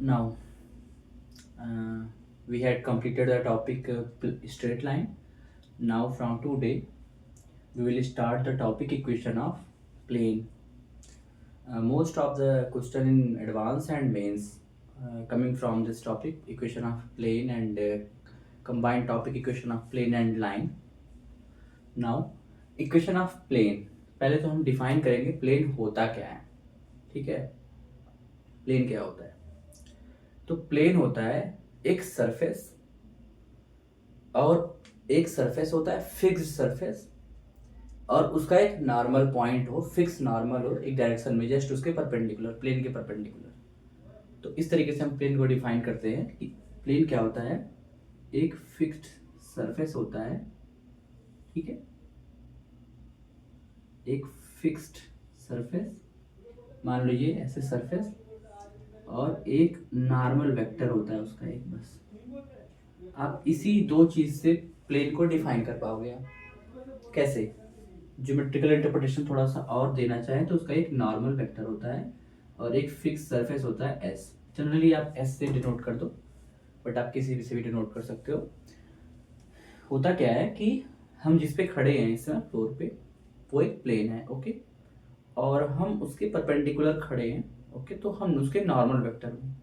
Now, we had completed the topic straight line. Now, from today, we will start the topic equation of plane. Most of the question in advance and mains coming from this topic equation of plane and combined topic equation of plane and line. Now, equation of plane, पहले तो हम define करेंगे plane होता क्या है. ठीक है, plane क्या होता है? तो प्लेन होता है एक सरफेस, और एक सरफेस होता है फिक्स्ड सरफेस, और उसका एक नॉर्मल पॉइंट हो, फिक्स नॉर्मल हो एक डायरेक्शन में, जस्ट उसके परपेंडिकुलर, प्लेन के परपेंडिकुलर. तो इस तरीके से हम प्लेन को डिफाइन करते हैं कि प्लेन क्या होता है. एक फिक्स्ड सरफेस होता है, ठीक है, एक फिक्स्ड सरफेस, मान लीजिए ऐसे सरफेस, और एक नॉर्मल वेक्टर होता है उसका एक. बस आप इसी दो चीज से प्लेन को डिफाइन कर पाओगे. आप कैसे? ज्योमेट्रिकल इंटरप्रिटेशन थोड़ा सा और देना चाहें तो उसका एक नॉर्मल वेक्टर होता है और एक फिक्स सरफेस होता है एस. जनरली आप एस से डिनोट कर दो, बट आप किसी भी से भी डिनोट कर सकते हो. होता क्या है कि हम जिस पे खड़े हैं इस फ्लोर पे, वो एक प्लेन है, ओके, और हम उसके परपेंडिकुलर खड़े हैं, ओके, तो हम उसके नॉर्मल वेक्टर में,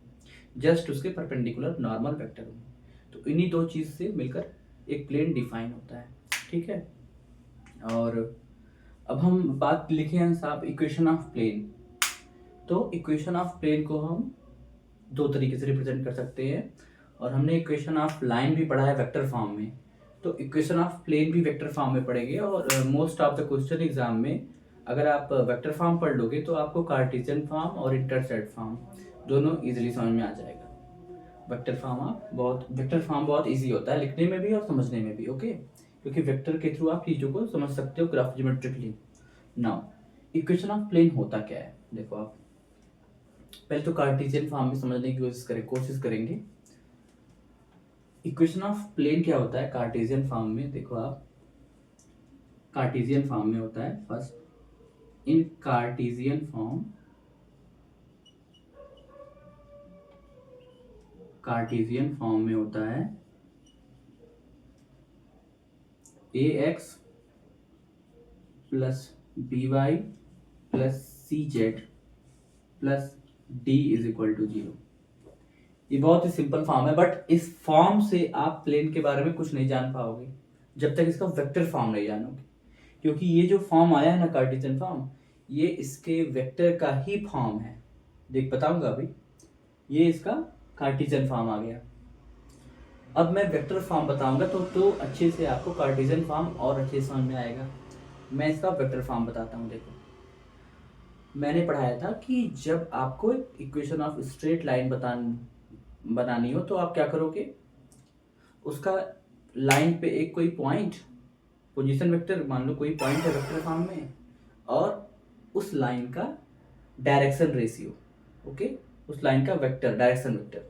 जस्ट उसके परपेंडिकुलर नॉर्मल वेक्टर में. तो इन्हीं दो चीज से मिलकर एक प्लेन डिफाइन होता है. ठीक है, और अब हम बात लिखे हैं साहब इक्वेशन ऑफ प्लेन. तो इक्वेशन ऑफ प्लेन को हम दो तरीके से रिप्रेजेंट कर सकते हैं, और हमने इक्वेशन ऑफ लाइन भी पढ़ा है वेक्टर फॉर्म में, तो इक्वेशन ऑफ प्लेन भी वेक्टर फॉर्म में पढ़ेंगे. और most of the question exam में अगर आप वेक्टर फॉर्म पढ़ लोगे तो आपको कार्टेशियन फॉर्म और इंटरसेप्ट फॉर्म दोनों इजीली समझ में आ जाएगा. वेक्टर फॉर्म बहुत इजी होता है लिखने में भी और समझने में भी, ओके, क्योंकि वेक्टर के थ्रू आप चीज़ों को समझ सकते हो graph geometrically. Now, equation of plane होता क्या है? देखो, आप पहले तो कार्टेशियन फॉर्म में समझने की कोशिश करेंगे. इक्वेशन ऑफ प्लेन क्या होता है कार्टेशियन फॉर्म में? देखो, आप कार्टेशियन फॉर्म में होता है first, in Cartesian form, Cartesian form में होता है A X plus B Y plus C Z plus D is equal to 0. ये बहुत ही सिंपल फॉर्म है, बट इस फॉर्म से आप प्लेन के बारे में कुछ नहीं जान पाओगे जब तक इसका वेक्टर फॉर्म नहीं जानोगे. क्योंकि ये जो फॉर्म आया है ना कार्टेशियन फॉर्म, ये इसके वेक्टर का ही फॉर्म है. देख बताऊंगा अभी, ये इसका कार्टेशियन फॉर्म आ गया. अब मैं वेक्टर फॉर्म बताऊंगा तो अच्छे से आपको कार्टेशियन फॉर्म और अच्छे से समझ में आएगा. मैं इसका वेक्टर फॉर्म बताता हूँ. देखो, मैंने पढ़ाया था कि जब आपको इक्वेशन ऑफ स्ट्रेट लाइन बनानी हो तो आप क्या करोगे, उसका लाइन पे एक कोई पॉइंट, पोजीशन वेक्टर मान लो कोई पॉइंट है वेक्टर फॉर्म में, और उस लाइन का डायरेक्शन रेशियो, ओके, उस लाइन का वेक्टर, डायरेक्शन वेक्टर,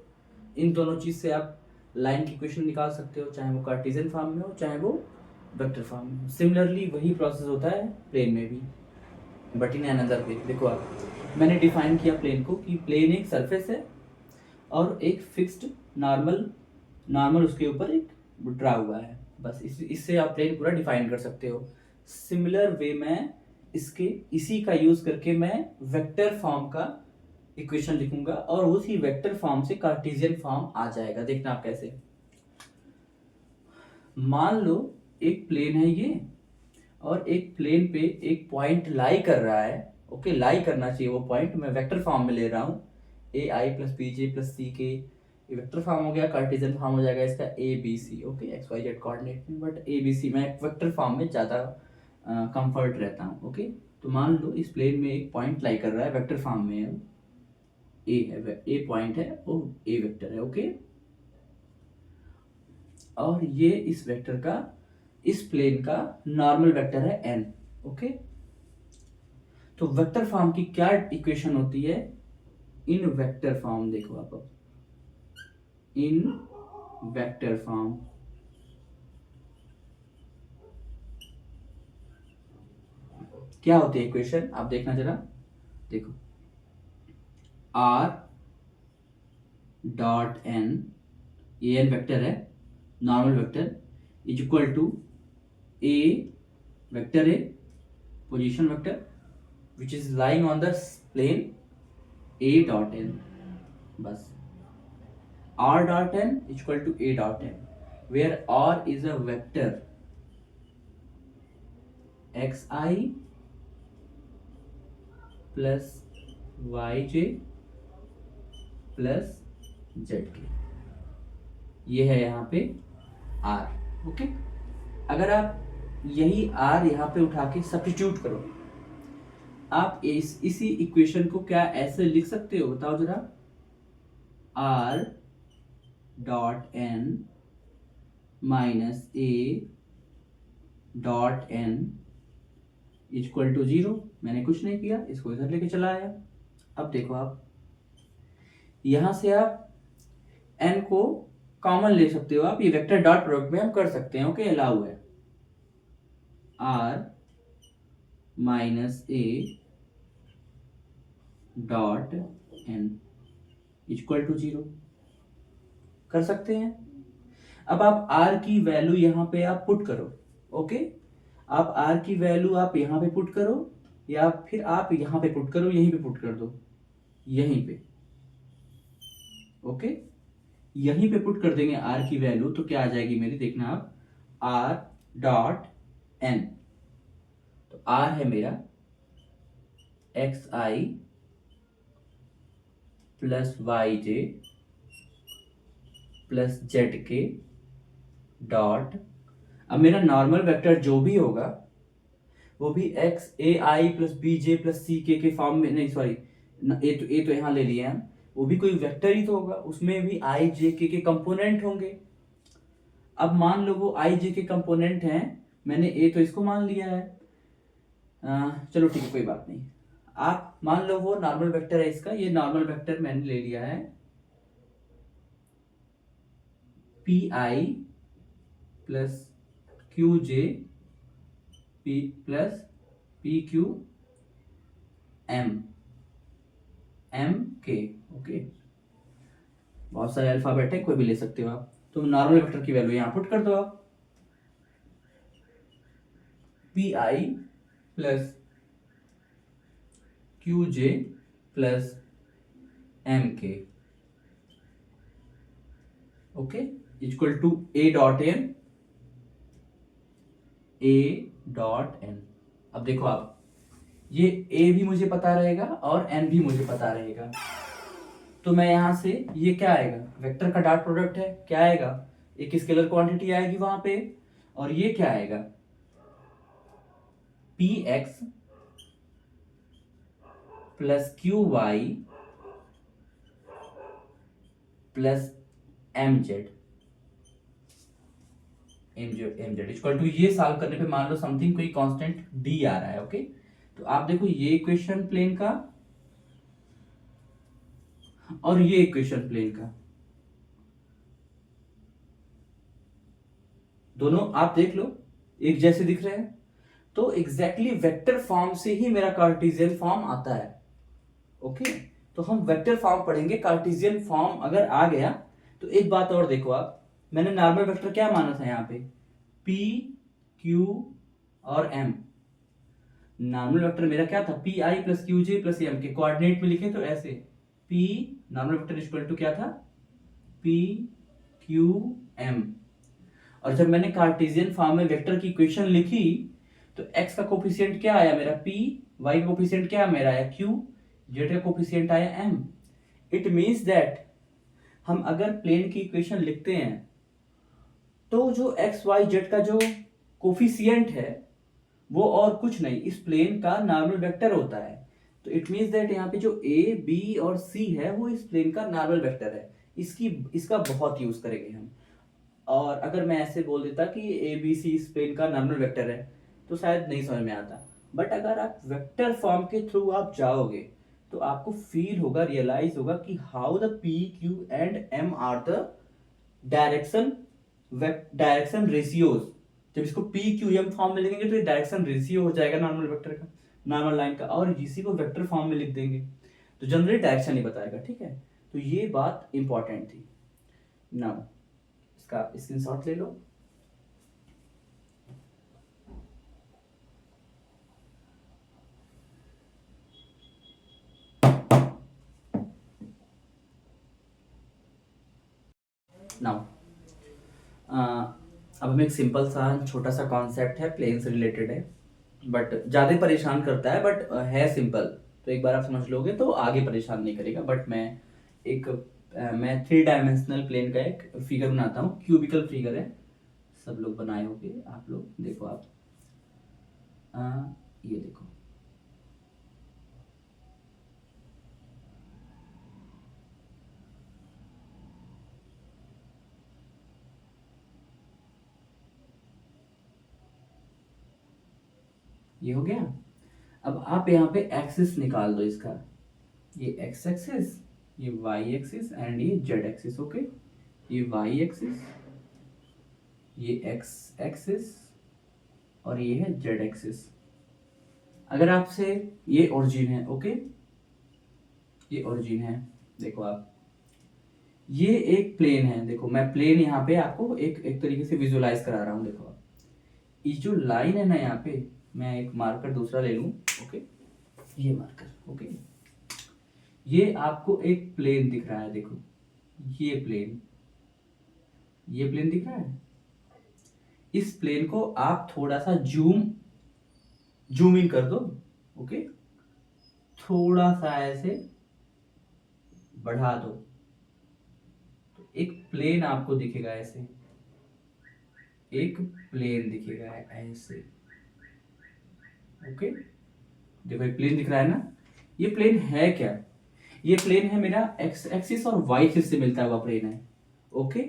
इन दोनों चीज से आप लाइन की इक्वेशन निकाल सकते हो, चाहे वो कार्टेशियन फॉर्म में हो चाहे वो वेक्टर फॉर्म में हो. सिमिलरली वही प्रोसेस होता है प्लेन में भी, बट इन अनदर वे. देखो, आप मैंने डिफाइन किया प्लेन को कि प्लेन एक सरफेस है और एक फिक्स्ड नॉर्मल उसके ऊपर एक ड्रा हुआ है. बस इससे आप प्लेन पूरा डिफाइन कर सकते हो. सिमिलर वे में इसी का यूज करके मैं वेक्टर फॉर्म का इक्वेशन लिखूंगा, और उसी वेक्टर फॉर्म से कार्टेशियन फॉर्म आ जाएगा. देखना आप कैसे. मान लो एक प्लेन है ये, और एक प्लेन पे एक पॉइंट लाई कर रहा है, ओके, लाई करना चाहिए वो पॉइंट, मैं वेक्टर फॉर्म में ले रहा हूँ, ए आई प्लस बी जे प्लस सी के. ये वेक्टर फॉर्म हो गया, कार्टेशियन फॉर्म हो जाएगा इसका a B c, okay, x y z coordinate में, बट ए बी सी मैं वेक्टर फॉर्म में ज़्यादा कंफर्ट रहता हूँ, ओके. तो मान लो इस प्लेन में एक पॉइंट लाई कर रहा है, वेक्टर फॉर्म में है, ए है, ए पॉइंट है, वो ए वेक्टर है, ओके, और ये इस वेक्टर का, इस प्लेन का नॉर्मल वेक्टर है एन, ओके. तो वेक्टर फॉर्म की क्या इक्वेशन होती है इन वेक्टर फॉर्म? देखो आप, इन वेक्टर फॉर्म क्या होती है इक्वेशन, आप देखना जरा. देखो, r dot N, a n vector है, normal vector, is equal to a vector a position vector which is lying on the plane a dot n, बस r dot n is equal to a dot n, where r is a vector xi plus yj plus zk, ये है यहाँ पे r। Okay, अगर आप यही r यहाँ पे उठा के सब्स्टिट्यूट करो, आप इसी इक्वेशन को क्या ऐसे लिख सकते हो, बताओ जरा, r dot n minus A dot n equal to 0। मैंने कुछ नहीं किया, इसको इधर लेके चला आया। अब देखो, आप यहां से आप एन को कॉमन ले सकते हो, आप ये वेक्टर डॉट प्रोडक्ट में हम कर सकते हैं। ओके, अलाउ है। R minus A dot n equal to 0 कर सकते हैं। अब आप r की वैल्यू यहाँ पे आप पुट करो। ओके, आप r की वैल्यू आप यहाँ पे पुट करो, या फिर आप यहाँ पे पुट करो, यहीं पे पुट कर दो, यहीं पे। ओके, यहीं पे पुट कर देंगे r की वैल्यू, तो क्या आ जाएगी मेरी, देखना आप, r डॉट n, तो r है मेरा xi plus yj plus Z के डॉट, अब मेरा नॉर्मल वेक्टर जो भी होगा वो भी एक्स ए आई प्लस बी जे प्लस सी के फॉर्म में, नहीं सॉरी, ए तो यहाँ ले लिए हैं, वो भी कोई वेक्टर ही तो होगा, उसमें भी आई जे के कंपोनेंट होंगे। अब मान लो वो आई जे के कंपोनेंट हैं, मैंने ए तो इसको मान लिया है, चलो ठीक है, कोई बात नहीं। आप मान लो वो नॉर्मल वेक्टर है इसका, ये नॉर्मल वेक्टर मैंने ले लिया है, पी आई plus Q j p plus p q m m के। ओके, बहुत सारे अल्फाबेट है, कोई भी ले सकते हो आप। तो नॉर्मल वेक्टर की वैल्यू यहां पुट कर दो आप, पी आई प्लस क्यू जे प्लस एम के, okay, equal to A dot N, A dot N. अब देखो आप, ये ए भी मुझे पता रहेगा और एन भी मुझे पता रहेगा, तो मैं यहां से, ये क्या आएगा, वेक्टर का डॉट प्रोडक्ट है, क्या आएगा, एक स्केलर क्वांटिटी आएगी वहां पे, और ये क्या आएगा, p x plus q y plus m z equal to, ये सॉल्व करने पे मान लो समथिंग कोई कांस्टेंट डी आ रहा है। ओके, तो आप देखो, ये इक्वेशन प्लेन का और ये इक्वेशन प्लेन का, दोनों आप देख लो एक जैसे दिख रहे हैं, तो एग्जैक्टली वेक्टर फॉर्म से ही मेरा कार्टेशियन फॉर्म आता है। ओके, तो हम वेक्टर फॉर्म पढ़ेंगे, कार्टेशियन फॉर्म अगर आ गया तो एक बात और देखो आप, मैंने नॉर्मल वेक्टर क्या माना था यहाँ पे, P Q और M। नॉर्मल वेक्टर मेरा क्या था, पी आई प्लस क्यू जे प्लस एम, के कोऑर्डिनेट में लिखे तो ऐसे, P normal vector equal to क्या था, P Q M। और जब मैंने कार्टेशियन फॉर्म में वेक्टर की इक्वेशन लिखी तो x का कोफिशिएंट क्या आया मेरा P, y का कोफिशिएंट क्या मेरा आया Q, z का कोफिशिएंट आया M। इट मीन्स दैट हम अगर प्लेन की इक्वेशन लिखते हैं तो जो एक्स वाई जेड का जो कोफिशिएंट है वो और कुछ नहीं, इस प्लेन का नॉर्मल वेक्टर होता है। तो इट मीन्स दैट यहाँ पे जो ए बी और सी है वो इस प्लेन का नॉर्मल वेक्टर है, इसका बहुत यूज करेंगे हम। और अगर मैं ऐसे बोल देता कि ए बी सी इस प्लेन का नॉर्मल वेक्टर है तो शायद नहीं समझ में आता, बट अगर आप वेक्टर फॉर्म के थ्रू आप जाओगे तो आपको फील होगा, रियलाइज होगा कि how the p q and m are the direction ratios. जब इसको पी क्यू एम फॉर्म में लिखेंगे तो ये डायरेक्शन रेशियो हो जाएगा नॉर्मल वेक्टर का, नॉर्मल लाइन का, और इसी को वेक्टर फॉर्म में लिख देंगे तो जनरली डायरेक्शन ही बताएगा। ठीक है, तो ये बात इंपॉर्टेंट थी। नाउ इसका स्क्रीनशॉट ले लो। नाउ अब हम एक सिंपल सा छोटा सा कॉन्सेप्ट है, प्लेन से रिलेटेड है, बट ज़्यादा परेशान करता है, बट है सिंपल। तो एक बार आप समझ लोगे तो आगे परेशान नहीं करेगा। बट मैं 3 डायमेंशनल प्लेन का एक फिगर बनाता हूँ, क्यूबिकल फिगर है, सब लोग बनाए होंगे। आप लोग देखो, आप ये देखो, ये हो गया। अब आप यहाँ पे एक्सिस निकाल दो इसका, ये एक्स एक्सिस, ये वाई एक्सिस एंड ये जेड एक्सिस। ओके, ये वाई एक्सिस, ये एक्स एक्सिस और ये है जेड एक्सिस। अगर आपसे ये ओरिजिन है, ओके, ये ओरिजिन है, देखो आप, ये एक प्लेन है। देखो मैं प्लेन यहाँ पे आपको एक तरीके से विजुलाइज करा रहा हूँ। देखो आप, ये जो लाइन है ना, यहाँ पे मैं एक मार्कर दूसरा ले लूँ, ओके, ये मार्कर, ओके, ये आपको एक प्लेन दिख रहा है। देखो ये प्लेन, ये प्लेन दिख रहा है। इस प्लेन को आप थोड़ा सा जूम इन कर दो, ओके, थोड़ा सा ऐसे बढ़ा दो, तो एक प्लेन आपको दिखेगा ऐसे, एक प्लेन दिखेगा ऐसे, ओके। देखो एक प्लेन दिख रहा है ना, ये प्लेन है क्या? ये प्लेन है मेरा एक्स एक्सिस और वाई एक्सिस से मिलता हुआ प्लेन है, ओके।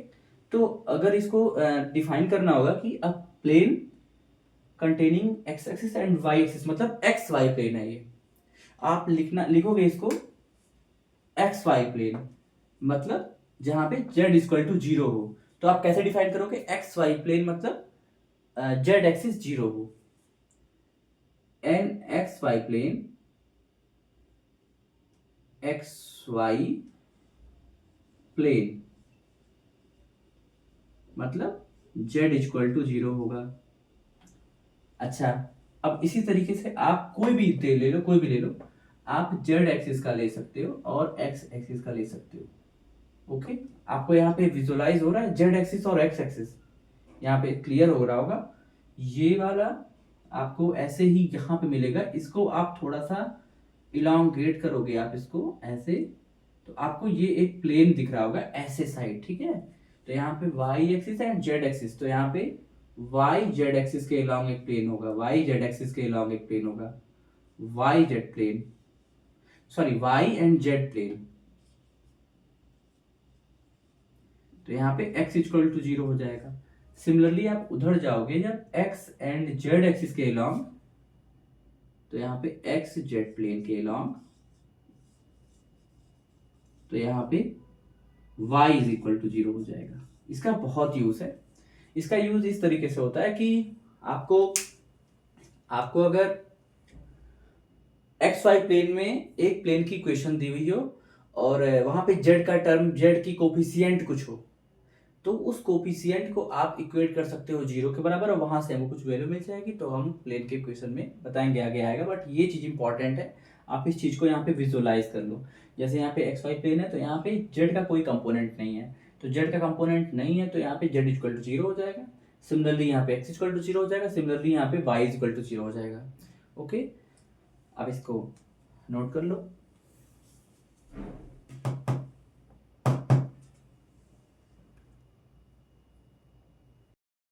तो अगर इसको डिफाइन करना होगा कि a plane containing X axis and Y axis, मतलब एक्स वाई प्लेन है ये। आप लिखोगे इसको एक्स वाई प्लेन, मतलब जहां पे जेड इक्वल टू 0 हो। तो आप कैसे डिफाइन करोगे? एक्स वाई प्लेन मतलब जेड एक्सिस 0 हो, an x Y plane, x Y plane मतलब जेड इक्वल टू 0 होगा। अच्छा, अब इसी तरीके से आप कोई भी ले लो, कोई भी ले लो, आप जेड एक्सिस का ले सकते हो और एक्स एक्सिस का ले सकते हो, ओके। आपको यहाँ पे विजुलाइज हो रहा है जेड एक्सिस और एक्स एक्सिस, यहाँ पे क्लियर हो रहा होगा। ये वाला आपको ऐसे ही यहाँ पे मिलेगा, इसको आप थोड़ा सा इलांगेट करोगे आप इसको ऐसे, तो आपको ये एक प्लेन दिख रहा होगा ऐसे साइड, ठीक है। तो यहाँ पे y axis and z axis, तो यहाँ पे वाई जेड एक्सिस के अलोंग एक प्लेन होगा, वाई जेड एक्सिस के अलोंग एक प्लेन होगा, y z plane, sorry y and z plane. तो यहाँ पे x इक्वल टू 0 हो जाएगा। सिमिलरली आप उधर जाओगे जब x एंड z एक्सिस के अलोंग, तो यहाँ पे x जेड प्लेन के अलोंग, तो यहाँ पे y इज इक्वल टू 0 हो जाएगा। इसका बहुत यूज है। इसका यूज इस तरीके से होता है कि आपको आपको अगर एक्स वाई प्लेन में एक प्लेन की इक्वेशन दी हुई हो और वहां पे जेड का टर्म, जेड की कोफिशिएंट कुछ हो, तो उस कोफिशिएंट को आप इक्वेट कर सकते हो 0 के बराबर और वहां से हमको कुछ वैल्यू मिल जाएगी। तो हम प्लेन के इक्वेशन में बताएंगे, आगे आएगा, बट ये चीज इंपॉर्टेंट है। आप इस चीज को यहाँ पे विजुअलाइज कर लो। जैसे यहाँ पे एक्स वाई प्लेन है, तो यहाँ पे जेड का कोई कंपोनेंट नहीं है, तो जेड का कंपोनेंट नहीं है, तो यहाँ पे जेड इक्वल टू 0 हो जाएगा। सिमिलरली यहाँ पे एक्स इक्वल टू 0 हो जाएगा, सिमिलरली यहाँ पे वाई इक्वल टू 0 हो जाएगा, ओके। अब इसको नोट कर लो।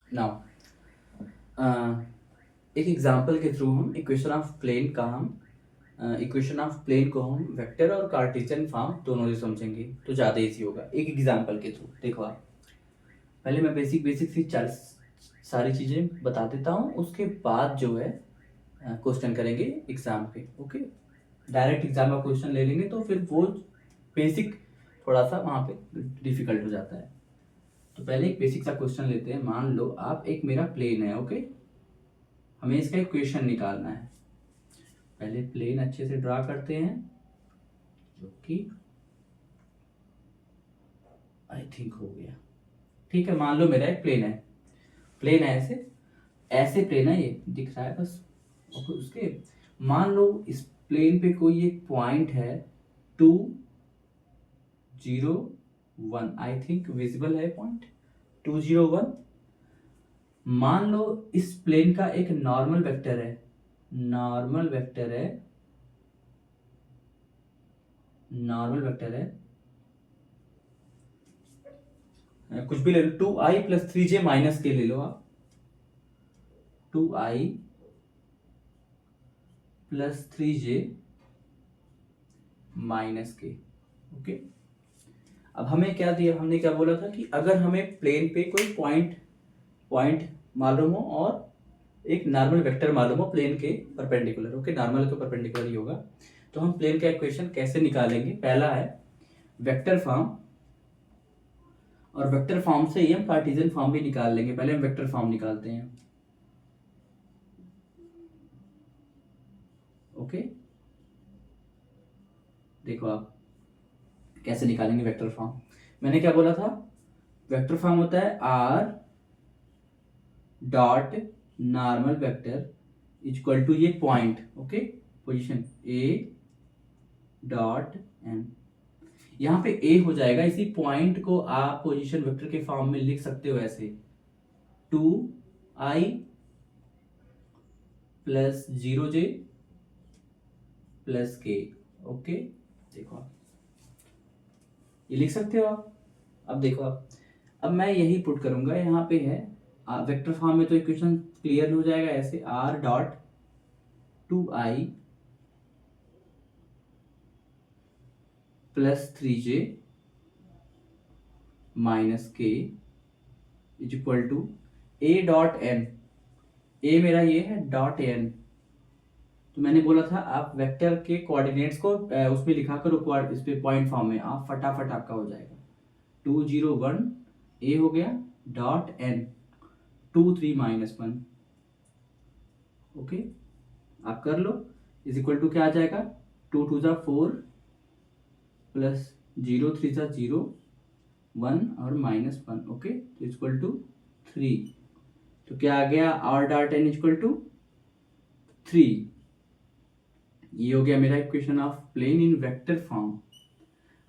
नाउ एक एग्जांपल के थ्रू हम इक्वेशन ऑफ प्लेन को हम वेक्टर और कार्टेशियन फॉर्म दोनों से समझेंगे, तो ज़्यादा इजी होगा एक एग्जांपल के थ्रू। देखो आप, पहले मैं बेसिक बेसिक सी सारी चीज़ें बता देता हूँ, उसके बाद जो है क्वेश्चन करेंगे एग्जाम पे, ओके। डायरेक्ट एग्जाम का क्वेश्चन ले लेंगे तो फिर वो बेसिक थोड़ा सा वहाँ पे डिफिकल्ट हो जाता है। तो पहले एक बेसिक सा क्वेश्चन लेते हैं। मान लो आप, एक मेरा प्लेन है, ओके, हमें इसका इक्वेशन निकालना है। पहले प्लेन अच्छे से ड्रा करते हैं, जो कि आई थिंक हो गया। ठीक है, मान लो मेरा एक प्लेन है, प्लेन है, ऐसे ऐसे प्लेन है, ये दिख रहा है बस। और उसके मान लो इस प्लेन पे कोई एक पॉइंट है 2 0 1, आई थिंक विजिबल है पॉइंट 2 0 1। मान लो इस प्लेन का एक नॉर्मल वेक्टर है, नॉर्मल वेक्टर है, नॉर्मल वेक्टर है, कुछ भी ले लो, 2i प्लस 3j माइनस के ले लो आप, 2i प्लस 3j माइनस के। ओके, अब हमें क्या दिया, हमने क्या बोला था कि अगर हमें प्लेन पे कोई पॉइंट मालूम हो और एक नॉर्मल वेक्टर मालूम हो प्लेन के परपेंडिकुलर, ओके, नॉर्मल के परपेंडिकुलर ही होगा, तो हम प्लेन का इक्वेशन कैसे निकालेंगे। पहला है वेक्टर फॉर्म, और वेक्टर फॉर्म से ही हम कार्टेशियन फॉर्म भी निकाल लेंगे। पहले हम वेक्टर फॉर्म निकालते हैं। ओके, देखो आप कैसे निकालेंगे वेक्टर फॉर्म। मैंने क्या बोला था, वेक्टर फॉर्म होता है are dot normal vector equal to ये point, okay, position A dot N. यहाँ पे ए हो जाएगा, इसी पॉइंट को आप पोजीशन वेक्टर के फॉर्म में लिख सकते हो ऐसे 2i प्लस 0j प्लस के। ओके, देखो आप ये लिख सकते हो आप। अब देखो आप, अब मैं यही पुट करूंगा, यहाँ पे है वेक्टर फॉर्म में, तो इक्वेशन क्लियर हो जाएगा ऐसे r dot 2i plus 3j minus के is equal to a dot n। a मेरा ये है डॉट n, तो मैंने बोला था आप वेक्टर के कोऑर्डिनेट्स को उसमें लिखा करो, इस पे पॉइंट फॉर्म में, आप फटाफट आपका हो जाएगा 2 0 1 a हो गया डॉट n 2 3 माइनस 1। ओके, आप कर लो, इज इक्वल टू क्या आ जाएगा 2 2 जा 4 प्लस 0 3 जा 0 1 और माइनस 1। ओके, तो इक्वल टू 3, तो क्या आ गया r dot n equal to 3। ये हो गया मेरा equation of plane in vector form.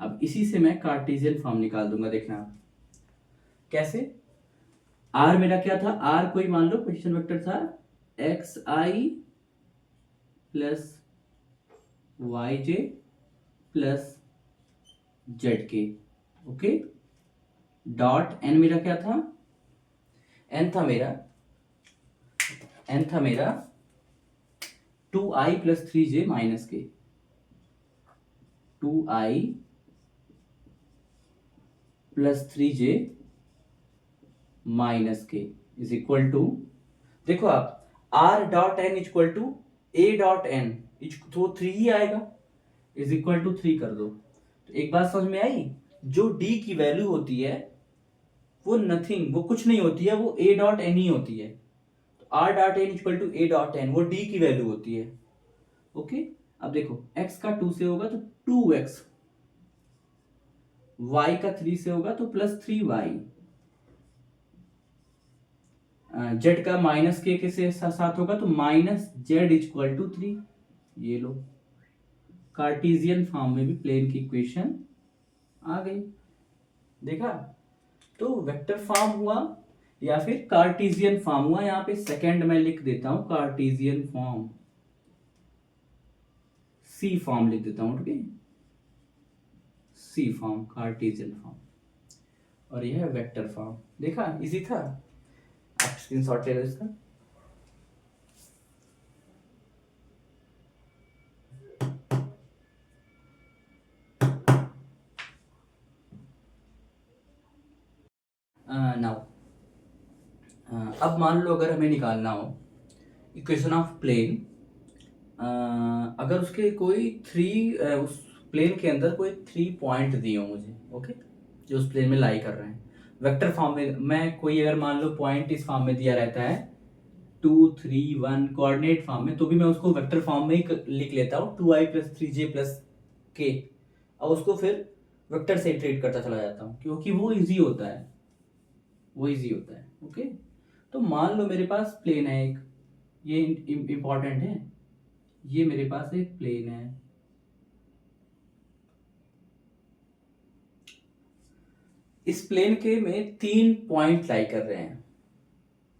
अब इसी से मैं कार्टेशियन फॉर्म निकाल दूंगा, देखना आप कैसे। r मेरा क्या था, r कोई मान लो पोजीशन वेक्टर था xi plus yj plus zk। Okay, dot n मेरा क्या था, n था मेरा 2i plus 3j minus k, 2i plus 3j minus के इज इक्वल टू, देखो आप r dot n equal to a dot n, तो 3 ही आएगा, इज इक्वल टू 3 कर दो। तो एक बात समझ में आई, जो d की वैल्यू होती है वो नथिंग, वो कुछ नहीं होती है, वो a डॉट n ही होती है। तो r dot n equal to a dot n वो d की वैल्यू होती है। ओके, अब देखो x का 2 से होगा तो 2x, y का 3 से होगा तो प्लस 3y, z का माइनस के से साथ होगा तो माइनस z इक्वल टू 3। ये लो, कार्टेशियन फॉर्म में भी प्लेन की इक्वेशन आ गई, देखा। तो वेक्टर फॉर्म हुआ या फिर कार्टेशियन फॉर्म हुआ, यहाँ पे सेकंड में लिख देता हूं कार्टेशियन फॉर्म, सी फॉर्म लिख देता हूं, ठीक है, सी फॉर्म कार्टेशियन फॉर्म, और यह है वेक्टर फॉर्म। देखा, इजी था, आप स्क्रीनशॉट ले लो इसका। नाउ अब मान लो अगर हमें निकालना हो इक्वेशन ऑफ प्लेन, अगर उसके कोई उस प्लेन के अंदर कोई 3 पॉइंट दिए हो मुझे, ओके, जो उस प्लेन में लाई कर रहे हैं वेक्टर फॉर्म में, मैं कोई अगर मान लो पॉइंट इस फॉर्म में दिया रहता है 2 3 1 कोऑर्डिनेट फॉर्म में, तो भी मैं उसको वेक्टर फॉर्म में ही लिख लेता हूँ 2i प्लस 3j प्लस के, और उसको फिर वेक्टर से ट्रीट करता चला जाता हूँ क्योंकि वो इजी होता है, ओके। तो मान लो मेरे पास प्लेन है एक, ये इंपॉर्टेंट है, ये मेरे पास एक प्लेन है, इस प्लेन के में 3 पॉइंट लाई कर रहे हैं,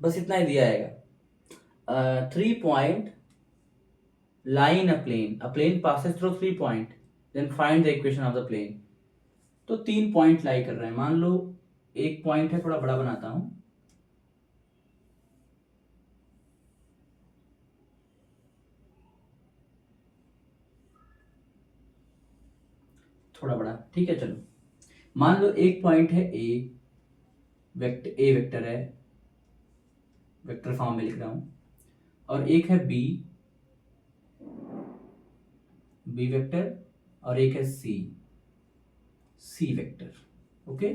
बस इतना ही दिया आएगा। 3 point lie in a plane passes through 3 point, then find the equation of the plane। तो 3 पॉइंट लाई कर रहे हैं, मान लो एक पॉइंट है, थोड़ा बड़ा बनाता हूं, थोड़ा बड़ा, ठीक है चलो। मान लो एक पॉइंट है ए वेक्टर है, वेक्टर फॉर्म में लिख रहा हूं, और एक है बी वेक्टर, और एक है सी वेक्टर, ओके।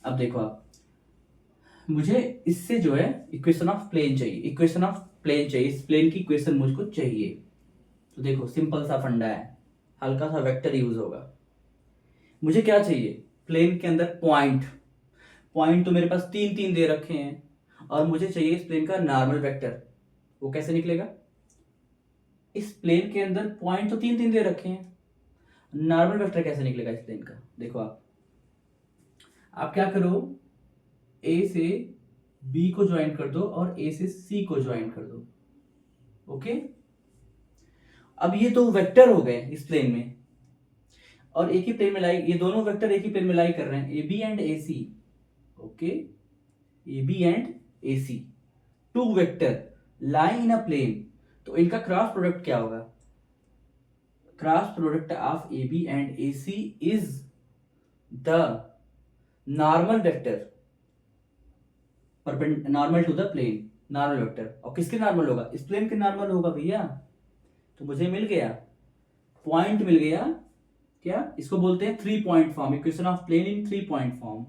अब देखो आप, मुझे इससे जो है इक्वेशन ऑफ प्लेन चाहिए, इस प्लेन की इक्वेशन मुझको चाहिए। तो देखो सिंपल सा फंडा है, हल्का सा वेक्टर यूज होगा। मुझे क्या चाहिए, प्लेन के अंदर पॉइंट तो मेरे पास 3 दे रखे हैं, और मुझे चाहिए इस प्लेन का नॉर्मल वेक्टर। वो कैसे निकलेगा, इस प्लेन के अंदर पॉइंट तो 3 दे रखे हैं, नॉर्मल वेक्टर कैसे निकलेगा इस प्लेन का। देखो आप क्या करो, ए से बी को ज्वाइन कर दो और ए से सी को ज्वाइन कर दो, ओके। अब ये दो वेक्टर हो गए इस प्लेन में, और एक ही प्लेन में लाई, ये दोनों वेक्टर एक ही प्लेन में लाई कर रहे हैं, a b and a c, okay. A b and a c, 2 vector lie in a plane, तो इनका क्रॉस प्रोडक्ट क्या होगा, cross product of A b and a c is the normal vector normal to the plane, normal vector. और किसके normal होगा, इस plane के normal होगा भैया। तो मुझे मिल गया, पॉइंट मिल गया, क्या इसको बोलते हैं 3 point form, equation of plane in 3 point form,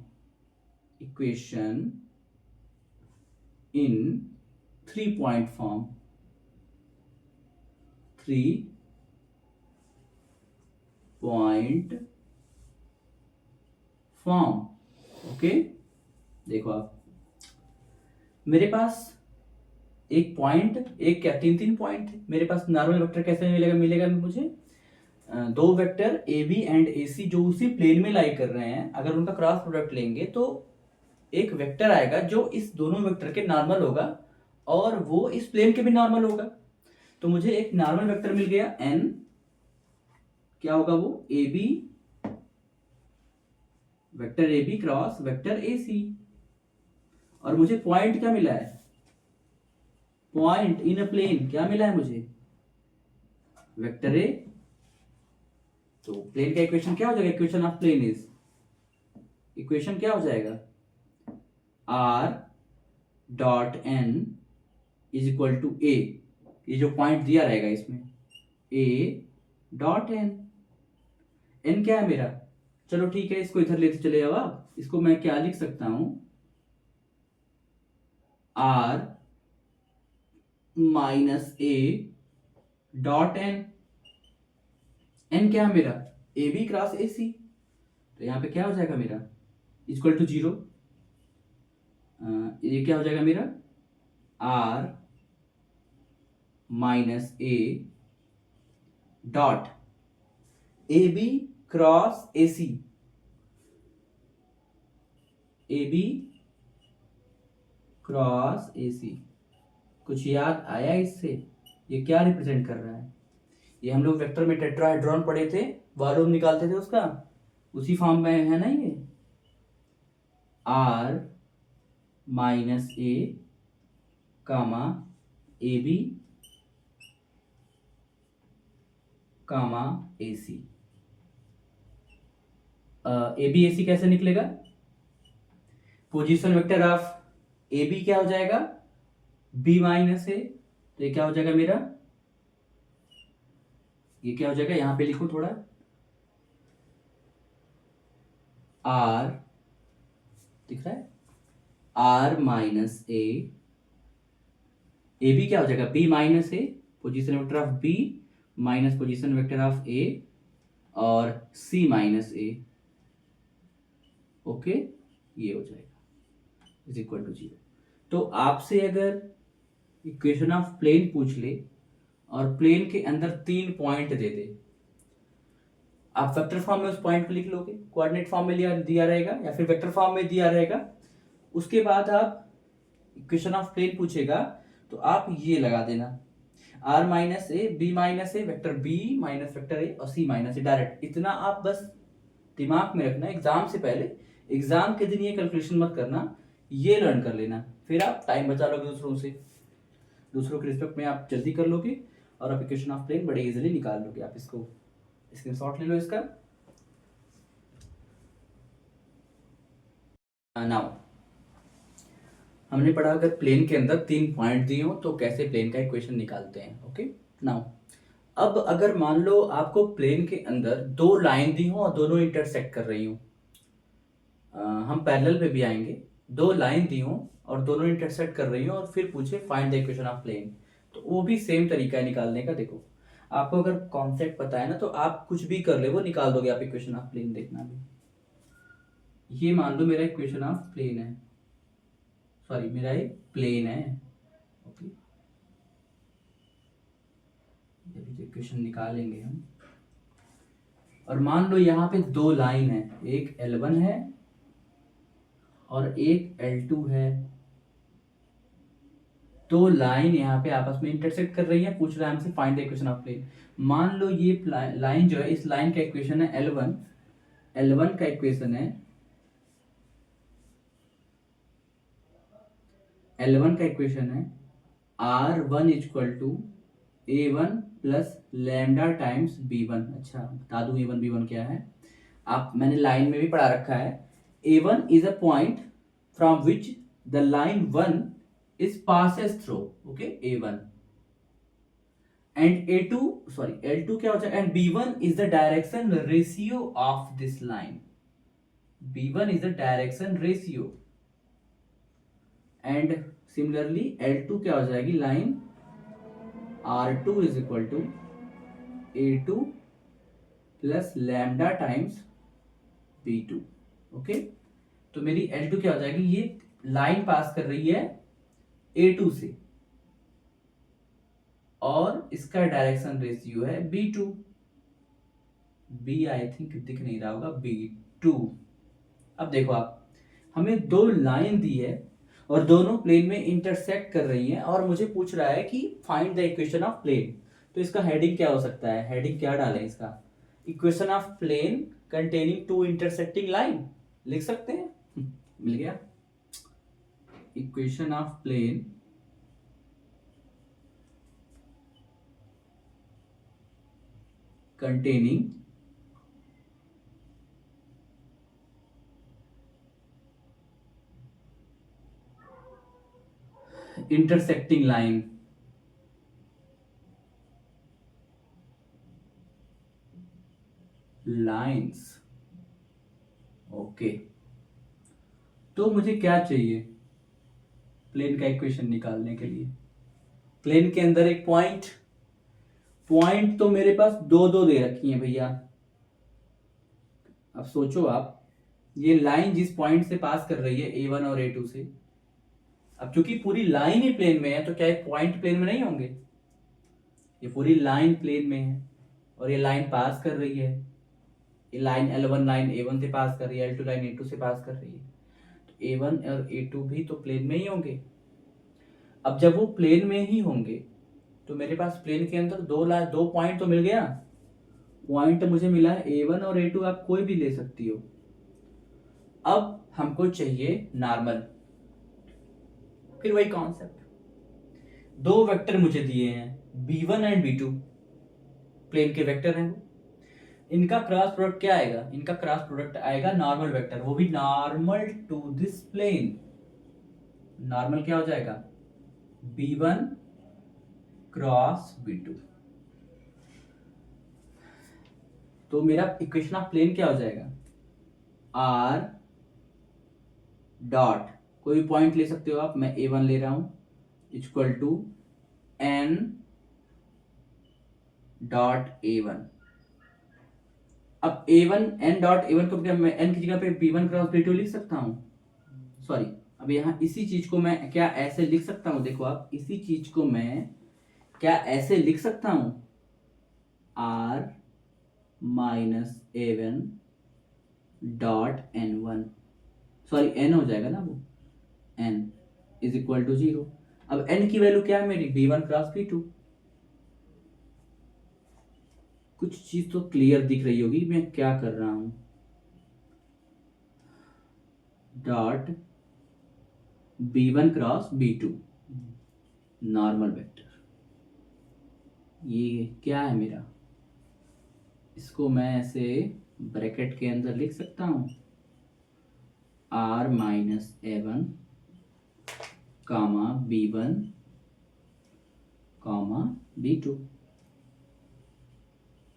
equation in 3 point form, 3 point form, okay. देखो आप, मेरे पास एक पॉइंट, एक क्या 3 पॉइंट, मेरे पास नॉर्मल वेक्टर कैसे मिलेगा मुझे, 2 vector A b and a सी जो उसी प्लेन में लाई कर रहे हैं, अगर उनका क्रॉस प्रोडक्ट लेंगे तो एक वेक्टर आएगा जो इस दोनों वेक्टर के नॉर्मल होगा, और वो इस प्लेन के भी नॉर्मल होगा। तो मुझे एक नॉर्मल वेक्टर मिल गया एन, क्या होगा वो, A B, vector A B cross vector A C, और मुझे पॉइंट क्या मिला है, पॉइंट इन अ प्लेन क्या मिला है मुझे, वेक्टर ए। तो प्लेन का इक्वेशन क्या हो जाएगा, equation of plane is, equation क्या हो जाएगा, R dot N is equal to A, ये जो पॉइंट दिया रहेगा इसमें, ए डॉट एन, एन क्या है मेरा, चलो ठीक है इसको इधर लेते चले जाओ आप, इसको मैं क्या लिख सकता हूं, आर माइनस ए डॉट एन, एन क्या है मेरा, ए बी क्रॉस ए सी, तो यहां पे क्या हो जाएगा मेरा, इक्वल टू 0, ये क्या हो जाएगा मेरा, R minus A dot A B cross A C, A B cross A C. कुछ याद आया इससे, ये क्या रिप्रेजेंट कर रहा है, ये हम लोग वेक्टर में टेट्राहेड्रॉन पढ़े थे, वॉल्यूम निकालते थे उसका, उसी फॉर्म में है ना ये, R minus A comma A B comma A C. A B A C कैसे निकलेगा, position vector of A B क्या हो जाएगा, बी माइनस ए, तो ये क्या हो जाएगा मेरा, ये क्या हो जाएगा, यहां पे लिखो थोड़ा, आर दिख रहा है, आर माइनस ए बी क्या हो जाएगा, B minus A, position vector of B minus position vector of A, और सी माइनस ए, ओके, ये हो जाएगा इज इक्वल टू 0। तो आपसे अगर इक्वेशन ऑफ प्लेन पूछ ले और प्लेन के अंदर 3 पॉइंट दे दे, आप वेक्टर फॉर्म में उस पॉइंट को लिख लोगे, कोऑर्डिनेट फॉर्म में दिया रहेगा या फिर वेक्टर फॉर्म में दिया रहेगा। उसके बाद आप इक्वेशन ऑफ प्लेन पूछेगा तो आप ये लगा देना, r minus a b minus a vector b minus vector a और c माइनस ए, डायरेक्ट इतना आप बस दिमाग में रखना। एग्जाम से पहले, एग्जाम के दिन ये कैलकुलेशन मत करना, ये लर्न कर लेना, फिर आप टाइम बचा लोगे दूसरों से, दूसरों के रिस्पेक्ट में आप जल्दी कर लोगे और आप इक्वेशन ऑफ प्लेन बड़े इजीली निकाल लोगे। आप इसको स्क्रीनशॉट ले लो इसका। नाउ हमने पढ़ा अगर प्लेन के अंदर 3 पॉइंट दिए हो तो कैसे प्लेन का इक्वेशन निकालते हैं। ओके, नाउ अब अगर मान लो आपको प्लेन के अंदर 2 लाइन दी हो और दोनों इंटरसेक्ट कर रही हो, हम पैरेलल पे भी आएंगे, 2 लाइन दी हो और दोनों इंटरसेक्ट कर रही हो और फिर पूछे find the equation of plane, तो वो भी सेम तरीका है निकालने का। देखो आपको अगर कॉन्सेप्ट पता है ना तो आप कुछ भी कर ले वो निकाल दोगे आप इक्वेशन ऑफ प्लेन। देखना भी, ये मान लो मेरा इक्वेशन ऑफ प्लेन है, सॉरी मेरा एक प्लेन है। ओके, अभी इक्वेशन निकालेंगे हम, और मान लो यहाँ पे 2 लाइन है, एक L1 है और एक L2 है। 2 लाइन यहाँ पे आपस में इंटरसेक्ट कर रही है, पूछ रहा है हमसे find the equation of plane. मान लो ये लाइन जो है, इस लाइन का इक्वेशन है L1, L1 का इक्वेशन है, L1 का इक्वेशन है R1 equal to A1 plus lambda times B1। अच्छा बता दूं A1 B1 क्या है, आप मैंने लाइन में भी पढ़ा रखा है। A1 is a point from which the line 1 is passes through, okay, A1 and A2, sorry L2 क्या हो जाएगा, and B1 is the direction ratio of this line, B1 is the direction ratio and similarly L2 क्या हो जाएगी, line R2 is equal to A2 plus lambda times B2। Okay, तो मेरी L2 क्या हो जाएगी, ये लाइन पास कर रही है A2 से और इसका डायरेक्शन रेशियो है B2, B आई थिंक दिख नहीं रहा होगा, B2। अब देखो आप, हमें 2 लाइन दी है और दोनों प्लेन में इंटरसेक्ट कर रही हैं और मुझे पूछ रहा है कि find the equation of plane. तो इसका हेडिंग क्या हो सकता है, हेडिंग क्या डालें इसका, equation of plane containing 2 intersecting line लिख सकते हैं। मिल गया, equation of plane containing intersecting line, lines। Okay, तो मुझे क्या चाहिए प्लेन का इक्वेशन निकालने के लिए, प्लेन के अंदर एक पॉइंट तो मेरे पास 2 दे रखी हैं भैया। अब सोचो आप, ये लाइन जिस पॉइंट से पास कर रही है A1 और A2 से, अब चूंकि पूरी लाइन ही प्लेन में है तो क्या एक पॉइंट प्लेन में नहीं होंगे, ये पूरी लाइन प्लेन में है और ये लाइन पास कर रही है, ये लाइन L1 लाइन A1 से पास कर रही है, L2 लाइन A2 से पास कर रही है, तो A1 और A2 भी तो प्लेन में ही होंगे। अब जब वो प्लेन में ही होंगे तो मेरे पास प्लेन के अंदर 2 पॉइंट तो मिल गया, पॉइंट मुझे मिला है A1 और A2, आप कोई भी ले सकती हो। अब हमको चाहिए नॉर्मल, फिर वही कॉन्सेप्ट, 2 वेक्टर मुझे दिए हैं B1 एंड B2, प्लेन के वेक्टर हैं वो, इनका क्रॉस प्रोडक्ट क्या आएगा, इनका क्रॉस प्रोडक्ट आएगा नॉर्मल वेक्टर, वो भी normal to this plane. Normal क्या हो जाएगा, B1 क्रॉस B2। तो मेरा इक्वेशन ऑफ प्लेन क्या हो जाएगा, R डॉट, कोई पॉइंट ले सकते हो आप, मैं A1 ले रहा हूं, equal to N dot A1 अब a1 n डॉट a1 को क्या मैं n की जगह पे b1 क्रॉस b2 लिख सकता हूँ? सॉरी, अब यहाँ इसी चीज को मैं क्या ऐसे लिख सकता हूँ? देखो आप, इसी चीज को मैं क्या ऐसे लिख सकता हूँ? r minus a1 dot n1, sorry n हो जाएगा ना वो, n इज इक्वल टू 0। अब n की वैल्यू क्या है मेरी? b1 cross b2। कुछ चीज तो क्लियर दिख रही होगी मैं क्या कर रहा हूं। Dot b1 cross b2 normal vector, ये क्या है मेरा? इसको मैं ऐसे ब्रैकेट के अंदर लिख सकता हूं, r minus a1 comma b1 comma b2,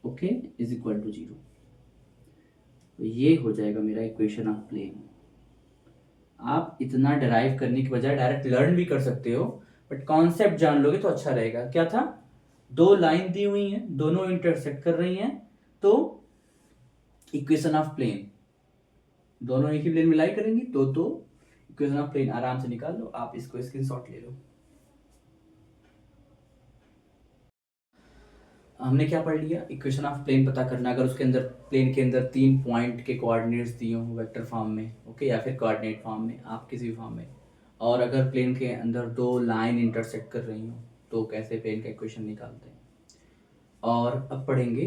okay, is equal to 0। तो ये हो जाएगा मेरा इक्वेशन ऑफ प्लेन। आप इतना डराइव करने की बजाय डायरेक्ट लर्न भी कर सकते हो, बट कॉन्सेप्ट जान लोगे तो अच्छा रहेगा। क्या था? दो लाइन दी हुई हैं, दोनों इंटरसेक्ट कर रही हैं, तो इक्वेशन ऑफ प्लेन, दोनों एक ही प्लेन में लाई करेंगी तो इक्वेशन ऑफ प्लेन आराम से निकाल लो। आप इसको स्क्रीनशॉट ले लो। हमने क्या पढ़ लिया? इक्वेशन ऑफ प्लेन पता करना, अगर उसके अंदर प्लेन के अंदर 3 पॉइंट के कोऑर्डिनेट्स दिए हों वेक्टर फॉर्म में, ओके, या फिर कोऑर्डिनेट फॉर्म में, आप किसी भी फॉर्म में, और अगर प्लेन के अंदर दो लाइन इंटरसेक्ट कर रही हो तो कैसे प्लेन का इक्वेशन निकालते हैं। और अब पढ़ेंगे,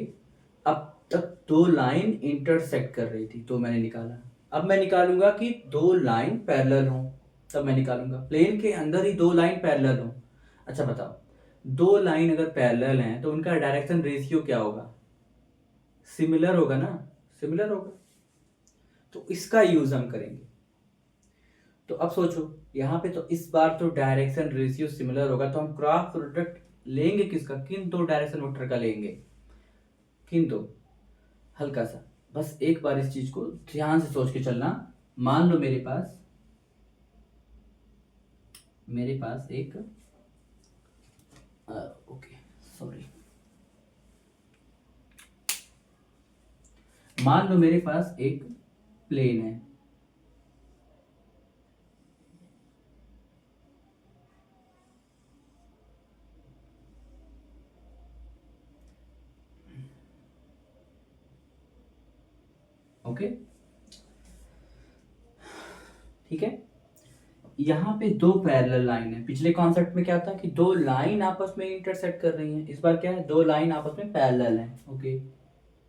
अब तक दो लाइन इंटरसेक्ट कर रही थी तो मैंने निकाला, अब मैं निकालूंगा कि दो लाइन पैरेलल हों, तब मैं निकालूंगा प्लेन के अंदर ही दो लाइन पैरेलल हों। अच्छा बताओ, दो लाइन अगर पैरेलल हैं तो उनका डायरेक्शन रेशियो क्या होगा? सिमिलर होगा ना, सिमिलर होगा, तो इसका यूज हम करेंगे। तो अब सोचो यहाँ पे, तो इस बार तो डायरेक्शन रेशियो सिमिलर होगा, तो हम क्रॉस प्रोडक्ट लेंगे किसका? किन दो डायरेक्शन वेक्टर का लेंगे? किन दो? हल्का सा, बस एक बार इस चीज को ध्यान से सोच के चलना। मान लो मेरे पास एक ओके सॉरी, मान लो मेरे पास एक प्लेन है, ओके, ठीक है। यहाँ पे दो पैरेलल लाइन है। पिछले कॉन्सेप्ट में क्या था कि दो लाइन आपस में इंटरसेक्ट कर रही हैं, इस बार क्या है? दो लाइन आपस में पैरेलल हैं, ओके,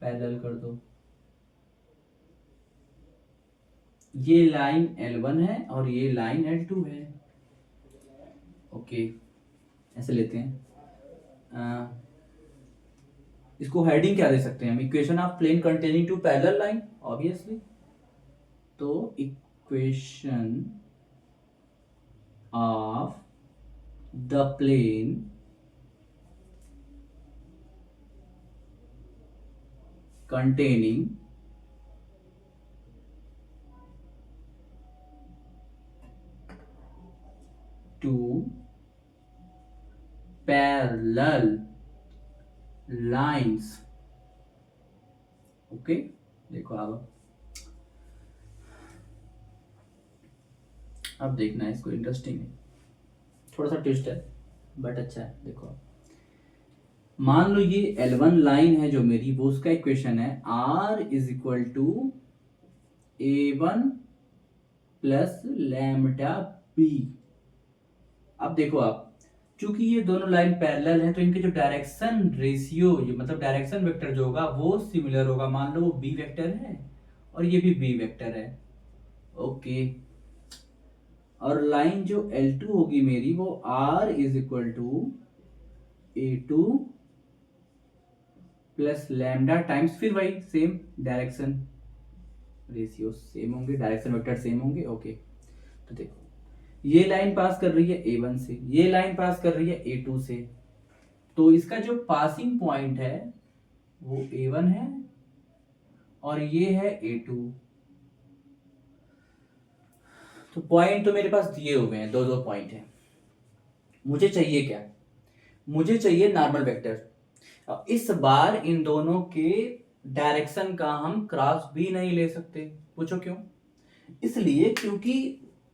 पैरेलल कर दो। ये लाइन L1 है और ये लाइन L2 है, ओके, ऐसे लेते हैं। इसको हेडिंग क्या दे सकते हैं हम? Equation of plane containing two parallel line, obviously. तो equation of the plane containing two parallel lines, okay. देखो अब देखना है इसको, इंटरेस्टिंग है, थोड़ा सा ट्विस्ट है बट अच्छा है। देखो मान लो ये L1 लाइन है जो मेरी, वो उसका इक्वेशन है R is equal to A1 plus lambda B। अब देखो आप, चूंकि ये दोनों लाइन पैरेलल हैं तो इनके जो डायरेक्शन रेशियो, ये मतलब डायरेक्शन वेक्टर जो होगा वो सिमिलर होगा। मान लो वो B वेक्टर है और ये भी B वेक्टर है, ओके। और लाइन जो L2 होगी मेरी, वो R is equal to A2 plus lambda times, फिर वही सेम डायरेक्शन रेशियो सेम होंगे, डायरेक्शन वेक्टर सेम होंगे, ओके। तो देखो ये लाइन पास कर रही है A1 से, ये लाइन पास कर रही है A2 से, तो इसका जो पासिंग पॉइंट है वो A1 है और ये है A2। तो पॉइंट तो मेरे पास दिए हुए हैं, दो दो पॉइंट है। मुझे चाहिए क्या? मुझे चाहिए नॉर्मल वेक्टर। अब इस बार इन दोनों के डायरेक्शन का हम क्रॉस भी नहीं ले सकते। पूछो क्यों? इसलिए क्योंकि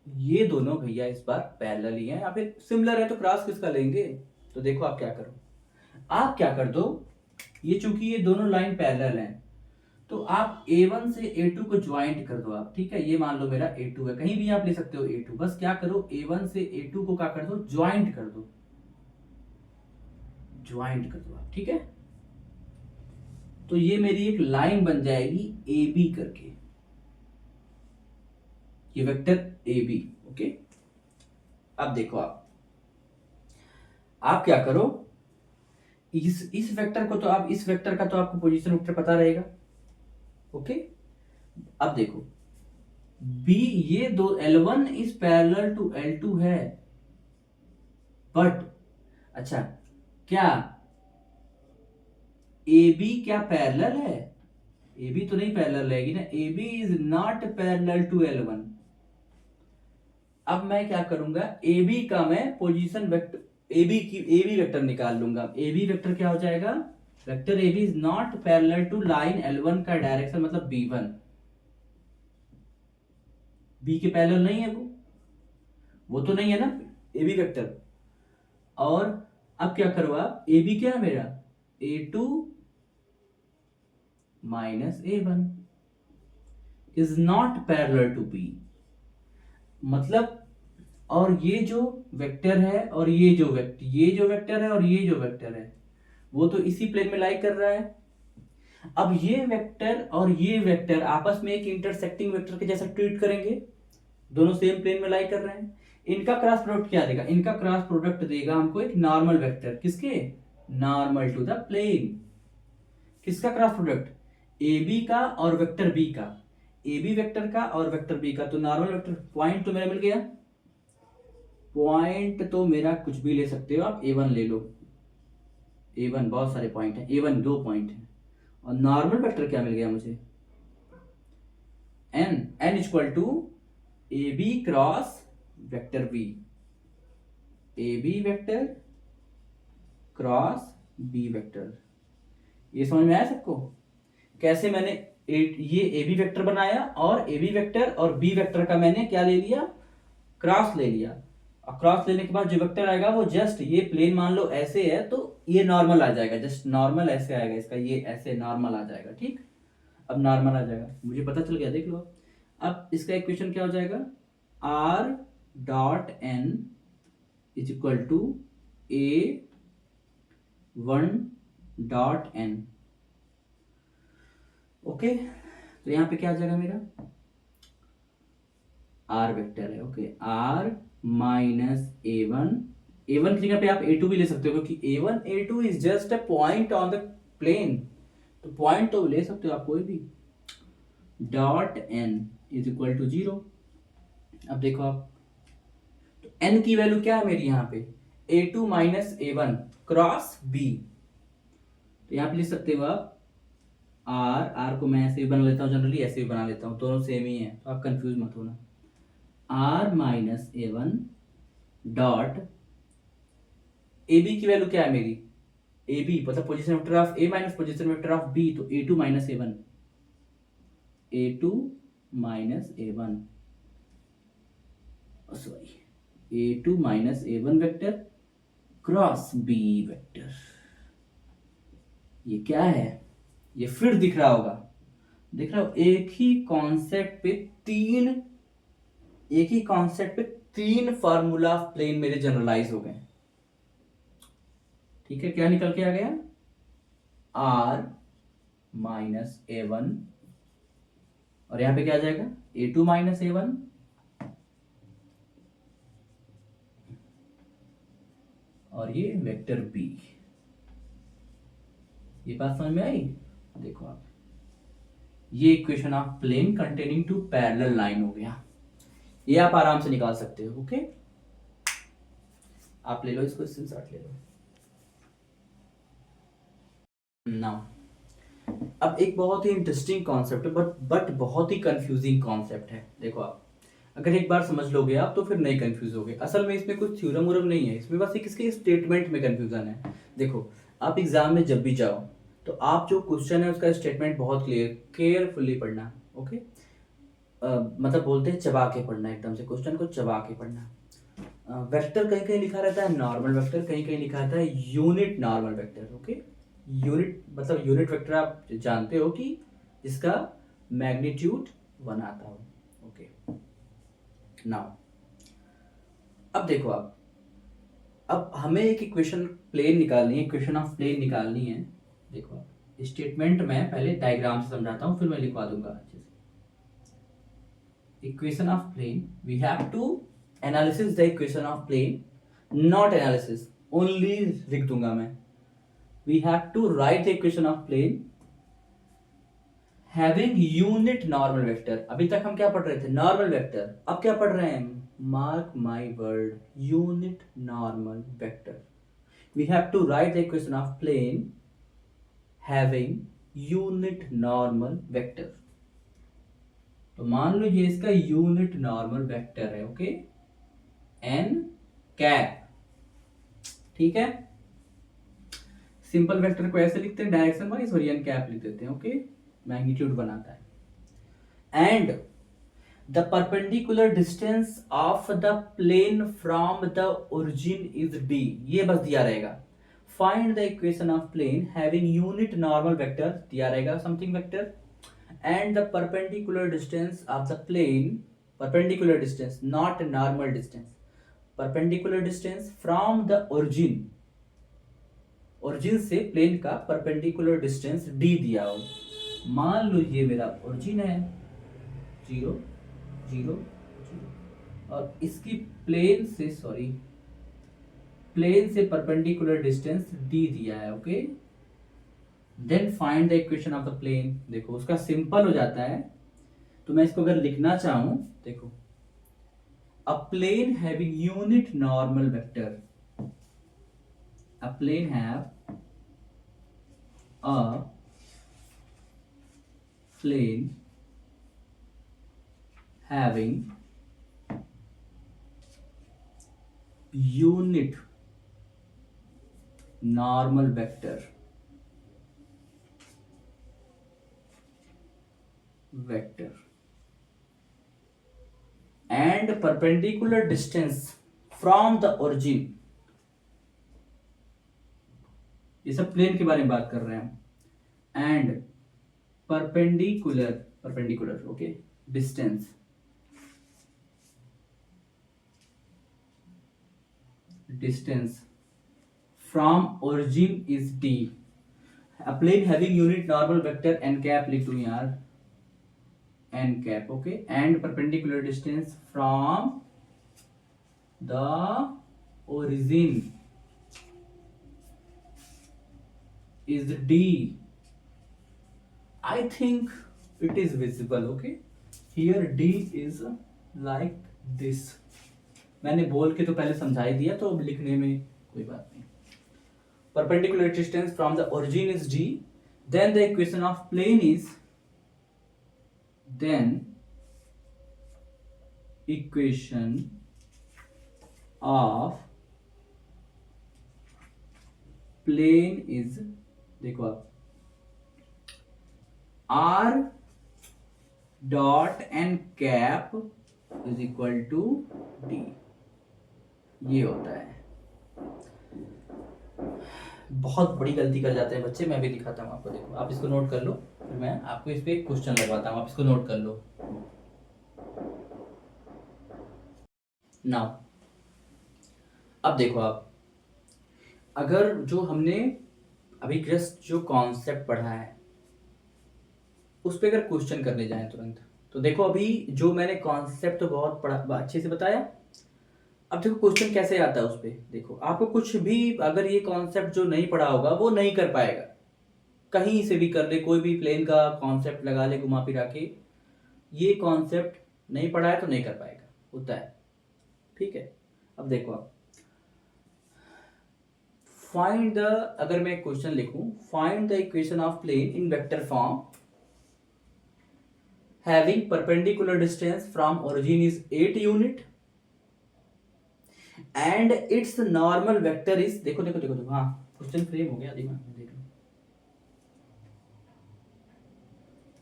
ये दोनों भैया इस बार पैरेलल ही हैं, या फिर सिमिलर है तो क्रॉस किसका लेंगे। तो देखो आप क्या करो, आप क्या कर दो, ये चूंकि ये दोनों लाइन पैरेलल हैं तो आप A1 से A2 को ज्वाइंट कर दो आप, ठीक है। ये मान लो मेरा A2 है, कहीं भी आप ले सकते हो A2, बस क्या करो A1 से A2 को क्या कर दो, ज्वाइंट कर दो, ज्वाइंट कर दो आप, ठीक है। तो ये मेरी एक लाइन बन जाएगी AB करके, ये वेक्टर AB, ओके। अब देखो आप क्या करो, इस वेक्टर को तो आप, इस वेक्टर का तो आपको पोजीशन वेक्टर पता रहेगा, ओके। अब देखो B, ये दो L1 is parallel to L2 है, बट अच्छा क्या AB क्या पैरेलल है? AB तो नहीं पैरेलल रहेगी ना, AB is not parallel to L1। अब मैं क्या करूंगा, AB का मैं पोजीशन वेक्टर, AB वेक्टर निकाल लूंगा। AB वेक्टर क्या हो जाएगा, vector AB is not parallel to line L1 का डायरेक्शन मतलब B1, B के पैरेलल नहीं है वो तो नहीं है ना AB वेक्टर। और अब क्या करो आप, AB क्या है मेरा, A2 minus A1 is not parallel to B, मतलब, और ये जो वेक्टर है और ये जो वेक्टर है और ये जो वेक्टर है वो तो इसी प्लेन में लाई कर रहा है। अब ये वेक्टर और ये वेक्टर आपस में एक इंटरसेक्टिंग वेक्टर के जैसा ट्रीट करेंगे, दोनों सेम प्लेन में लाई कर रहे हैं। इनका क्रॉस प्रोडक्ट क्या देगा, इनका क्रॉस प्रोडक्ट देगा हमको एक नॉर्मल वेक्टर, किसके, नॉर्मल टू द प्लेन। किसका क्रॉस प्रोडक्ट, AB का और वेक्टर B का, AB वेक्टर का और वेक्टर B का। तो नॉर्मल वेक्टर पॉइंट तो मेरा मिल गया, पॉइंट तो मेरा कुछ भी ले सकते हो आप, A1 ले लो, A1 बहुत सारे पॉइंट हैं, A1 दो पॉइंट है। और नॉर्मल वेक्टर क्या मिल गया मुझे, n equal to AB cross vector B, AB vector cross B vector. ये समझ में आया सबको, कैसे मैंने ये AB वेक्टर बनाया और AB वेक्टर और B वेक्टर का मैंने क्या ले लिया, क्रॉस ले लिया। और क्रॉस लेने के बाद जो वेक्टर आएगा वो जस्ट, ये प्लेन मान लो ऐसे है तो ये नॉर्मल आ जाएगा, जस्ट नॉर्मल ऐसे आएगा इसका, ये ऐसे नॉर्मल आ जाएगा, ठीक। अब नॉर्मल आ जाएगा, मुझे पता चल गया, देख लो। अब इसका इक्वेशन क्या हो जाएगा, R dot n is equal to A1 dot n, okay. तो यहाँ पे क्या आ जाएगा मेरा, R वेक्टर है, okay, R minus A1, A1 की जगह पे आप A2 भी ले सकते हो, क्योंकि A1 A2 is just a point on the plane, तो पॉइंट तो ले सकते हो आप कोई भी, dot n is equal to 0। अब देखो आप, तो n की वैल्यू क्या है मेरी यहाँ पे, A2 minus A1 cross B, तो यहाँ पे लिख सकते हो आप R को मैं ऐसे भी बना लेता हूँ, जनरली ऐसे भी बना लेता हूँ, दोनों सेम ही है तो आप कंफ्यूज मत होना। R minus A1 dot AB की वैल्यू क्या है मेरी, AB मतलब position vector of A minus position vector of B, तो A2 minus A1, A2 minus A1, sorry A2 minus A1 vector cross B vector. ये क्या है, ये फिर दिख रहा होगा, दिख रहा हो, एक ही कॉन्सेप्ट पे तीन फार्मूला ऑफ प्लेन मेरे जनरलाइज हो गए, ठीक है। क्या निकल के आ गया, R माइनस A1 और यहां पे क्या आ जाएगा, A2 माइनस A1 और ये वेक्टर B। ये बात समझ में आई, देखो आप, ये equation of plane containing two parallel line हो गया, ये आप आराम से निकाल सकते हो, ओके। आप ले लो इसको, स्क्रीनशॉट ले लो। नाउ अब एक बहुत ही इंटरेस्टिंग कॉन्सेप्ट है, बट बहुत ही कंफ्यूजिंग कॉन्सेप्ट है। देखो आप अगर एक बार समझ लोगे आप तो फिर नहीं कंफ्यूज होगे। असल में इसमें कुछ थ्योरम नहीं है, इसमें बस एक इसके स्टेटमेंट में कंफ्यूजन है। देखो आप एग्जाम में जब भी जाओ तो आप जो क्वेश्चन है उसका स्टेटमेंट बहुत केयरफुली पढ़ना, ओके। मतलब बोलते हैं चबा के पढ़ना, एकदम से क्वेश्चन को चबा के पढ़ना। वेक्टर कहीं कहीं लिखा रहता है नॉर्मल वेक्टर, कहीं कहीं लिखा रहता है unit normal vector, okay. Unit मतलब यूनिट वेक्टर आप जानते हो कि जिसका मैग्नीट्यूड 1 आता हो, ओके। नाउ अब देखो आप, अब हमें एक इक्वेशन प्लेन निकालनी है, इक्वेशन ऑफ प्लेन निकालनी है। देखो आप स्टेटमेंट में पहले डायग्राम से समझाता हूँ, फिर मैं लिखवा दूंगा अच्छे से। Equation of plane, we have to analysis the equation of plane, not analysis, only लिख दूंगा मैं। We have to write the equation of plane having unit normal vector. अभी तक हम क्या पढ़ रहे थे, नॉर्मल वेक्टर। अब क्या पढ़ रहे हैं, mark my word, unit normal vector. We have to write the equation of plane having unit normal vector। तो मान लो ये इसका यूनिट नॉर्मल वेक्टर है, ओके, एन कैप, ठीक है। सिंपल वेक्टर को ऐसे लिखते हैं डायरेक्शन वाइज, और एन कैप लिख देते हैं, ओके, मैग्नीट्यूड बनाता है। And the perpendicular distance of the plane from the origin is d, ये बस दिया रहेगा। Find the equation of plane having unit normal vector, दिया रहेगा something vector, and the perpendicular distance of the plane, perpendicular distance not normal distance, perpendicular distance from the origin, origin से plane का perpendicular distance d दिया हो। मान लो ये मेरा ओरिजिन है 0 0 0, और इसकी प्लेन से प्लेन से परपेंडिकुलर डिस्टेंस डी दिया है, okay. Then find the equation of the plane. देखो उसका सिंपल हो जाता है, तो मैं इसको अगर लिखना चाहूं, देखो a plane having unit normal vector, a plane have a plane having unit normal vector and perpendicular distance from the origin। ये सब प्लेन के बारे में बात कर रहे हैं हम। And perpendicular okay distance from origin is d। a plane having unit normal vector n cap लिख दूं यार, n cap, okay, and perpendicular distance from the origin is d। I think it is visible, okay, here d is like this। मैंने बोल के तो पहले समझा ही दिया, तो अब लिखने में कोई बात नहीं। Perpendicular distance from the origin is d, then the equation of plane is, then equation of plane is, देखो आप, r dot n cap is equal to d, ये होता है। बहुत बड़ी गलती कर जाते हैं बच्चे, मैं भी दिखाता हूँ आपको। देखो आप इसको नोट कर लो, फिर मैं आपको इस पे एक क्वेश्चन लगवाता हूँ, आप इसको नोट कर लो। नाउ अब देखो आप, अगर जो हमने अभी जस्ट जो कॉन्सेप्ट पढ़ा है उस पे अगर क्वेश्चन करने जाएं तुरंत, तो देखो अभी जो मैंने कॉन्सेप्ट तो बहुत पढ़ा, अच्छे से बताया। अब देखो क्वेश्चन कैसे आता है उस पे। देखो आपको कुछ भी अगर ये कॉन्सेप्ट जो नहीं पढ़ा होगा वो नहीं कर पाएगा, कहीं से भी कर ले, कोई भी प्लेन का कॉन्सेप्ट लगा ले घुमा फिरा के, ये कॉन्सेप्ट नहीं पढ़ा है तो नहीं कर पाएगा, होता है, ठीक है। अब देखो आप, फाइंड द, अगर मैं क्वेश्चन लिखूं, find the equation of plane in vector form having perpendicular distance from origin is 8 unit and its normal vector is, देखो देखो देखो देखो, हाँ क्वेश्चन फ्रेम हो गया, दिमाग में देख लो।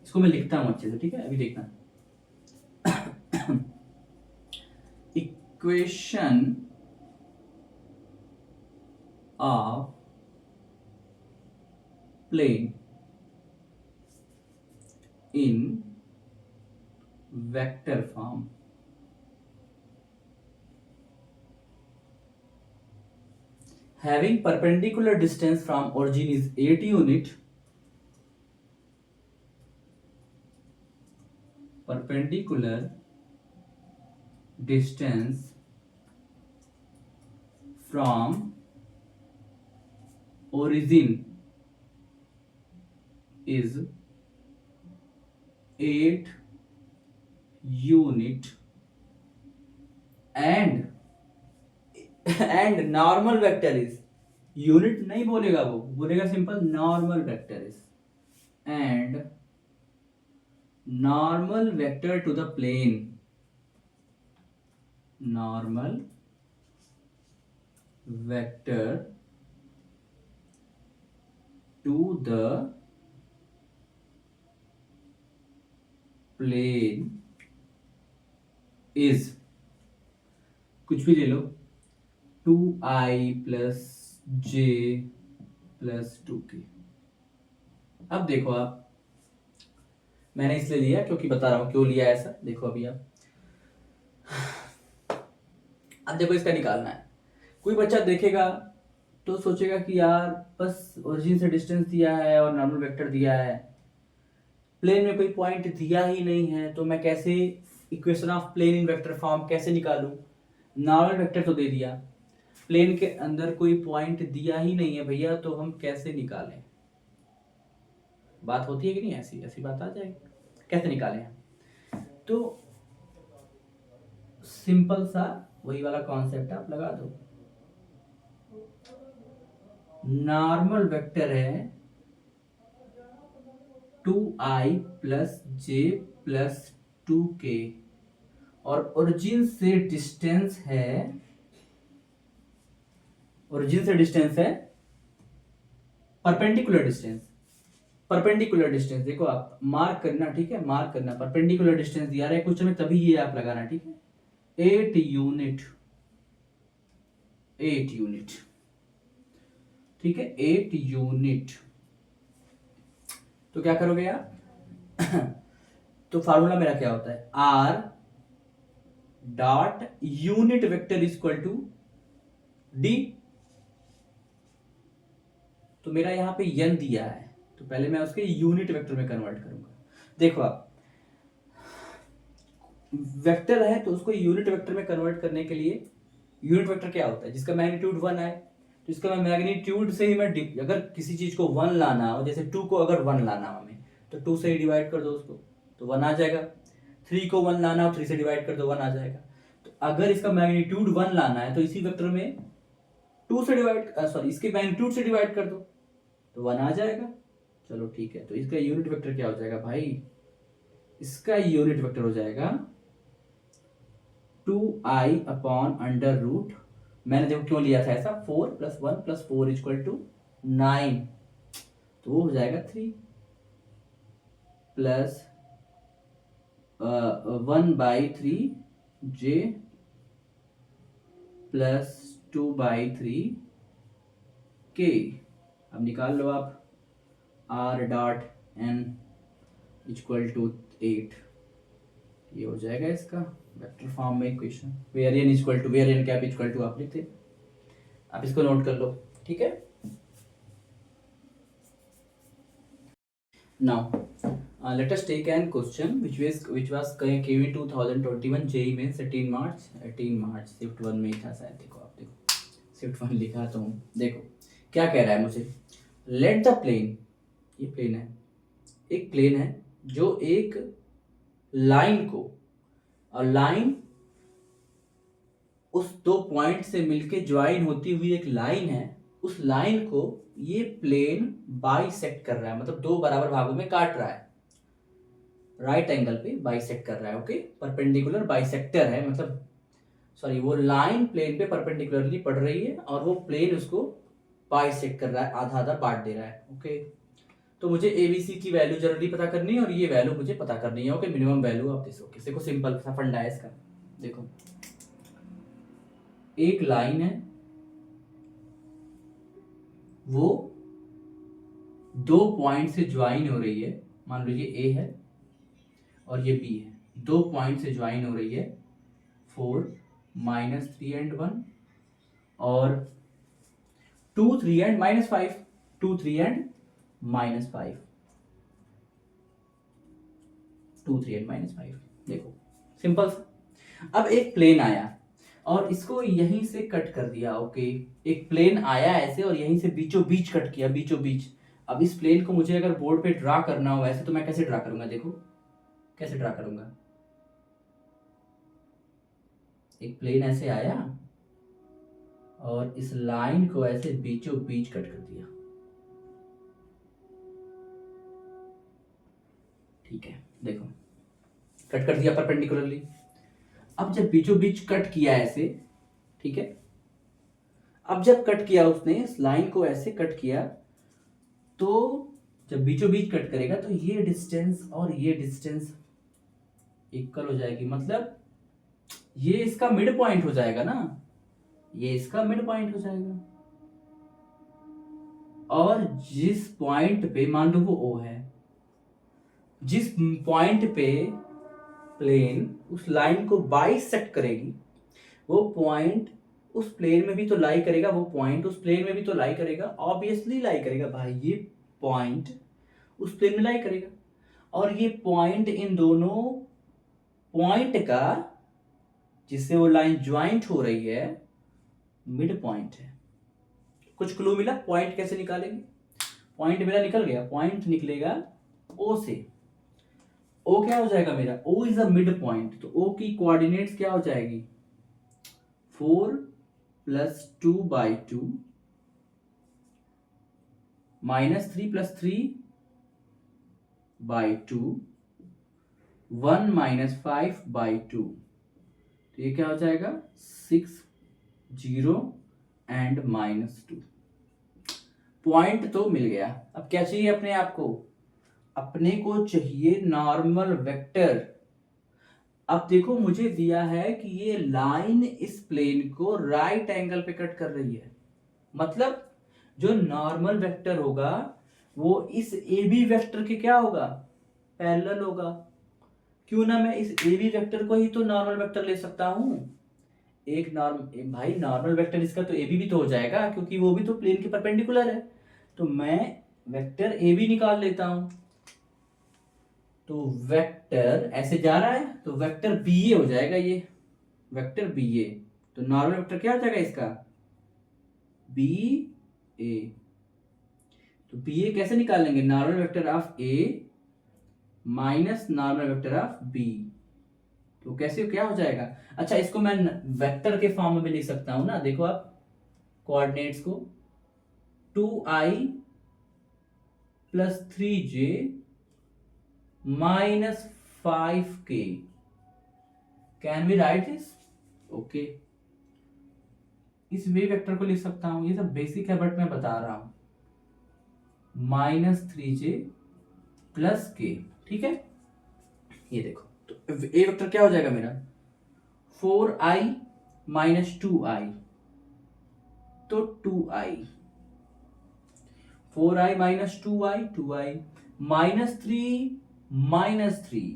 इसको मैं लिखता हूं अच्छे से, ठीक है, अभी देखना। Equation of plane in vector form. Having perpendicular distance from origin is 8 unit. Perpendicular distance from origin is 8 unit and normal vector is, unit नहीं बोलेगा, वो बोलेगा simple normal vector is, and normal vector to the plane, normal vector to the plane is, कुछ भी ले लो, 2i plus j plus 2k। अब देखो आप, मैंने इसलिए लिया क्योंकि बता रहा हूं क्यों लिया ऐसा। देखो अभी आप, अब देखो इसका निकालना है। कोई बच्चा देखेगा तो सोचेगा कि यार बस ओरिजिन से डिस्टेंस दिया है और नॉर्मल वेक्टर दिया है, प्लेन में कोई पॉइंट दिया ही नहीं है, तो मैं कैसे equation of plane in vector form कैसे निकालूं? नॉर्मल वेक्टर तो दे दिया, प्लेन के अंदर कोई पॉइंट दिया ही नहीं है भैया, तो हम कैसे निकालें? बात होती है कि नहीं? ऐसी ऐसी बात आ जाएगी, कैसे निकालें? तो सिंपल सा वही वाला कॉन्सेप्ट आप लगा दो। नॉर्मल वेक्टर है 2i plus j plus 2k और ओरिजिन से डिस्टेंस है, ओरिजिन से डिस्टेंस है परपेंडिकुलर डिस्टेंस, परपेंडिकुलर डिस्टेंस देखो आप मार्क करना, ठीक है, मार्क करना, परपेंडिकुलर डिस्टेंस दिया रहा है क्वेश्चन में, तभी ये आप लगाना, ठीक है। 8 यूनिट, 8 यूनिट, ठीक है, 8 यूनिट। तो क्या करोगे आप? तो फार्मूला मेरा क्या होता है? Are dot unit vector is equal to d. तो मेरा यहां पे n दिया है, तो पहले मैं उसके यूनिट वेक्टर में कन्वर्ट करूंगा। देखो आप, वेक्टर है तो उसको यूनिट वेक्टर में कन्वर्ट करने के लिए, यूनिट वेक्टर क्या होता है? जिसका मैग्नीट्यूड 1 आए, तो इसका मैं मैग्नीट्यूड से ही मैं अगर किसी चीज को 1 लाना हो, जैसे 2 को अगर 1 लाना हो हमें, तो 2 से ही डिवाइड कर दो उसको, तो 1 आ जाएगा। 3 को 1 लाना हो, 3 से डिवाइड कर दो, 1 आ जाएगा। तो अगर इसका मैग्नीट्यूड 1 लाना है तो इसी वेक्टर में 2 से डिवाइड, सॉरी, इसके मैग्नीट्यूड से डिवाइड कर दो, तो 1 आ जाएगा। चलो ठीक है, तो इसका यूनिट वेक्टर क्या हो जाएगा भाई? इसका यूनिट वेक्टर हो जाएगा 2i अपॉन अंडर रूट, मैंने देखो क्यों लिया था ऐसा, 4 प्लस 1 प्लस 4 इक्वल टू 9, तो वो हो जाएगा 3 प्लस 1/3 j प्लस 2/3 k। अब निकाल लो आप, r dot n equal to 8, ये हो जाएगा इसका वेक्टर फॉर्म में इक्वेशन। Where n equal to, where n cap equal to आप लिखते, आप इसको नोट कर लो, ठीक है। Now let us take an question which was came in 2021 JEE Mains 18 मार्च शिफ्ट 1 में ही था शायद। देखो आप, देखो शिफ्ट 1 लिखा तो हूँ। देखो क्या कह रहा है मुझे, लेट द प्लेन, ये प्लेन है, एक प्लेन है जो एक लाइन को, और लाइन उस 2 पॉइंट से मिलके ज्वाइन होती हुई एक लाइन है, उस लाइन को ये प्लेन बाइसेक्ट कर रहा है, मतलब 2 बराबर भागों में काट रहा है, राइट एंगल पे बाइसेक्ट कर रहा है। ओके, परपेंडिकुलर बाइसेक्टर है, मतलब सॉरी, वो लाइन प्लेन पे परपेंडिकुलरली पड़ रही है और वो प्लेन उसको बाइसेक्ट कर रहा है, आधा आधा बांट दे रहा है। ओके, तो मुझे ABC की वैल्यू जनरली पता करनी है और ये वैल्यू मुझे पता करनी है। Okay, minimum value of this. Okay, देखो सिंपल सा फंडा है इसका। देखो एक लाइन है, वो दो पॉइंट से ज्वाइन हो रही है। मान लो ये A है और ये B है, दो पॉइंट से ज्वाइन हो रही है। 4 -3 and 1 और 2 3 and -5, 2 3 and -5, 2 3 and -5। देखो सिंपल सा। अब एक प्लेन आया और इसको यहीं से कट कर दिया। ओके, एक प्लेन आया ऐसे और यहीं से बीचों बीच कट किया, बीचों बीच। अब इस प्लेन को मुझे अगर बोर्ड पे ड्रा करना हो ऐसे, तो मैं कैसे ड्रा करूंगा? देखो कैसे ड्रा करूंगा। एक प्लेन ऐसे आया और इस लाइन को ऐसे बीचों बीच कट कर दिया। ठीक है, देखो कट कर दिया परपेंडिकुलरली। अब जब बीचों बीच कट किया ऐसे, ठीक है, अब जब कट किया उसने इस लाइन को ऐसे कट किया, तो जब बीचों बीच कट करेगा तो ये डिस्टेंस और ये डिस्टेंस इक्वल हो जाएगी। मतलब ये इसका मिड पॉइंट हो जाएगा ना, ये इसका मिड पॉइंट हो जाएगा। और जिस पॉइंट पे मान लो वो O है, जिस पॉइंट पे प्लेन उस लाइन को बाइसेक्ट करेगी, वो पॉइंट उस प्लेन में भी तो लाई करेगा, वो पॉइंट उस प्लेन में भी तो लाई करेगा, ऑब्वियसली लाई करेगा भाई। ये पॉइंट उस प्लेन में लाई करेगा और ये पॉइंट इन दोनों पॉइंट का, जिससे वो लाइन ज्वाइंट हो रही है, मिड पॉइंट है। कुछ क्लू मिला? पॉइंट कैसे निकालेंगे? पॉइंट मेरा निकल गया, पॉइंट निकलेगा O से। O क्या हो जाएगा मेरा? O is a mid point, तो O की कोऑर्डिनेट्स क्या हो जाएगी? 4 + 2/2 -3 + 3/2 1 - 5/2। तो ये क्या हो जाएगा? 6 0 and -2। पॉइंट तो मिल गया। अब क्या चाहिए अपने आप को? अपने को चाहिए नॉर्मल वेक्टर। अब देखो मुझे दिया है कि ये लाइन इस प्लेन को राइट एंगल पे कट कर रही है। मतलब जो नॉर्मल वेक्टर होगा वो इस AB वेक्टर के क्या होगा? पैरेलल होगा। क्यों ना मैं इस AB वेक्टर को ही तो नॉर्मल वेक्टर ले सकता हूं। एक भाई नॉर्मल वेक्टर इसका तो AB भी तो हो जाएगा, क्योंकि वो भी तो प्लेन के परपेंडिकुलर है। तो मैं वेक्टर AB निकाल लेता हूं। तो वेक्टर ऐसे जा रहा है तो वेक्टर BA हो जाएगा। ये वेक्टर BA, तो नॉर्मल वेक्टर क्या हो जाएगा इसका? BA। तो BA कैसे निकालेंगे? Normal vector of A minus normal vector of B। तो कैसे क्या हो जाएगा? अच्छा, इसको मैं वेक्टर के फॉर्म में भी लिख सकता हूं ना। देखो आप कोऑर्डिनेट्स को 2i + 3j - 5k। Can we write this? Okay, इस वे वेक्टर को लिख सकता हूं। ये सब बेसिक है बट मैं बता रहा हूं। -3j + k, ठीक है। ये देखो, तो ए वेक्टर क्या हो जाएगा मेरा? 4i - 2i, तो 2i। 4i - 2i 2i -3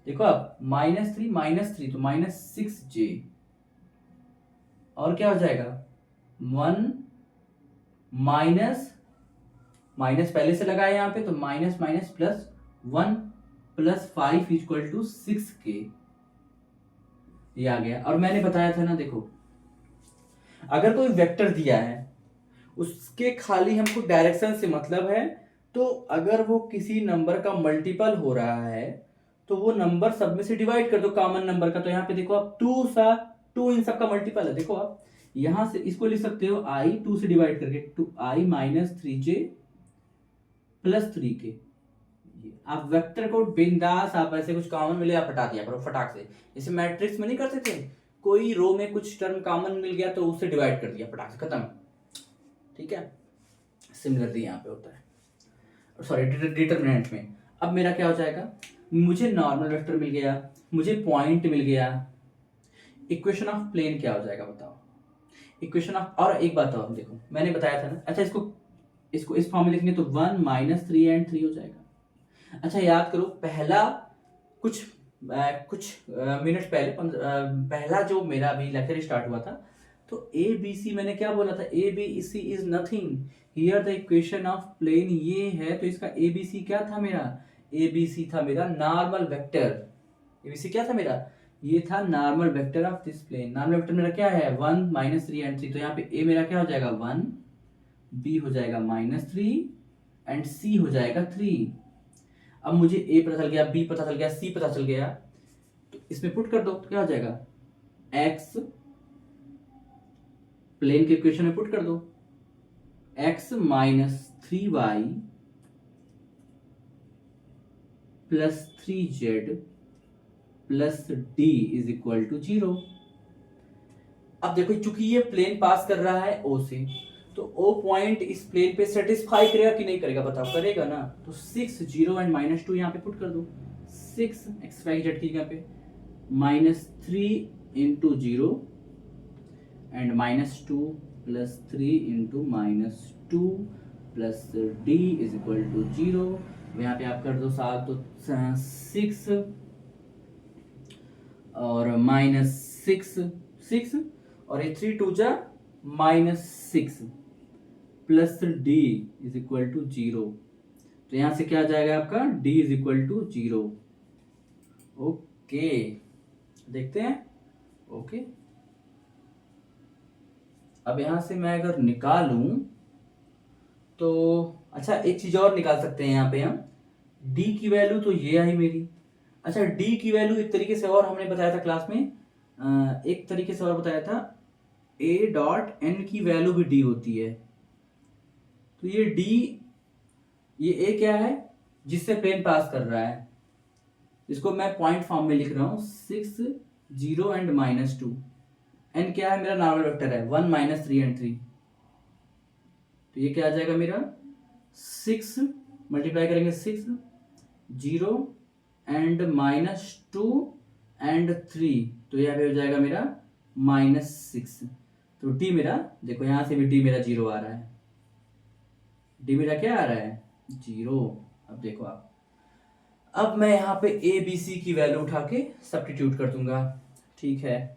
देखो अब -3 तो -6j। और क्या हो जाएगा? 1 माइनस पहले से लगाया यहाँ पे, तो माइनस माइनस प्लस 1 + 5 = 6k। ये आ गया। और मैंने बताया था ना, देखो अगर कोई वेक्टर दिया है उसके खाली हमको डायरेक्शन से मतलब है, तो अगर वो किसी नंबर का मल्टीपल हो रहा है तो वो नंबर सब में से डिवाइड कर दो कॉमन नंबर का। तो यहाँ पे देखो आप 2 इन सब का मल्टीपल है। देखो आप यहां से इसको लिख सकते हो i 2 से डिवाइड करके, 2i - 3j + 3k। आप वेक्टर को बिंदास आप ऐसे कुछ कॉमन मिले आप हटा दिया करो फटाक से। जैसे मैट्रिक्स में नहीं करते थे, कोई रो में कुछ टर्म कॉमन मिल गया तो उससे डिवाइड कर दिया फटाक से, खत्म। ठीक है, सिमिलरली यहाँ पे होता है। सॉरी डिटरमिनेंट में। अब मेरा क्या हो जाएगा, मुझे नॉर्मल वेक्टर मिल गया, मुझे पॉइंट मिल गया, इक्वेशन ऑफ प्लेन क्या हो जाएगा बताओ, इक्वेशन ऑफ। और एक बात और देखो, मैंने बताया था ना, अच्छा इसको इसको इस फॉर्म में लिखेंगे तो 1 माइनस 3 एंड 3 हो जाएगा। अच्छा याद करो, पहला कुछ मिनट पहले पहला जो मेरा अभी लेक्चर स्टार्ट हुआ था, तो ए बी सी मैंने क्या बोला था, a B c is nothing, here the equation of plane ये है, तो इसका ए बी सी क्या था मेरा, ए बी सी था मेरा normal vector, A B c क्या था मेरा, ये था normal vector of this plane. Normal vector मेरा क्या है 1 माइनस 3 एंड 3, तो यहाँ पे ए मेरा क्या हो जाएगा 1, बी हो जाएगा -3 एंड सी हो जाएगा 3। अब मुझे ए पता चल गया, बी पता चल गया, सी पता चल गया, तो इसमें पुट कर दो तो क्या हो जाएगा, एक्स प्लेन के इक्वेशन में पुट कर दो, x -3y plus 3z plus D is equal to 0। अब देखो चूंकि ये प्लेन पास कर रहा है ओ से, तो ओ पॉइंट इस प्लेन पे सेटिस्फाई करेगा कि नहीं करेगा बताओ, करेगा ना, तो 6 0 एंड -2 यहाँ पे पुट कर दो, 6 एक्स वाई जेड की जगह पे -3 into 0 and -2 plus 3 into -2 plus D is equal to 0। यहाँ पे आप कर दो साथ, तो 6 और -6 और ये 3 2 जा -6 plus D is equal to 0। तो यहां से क्या आ जाएगा आपका d is equal to 0। Okay देखते हैं, ओके अब यहां से मैं अगर निकालूं तो अच्छा एक चीज और निकाल सकते हैं यहाँ पे हम, d की वैल्यू तो ये आई मेरी। अच्छा d की वैल्यू एक तरीके से और हमने बताया था क्लास में, एक तरीके से और बताया था, a डॉट n की वैल्यू भी d होती है। तो ये d, ये a क्या है जिससे प्लेन पास कर रहा है, इसको मैं पॉइंट फॉर्म में लिख रहा हूं 6 0 एंड -2। n क्या है मेरा नॉर्मल वेक्टर है 1 -3 एंड 3, तो ये क्या आ जाएगा मेरा 6 मल्टीप्लाई करेंगे 6 0 एंड -2 एंड 3, तो यहाँ पे हो जाएगा मेरा -6। तो डी मेरा देखो यहां से भी डी मेरा 0 आ रहा है, डी मेरा क्या आ रहा है 0। अब देखो आप, अब मैं यहाँ पे ए बी सी की वैल्यू उठा के सब्स्टिट्यूट कर दूंगा, ठीक है।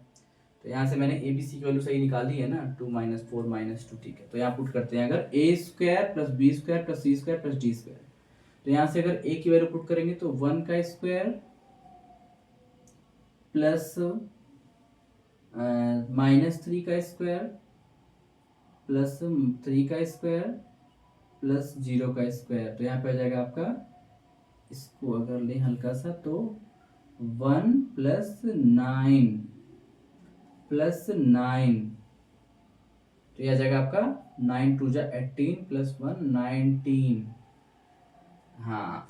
तो यहाँ से मैंने ए बी सी की वैल्यू सही निकाली है ना, 2 - 4 -2, ठीक है। तो यहाँ पुट करते हैं, अगर a square plus B square plus C square plus D square, तो यहाँ से अगर a की वैल्यू पुट करेंगे तो 1 का स्क्वायर प्लस -3 का स्क्वायर प्लस 3 का स्क्वायर प्लस 0 का स्क्वायर, तो यहाँ पे आ जाएगा आपका, इसको अगर ले हल्का सा तो 1 + 9 + 9, तो यह आ जाएगा आपका 9 2 जा 18 प्लस 1 19। हाँ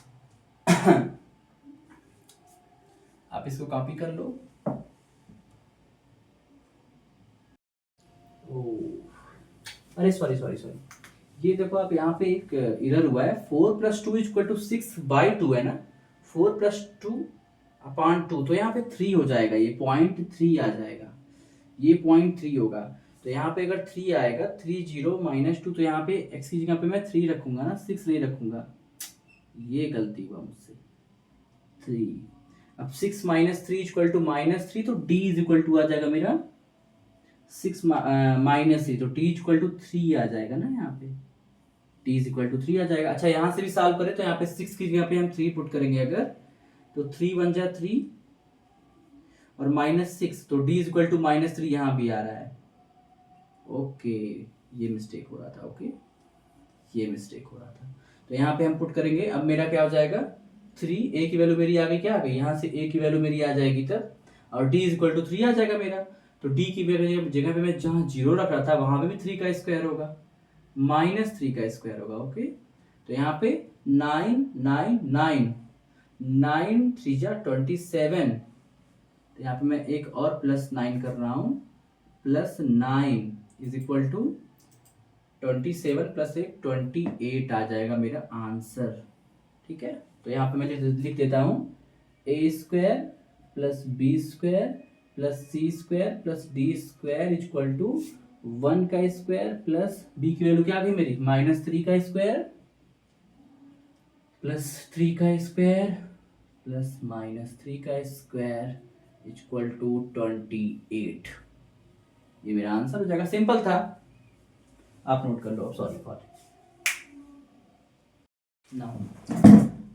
आप इसको कॉपी कर लो। अरे सॉरी सॉरी सॉरी, ये देखो आप यहाँ पे एक इरर हुआ है, 4 + 2 = 6/2 है ना, 4 + 2/2, तो यहाँ पे 3 हो जाएगा, ये 0.3 आ जाएगा, ये 0.3 होगा। तो यहाँ पे अगर 3 आएगा 3 0 -2, तो यहाँ पे x की जगह पे मैं 3 रखूंगा ना, 6 नहीं रखूंगा, ये गलती हुआ मुझसे, 3। अब 6 - 3 = -3, तो d इज इक्वल टू आ जाएगा मेरा 6 -3, तो d इक्वल टू 3 आ जाएगा ना, यहाँ पे d इज इक्वल टू 3 आ जाएगा। अच्छा यहाँ से भी सॉल्व करें तो यहाँ पे 6 की जगह पे हम 3 पुट करेंगे अगर, तो 3 1 जा 3 और -6, तो d इज इक्वल टू -3 यहाँ भी आ रहा है। ओके ये मिस्टेक हो रहा था, ओके ये मिस्टेक हो रहा था, तो यहाँ पे हम पुट करेंगे। अब मेरा क्या हो जाएगा 3, a की वैल्यू मेरी आ गई, क्या आ गई यहाँ से a की वैल्यू मेरी आ जाएगी तब, और d इज इक्वल टू 3 आ जाएगा मेरा। तो d की जगह पे मैं जहाँ 0 रख रहा था वहां पे भी 3 का स्क्वायर होगा, -3 का स्क्वायर होगा, ओके। तो यहाँ पे 9 9 9 9 3 जा 27, तो यहाँ पे मैं एक और +9 कर रहा हूँ, +9 इज इक्वल टू 27 प्लस 1 28 आ जाएगा मेरा आंसर। ठीक है, तो यहाँ पे मैं लिख देता हूँ A square plus B square plus C square plus D square equal to 1 का स्क्वायर प्लस बी की वैल्यू क्या आ गई मेरी -3 का स्क्वायर प्लस 3 का स्क्वायर प्लस -3 का स्क्वायर इक्वल टू 28। ये मेरा आंसर हो जाएगा। सिंपल था, आप नोट कर लो। अब सॉरी फॉर नाउ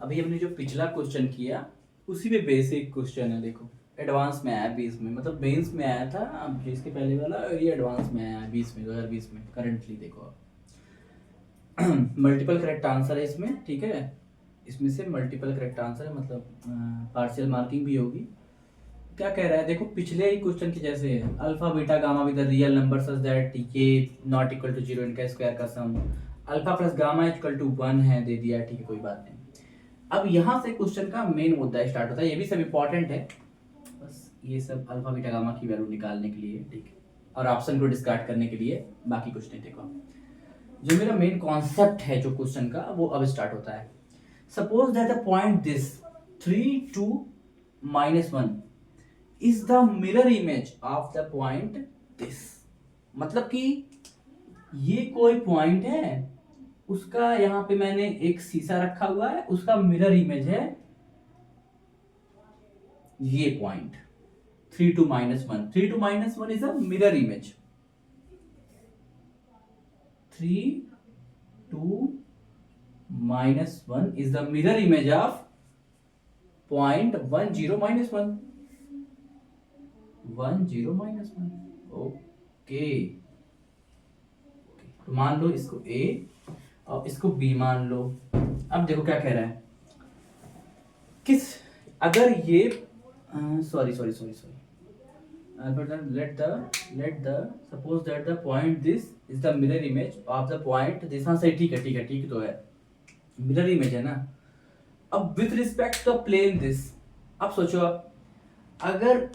अभी हमने जो पिछला क्वेश्चन किया उसी में बेसिक क्वेश्चन है। देखो एडवांस में आया 20 में, मतलब मेंस में आया था, अब इसके पहले वाला ये एडवांस में आया 20 में, 2020 में करंटली। देखो अब मल्टीपल करेक्ट आंसर है इसमें। ठीक है, इसमें से मल्टीपल करेक्ट आंसर है, मतलब पार्शियल मार्किंग भी होगी। क्या कह रहा है देखो, पिछले ही क्वेश्चन की जैसे है, alpha beta gamma with the real number such that ये नॉट इक्वल टू 0 इनका स्क्वायर का sum, alpha plus gamma equal to 1 है, दे दिया। ठीक है, कोई बात नहीं। अब यहाँ से क्वेश्चन का मेन मुद्दा स्टार्ट होता है। ये भी सब इंपॉर्टेंट है, बस ये सब अल्फा बीटा गामा की वैल्यू निकालने के लिए, ठीक है, और ऑप्शन को डिस्कार्ड करने के लिए। बाकी कुछ नहीं। देखो जो मेरा मेन कॉन्सेप्ट है जो क्वेश्चन का, वो अब स्टार्ट होता है। Suppose that the point this 3 2 -1 is the mirror image of the point this. मतलब कि ये कोई पॉइंट है, उसका यहाँ पे मैंने एक शीशा रखा हुआ है, उसका मिरर इमेज है ये point 3 2 -1। 3 2 -1 is a mirror image. 3 2 -1 is the mirror image of point 1 0 -1। 1 0 -1। Okay, तो मान लो इसको A और इसको B मान लो। अब देखो क्या कह रहा है, किस अगर ये sorry let the suppose that the point this is the mirror image of the point this। हाँ सही, ठीक है तो है, मिरर इमेज है ना। अब with respect to plane this, अब सोचो आप, अगर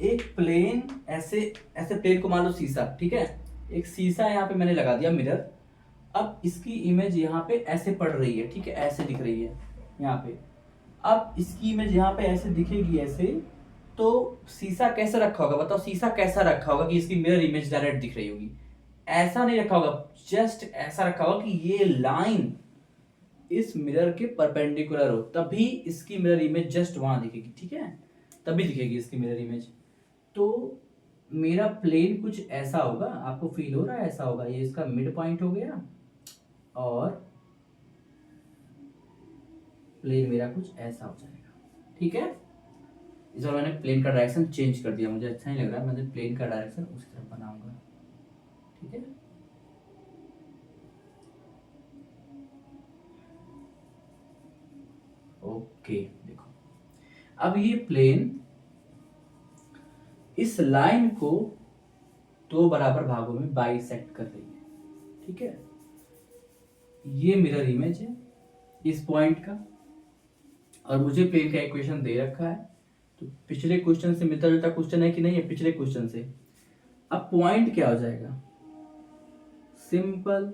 एक प्लेन ऐसे प्लेन को मान लो शीशा, ठीक है, एक शीशा यहाँ पे मैंने लगा दिया मिरर। अब इसकी इमेज यहाँ पे ऐसे पड़ रही है, ठीक है, ऐसे दिख रही है यहाँ पे। अब इसकी इमेज यहाँ पे ऐसे दिखेगी ऐसे, तो शीशा कैसा रखा होगा बताओ, शीशा कैसा रखा होगा कि इसकी मिरर इमेज डायरेक्ट दिख रही होगी? ऐसा नहीं रखा होगा, जस्ट ऐसा रखा होगा कि ये लाइन इस मिरर के परपेंडिकुलर हो, तभी इसकी मिरर इमेज जस्ट वहां दिखेगी। ठीक है, तभी दिखेगी इसकी मिरर इमेज। तो मेरा प्लेन कुछ ऐसा होगा, आपको फील हो रहा है ऐसा होगा, ये इसका मिड पॉइंट हो गया और प्लेन मेरा कुछ ऐसा हो जाएगा। ठीक है, इस बार मैंने प्लेन का डायरेक्शन चेंज कर दिया, मुझे अच्छा नहीं लग रहा है, मैं प्लेन का डायरेक्शन उसी तरफ बनाऊंगा। ठीक है, ओके। देखो अब ये प्लेन इस लाइन को दो बराबर भागों में बाइसेक्ट कर रही है। ठीक है, ये मिरर इमेज है इस पॉइंट का, और मुझे प्लेन का इक्वेशन दे रखा है। तो पिछले क्वेश्चन से मिलता जुलता क्वेश्चन है कि नहीं है? पिछले क्वेश्चन से। अब पॉइंट क्या हो जाएगा? सिंपल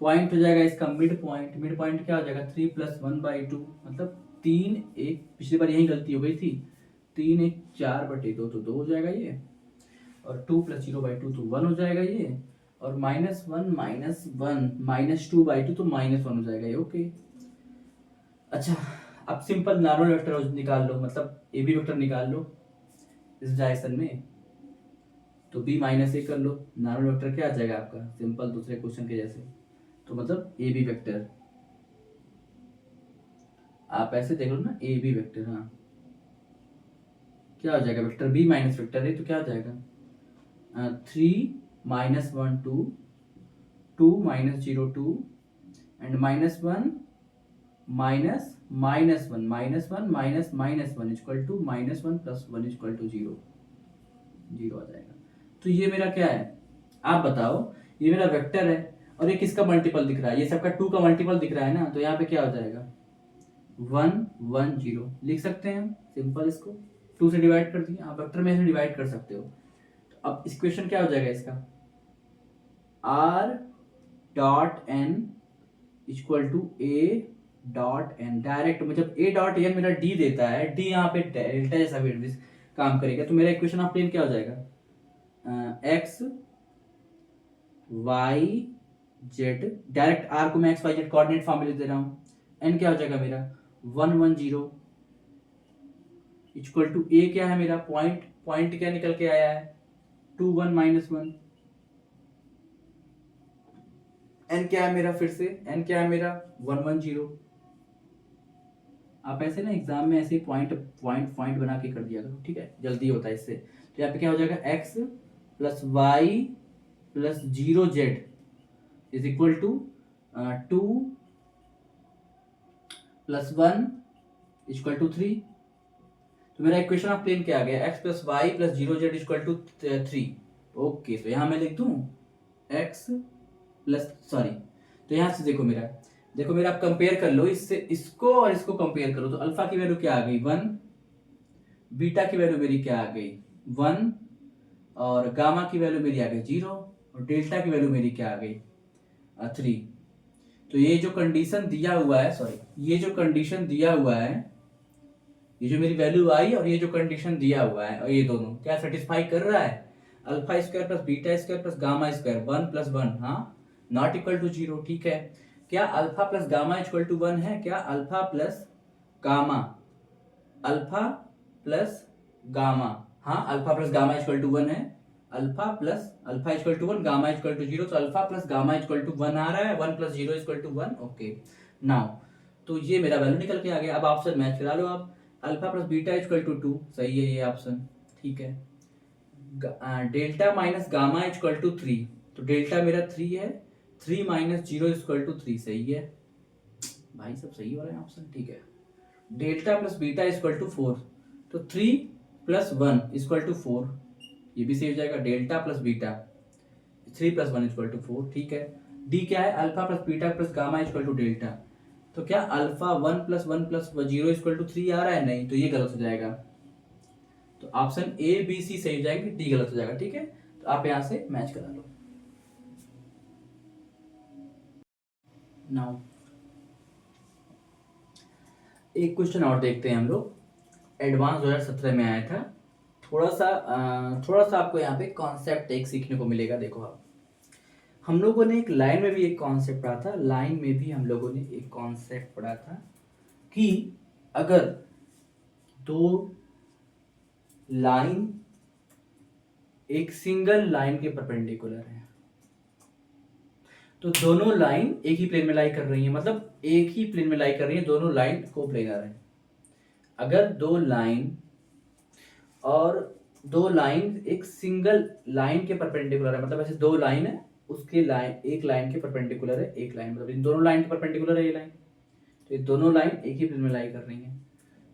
पॉइंट हो जाएगा इसका मिड पॉइंट। मिड पॉइंट क्या हो जाएगा? 3 + 1/2, मतलब 3 1, पिछली बार यही गलती हो गई थी, 3 1 4/2 तो 2 हो जाएगा ये, और 2 + 0/2 तो 1 हो जाएगा ये, और -1 -2/2 तो -1 हो जाएगा ये। ओके, अच्छा अब सिंपल नॉर्मल वेक्टर निकाल लो, मतलब ए बी वेक्टर निकाल लो इस डायरेक्शन में, तो b - a कर लो। नॉर्मल वेक्टर क्या आ जाएगा आपका? सिंपल दूसरे क्वेश्चन के जैसे, तो मतलब ए बी वेक्टर, आप ऐसे देख लो ना, ए बी वेक्टर। हाँ, क्या हो जाएगा? Vector b minus vector a, तो क्या हो जाएगा? 3 - 1 2 2 - 0 2 and -1 -1 -1 equal to -1 + 1 equal to 0 0 आ जाएगा। तो ये मेरा क्या है आप बताओ? ये मेरा वेक्टर है और ये किसका मल्टीपल दिख रहा है? ये सबका 2 का मल्टीपल दिख रहा है ना, तो यहाँ पे क्या हो जाएगा? 1 1 0 लिख सकते हैं हम सिंपल। इसको 2 से डिवाइड कर दिया, आप वेक्टर में से डिवाइड कर सकते हो। तो अब इक्वेशन क्या हो जाएगा इसका? r dot n equal to A dot n. Direct मतलब ए डॉट एन मेरा डी देता है, डी यहाँ पे डेल्टा जैसा भी काम करेगा, तो मेरा इक्वेशन ऑफ प्लेन क्या हो जाएगा, x y z, direct r को मैं x y z coordinate form में लिख दे रहा हूँ। एन क्या हो जाएगा मेरा 110 इक्वल टू ए क्या है मेरा पॉइंट, पॉइंट क्या निकल के आया है 21 - 1। एन क्या है मेरा, फिर से एन क्या है मेरा 110। आप ऐसे ना एग्जाम में ऐसे पॉइंट पॉइंट पॉइंट बना के कर दिया करो, ठीक है, जल्दी होता है इससे। तो यहाँ पे क्या हो जाएगा x plus y plus 0z is equal to 2 + 1 equal to 3। तो मेरा इक्वेशन ऑफ प्लेन क्या आ गया, x plus y plus 0z equal to 3। Okay, तो यहाँ मैं लिख दूं x प्लस सॉरी, तो यहाँ से देखो मेरा आप कंपेयर कर लो इससे, इसको और इसको कंपेयर करो, तो अल्फा की वैल्यू क्या आ गई 1, बीटा की वैल्यू मेरी क्या आ गई 1, और गामा की वैल्यू मेरी आ गई 0, और डेल्टा की वैल्यू मेरी क्या आ गई 3। तो ये जो कंडीशन दिया हुआ है, सॉरी, ये जो कंडीशन दिया हुआ है, ये जो मेरी वैल्यू आई और ये जो कंडीशन दिया हुआ है, और ये दोनों क्या सेटिस्फाई कर रहा है, alpha square plus beta square plus gamma square 1 + 1 हाँ नॉट इक्वल टू 0, ठीक है। क्या alpha plus gamma equal to 1 है, क्या alpha plus gamma, alpha plus gamma, हाँ alpha plus gamma equal to 1 है, alpha equal to 1 gamma equal to 0, तो alpha plus gamma equal to 1 आ रहा है, 1 + 0 इक्वल टू 1। ओके नाउ, तो ये मेरा वैल्यू निकल के आ गया। अब ऑप्शन मैच करा लो आप, alpha plus beta equal to 2 सही है ये ऑप्शन, ठीक है। Delta minus gamma equal to 3, तो डेल्टा मेरा 3 है, 3 - 0 इक्वल टू 3 सही है भाई, सब सही हो रहा है ऑप्शन, ठीक है। Delta plus beta equal to 4, तो 3 + 1 इक्वल टू 4, ये भी सही हो जाएगा। Delta plus beta 3 + 1 equal to 4, ठीक है। डी क्या है, alpha plus beta plus gamma equal to delta, तो क्या अल्फा 1 + 1 + 0 इक्वल टू 3 आ रहा है, नहीं, तो ये गलत हो जाएगा। तो ऑप्शन ए बी सी सही हो जाएंगे, डी गलत हो जाएगा, ठीक है। तो आप यहां से मैच करा लो। नाउ एक क्वेश्चन और देखते हैं हम लोग, एडवांस 2017 में आया था, थोड़ा सा आपको यहाँ पे कॉन्सेप्ट एक सीखने को मिलेगा। देखो आप, हम लोगों ने एक लाइन में भी एक कॉन्सेप्ट पढ़ा था, लाइन में भी हम लोगों ने एक कॉन्सेप्ट पढ़ा था कि अगर दो लाइन एक सिंगल लाइन के परपेंडिकुलर है, तो दोनों लाइन एक ही प्लेन में लाई कर रही है, मतलब एक ही प्लेन में लाई कर रही है, दोनों लाइन को प्लेनर है। अगर दो लाइन और दो लाइन एक सिंगल लाइन के परपेंडिकुलर है, मतलब ऐसे दो लाइन है, उसके लाइन एक लाइन के परपेंडिकुलर है एक लाइन, मतलब इन दोनों लाइन के परपेंडिकुलर है ये लाइन, तो ये दोनों लाइन एक ही प्लेन में लाई कर रही है।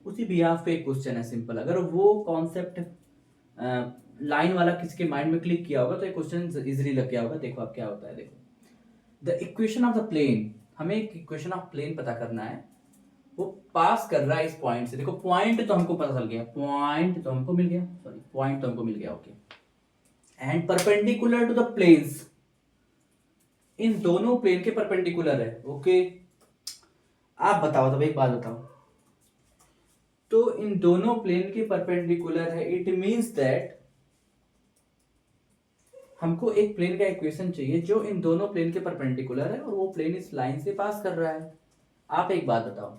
उसी बिहाफ पे एक क्वेश्चन है सिंपल, अगर वो कॉन्सेप्ट लाइन वाला किसी के माइंड में क्लिक किया होगा तो ये क्वेश्चन इजीली लग गया होगा। देखो अब क्या होता है, देखो the equation of the plane, हमें एक इक्वेशन ऑफ प्लेन पता करना है, वो पास कर रहा है इस पॉइंट से। देखो पॉइंट तो हमको पता चल गया, पॉइंट तो हमको मिल गया, सॉरी पॉइंट तो हमको मिल गया, okay. And perpendicular to the planes, इन दोनों प्लेन के परपेंडिकुलर है, ओके। आप बताओ, तब एक बात बताओ, तो इन दोनों प्लेन के परपेंडिकुलर है, इट मींस दैट हमको एक प्लेन का इक्वेशन चाहिए जो इन दोनों प्लेन के परपेंडिकुलर है और वो प्लेन इस लाइन से पास कर रहा है। आप एक बात बताओ,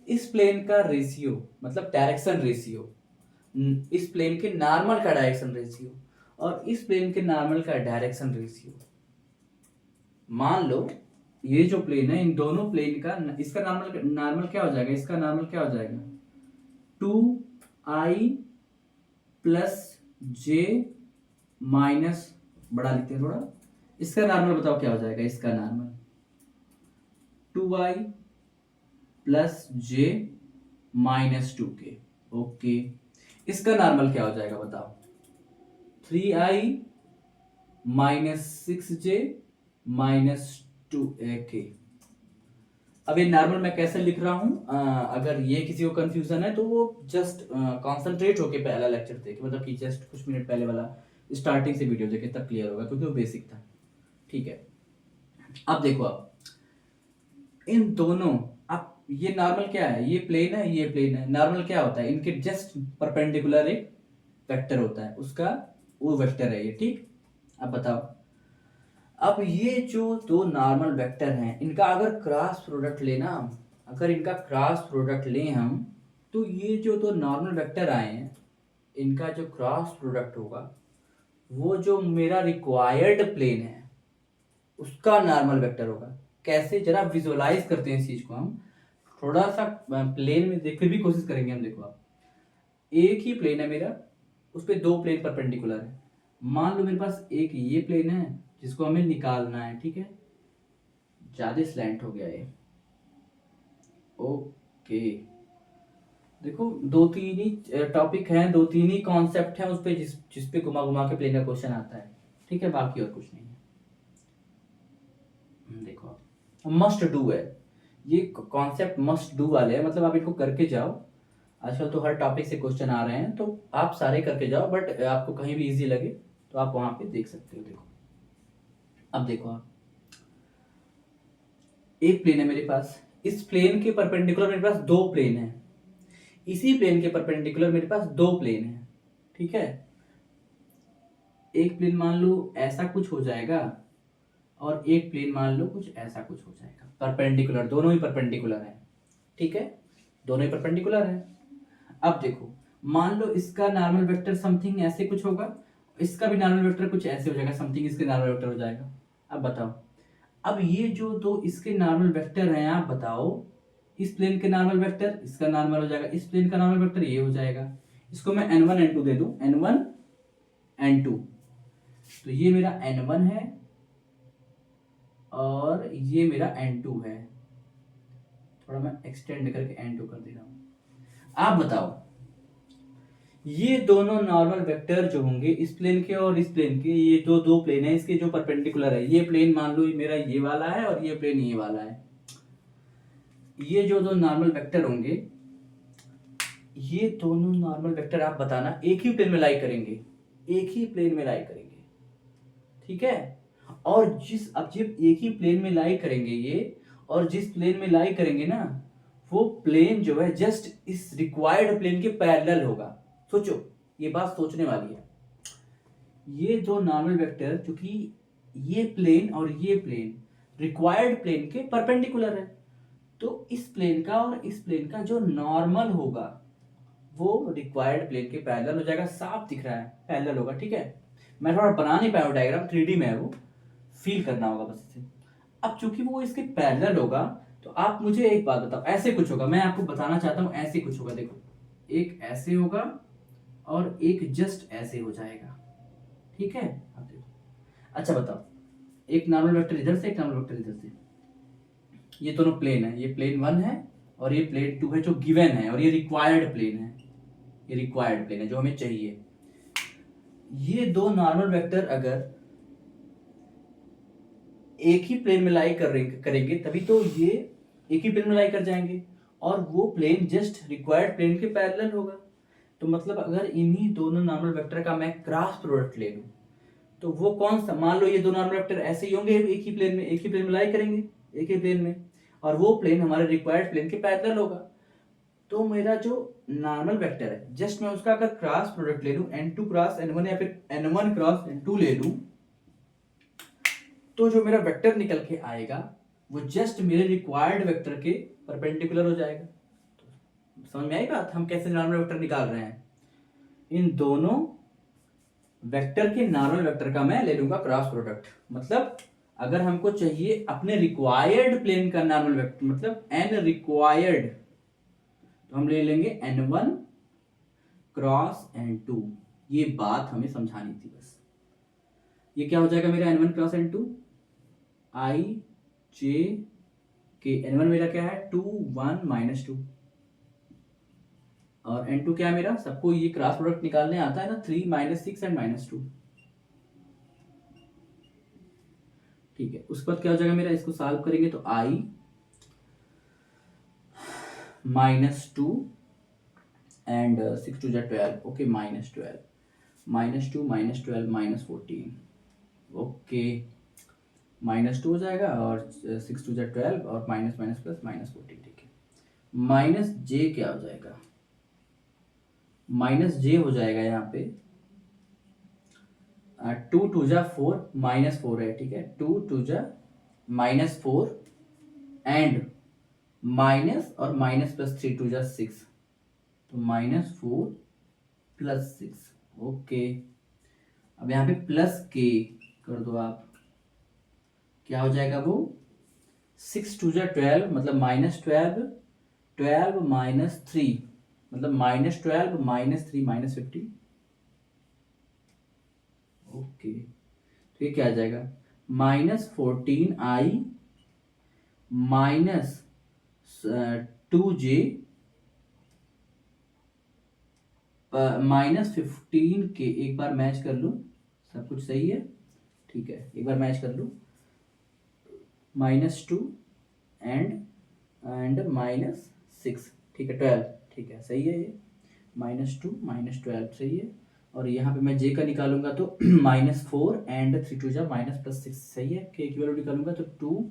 इस प्लेन का रेशियो मतलब डायरेक्शन रेशियो, इस प्लेन के नॉर्मल का डायरेक्शन रेशियो और इस प्लेन के नॉर्मल का डायरेक्शन रेशियो, मान लो ये जो प्लेन है इन दोनों प्लेन का, इसका नॉर्मल क्या हो जाएगा, इसका नॉर्मल क्या हो जाएगा 2i + j माइनस, बड़ा लिखते हैं थोड़ा, इसका नॉर्मल बताओ क्या हो जाएगा, इसका normal 2i + j - 2k, okay. इसका नॉर्मल क्या हो जाएगा बताओ 3i - 6j - 2k। अब ये नॉर्मल मैं कैसे लिख रहा हूं, अगर ये किसी को कंफ्यूजन है तो वो जस्ट कंसंट्रेट होके पहला लेक्चर देखे, मतलब कि जस्ट कुछ मिनट पहले वाला स्टार्टिंग से वीडियो देखे, तब क्लियर होगा, क्योंकि वो बेसिक था, ठीक है। अब देखो, आप इन दोनों, अब ये नॉर्मल क्या है, ये प्लेन है, ये प्लेन है। नॉर्मल क्या होता है, इनके जस्ट परपेंडिकुलर एक वेक्टर होता है, उसका वो वेक्टर है ये, ठीक। अब बताओ, अब ये जो दो नॉर्मल वेक्टर हैं, इनका अगर क्रॉस प्रोडक्ट लेना हम, अगर इनका क्रॉस प्रोडक्ट लें हम, तो ये जो दो नॉर्मल वेक्टर आए हैं, इनका जो क्रॉस प्रोडक्ट होगा, वो जो मेरा रिक्वायर्ड प्लेन है उसका नॉर्मल वेक्टर होगा। कैसे, जरा विजुअलाइज करते हैं इस चीज को हम, थोड़ा सा प्लेन में देख, फिर भी कोशिश करेंगे हम। देखो, आप एक ही प्लेन है मेरा, उस पे दो प्लेन परपेंडिकुलर है। मान लो मेरे पास एक ये प्लेन है जिसको हमें निकालना है, ठीक है। ज्यादा स्लैंट हो गया ये, ओके। देखो, दो तीन ही टॉपिक हैं, दो तीन ही कॉन्सेप्ट हैं उस पे, जिस पे घुमा घुमा के प्लेन का क्वेश्चन आता है, ठीक है, बाकी और कुछ नहीं है। देखो, मस्ट डू है, ये कॉन्सेप्ट मस्ट डू वाले हैं, मतलब आप इनको करके जाओ। आजकल तो हर टॉपिक से क्वेश्चन आ रहे हैं, तो आप सारे करके जाओ, बट आपको कहीं भी इजी लगे तो आप वहां पे देख सकते हो। देखो, अब देखो, आप एक प्लेन है मेरे पास, इस प्लेन के परपेंडिकुलर मेरे पास दो प्लेन है, इसी प्लेन के परपेंडिकुलर मेरे पास दो प्लेन है, ठीक है। एक प्लेन मान लो ऐसा कुछ हो जाएगा, और एक प्लेन मान लो कुछ ऐसा कुछ हो जाएगा, परपेंडिकुलर, दोनों ही परपेंडिकुलर है, ठीक है, दोनों ही परपेंडिकुलर है। अब देखो, मान लो इसका नॉर्मल वेक्टर समथिंग ऐसे कुछ होगा, इसका भी नॉर्मल वेक्टर कुछ ऐसे हो जाएगा, समथिंग इसके नॉर्मल वेक्टर हो जाएगा। अब बताओ, अब ये जो दो इसके नॉर्मल वेक्टर हैं, आप बताओ, इस प्लेन के नॉर्मल वेक्टर इसका नॉर्मल हो जाएगा, इस प्लेन का नॉर्मल वेक्टर ये हो जाएगा। इसको मैं n1 n2 दे दूं, n1 n2, तो ये मेरा n1 है और ये मेरा n2 है। थोड़ा मैं एक्सटेंड करके n2 कर दे रहा हूं। आप बताओ, ये दोनों नॉर्मल वेक्टर जो होंगे इस प्लेन के और इस प्लेन के, ये दो दो प्लेन है इसके जो परपेंडिकुलर है, ये प्लेन मान लो मेरा ये वाला है और ये प्लेन ये वाला है। ये जो दो नॉर्मल वेक्टर होंगे, ये दोनों नॉर्मल वेक्टर आप बताना एक ही प्लेन में लाई करेंगे, एक ही प्लेन में लाई करेंगे, ठीक है। और अब जब एक ही प्लेन में लाई करेंगे ये, और जिस प्लेन में लाई करेंगे ना, वो प्लेन जो है जस्ट इस रिक्वायर्ड प्लेन के पैरेलल होगा। सोचो, ये बात सोचने वाली है। ये दो नॉर्मल वेक्टर, क्योंकि ये प्लेन और ये प्लेन रिक्वायर्ड प्लेन के परपेंडिकुलर है, तो इस प्लेन का और इस प्लेन का जो नॉर्मल होगा वो रिक्वायर्ड प्लेन के पैरेलल हो जाएगा। साफ दिख रहा है, पैरेलल होगा, ठीक है। मैं थोड़ा बना नहीं पाया डायग्राम, 3D में है वो, फील करना होगा बस इसे। अब चूंकि वो इसके पैरेलल होगा, तो आप मुझे एक बात बताओ, ऐसे कुछ होगा, मैं आपको बताना चाहता हूं ऐसे कुछ होगा। देखो, एक ऐसे होगा और एक जस्ट ऐसे हो जाएगा, ठीक है। अब देखो, अच्छा बताओ, एक नॉर्मल वेक्टर इधर से, एक नॉर्मल वेक्टर इधर से, ये दोनों प्लेन है, ये प्लेन 1 है और ये प्लेन 2 है जो गिवन है, और ये रिक्वायर्ड प्लेन है, ये रिक्वायर्ड प्लेन है जो हमें चाहिए। ये दो नॉर्मल वेक्टर अगर एक ही प्लेन में लाई करेंगे तभी तो ये एक ही प्लेन में लाई कर जाएंगे, और वो प्लेन जस्ट रिक्वायर्ड प्लेन के पैरेलल होगा। तो मतलब अगर इन्हीं दोनों नॉर्मल वेक्टर का मैं क्रॉस प्रोडक्ट ले लूं, तो वो कौन सा, मान लो ये दो नॉर्मल वेक्टर ऐसे ही होंगे, एक ही प्लेन में, एक ही प्लेन में लाई करेंगे, एक ही प्लेन में, और वो प्लेन हमारे रिक्वायर्ड प्लेन के पैरेलल होगा। तो मेरा जो नॉर्मल वेक्टर है, जस्ट मैं उसका अगर क्रॉस प्रोडक्ट ले लूं, n2 क्रॉस n1 या फिर n1 क्रॉस n2 ले लूं, तो जो मेरा वेक्टर निकल के आएगा वो जस्ट मेरे रिक्वायर्ड वेक्टर के परपेंडिकुलर हो जाएगा। समझ में आई बात, हम कैसे नॉर्मल वेक्टर निकाल रहे हैं। इन दोनों वेक्टर के नॉर्मल वेक्टर का मैं ले लूंगा क्रॉस प्रोडक्ट। मतलब अगर हमको चाहिए अपने रिक्वायर्ड प्लेन का नॉर्मल वेक्टर, मतलब n रिक्वायर्ड, तो हम ले लेंगे n1 क्रॉस n2। ये बात हमें समझानी थी बस। ये क्या हो जाएगा मेरा n1 क्रॉस n2, आई जे के, n1 मेरा क्या है 2 1 -2, और n2 क्या है मेरा, सबको ये क्रॉस प्रोडक्ट निकालने आता है ना, 3 -6 एंड -2, ठीक है। उसके बाद क्या हो जाएगा मेरा, इसको सॉल्व करेंगे तो आई -2 एंड 6 2 12, ओके, -12 -2 -12 -14, ओके, -2 हो जाएगा और 6 2 12 और माइनस माइनस प्लस -14, ठीक है। माइनस जे क्या हो जाएगा, माइनस जे हो जाएगा यहाँ पे 2 2 4 -4 है, ठीक है। 2 2 -4 एंड माइनस और माइनस प्लस 3 2 6, तो -4 प्लस 6, ओके। अब यहाँ पे प्लस के कर दो आप, क्या हो जाएगा वो 6 2 12 मतलब -12, 12 -3 मतलब -12 -3 -50, ओके। तो ये क्या आ जाएगा -14i -2j -15 के, एक बार मैच कर लूँ, सब कुछ सही है, ठीक है। एक बार मैच कर लूँ, -2 एंड -6, ठीक है, 12, ठीक है, सही है ये। -2 -12 सही है। और यहाँ पे मैं जे का निकालूंगा तो -4 एंड 3 2 -+6 सही है। के की वैल्यू निकालूंगा तो 2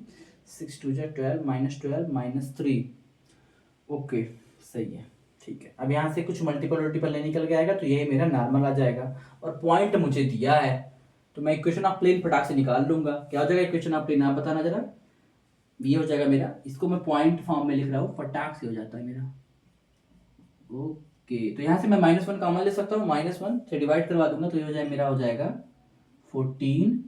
6 2 12 -12 -3, ओके, सही है, ठीक है। अब यहाँ से कुछ मल्टीपल मल्टीपल नहीं निकल के आएगा तो ये मेरा नॉर्मल आ जाएगा, और पॉइंट मुझे दिया है तो मैं इक्वेशन ऑफ प्लेन फटाक से निकाल लूंगा। क्या हो जाएगा इक्वेशन ऑफ प्लेन, आप बताना जरा। ये हो जाएगा मेरा, इसको मैं पॉइंट फॉर्म में लिख रहा हूँ, फटाक से हो जाता है मेरा, ओके। तो यहाँ से मैं -1 कॉमन ले सकता हूँ, -1 से डिवाइड करवा दूंगा तो ये हो जाए मेरा हो जाएगा 14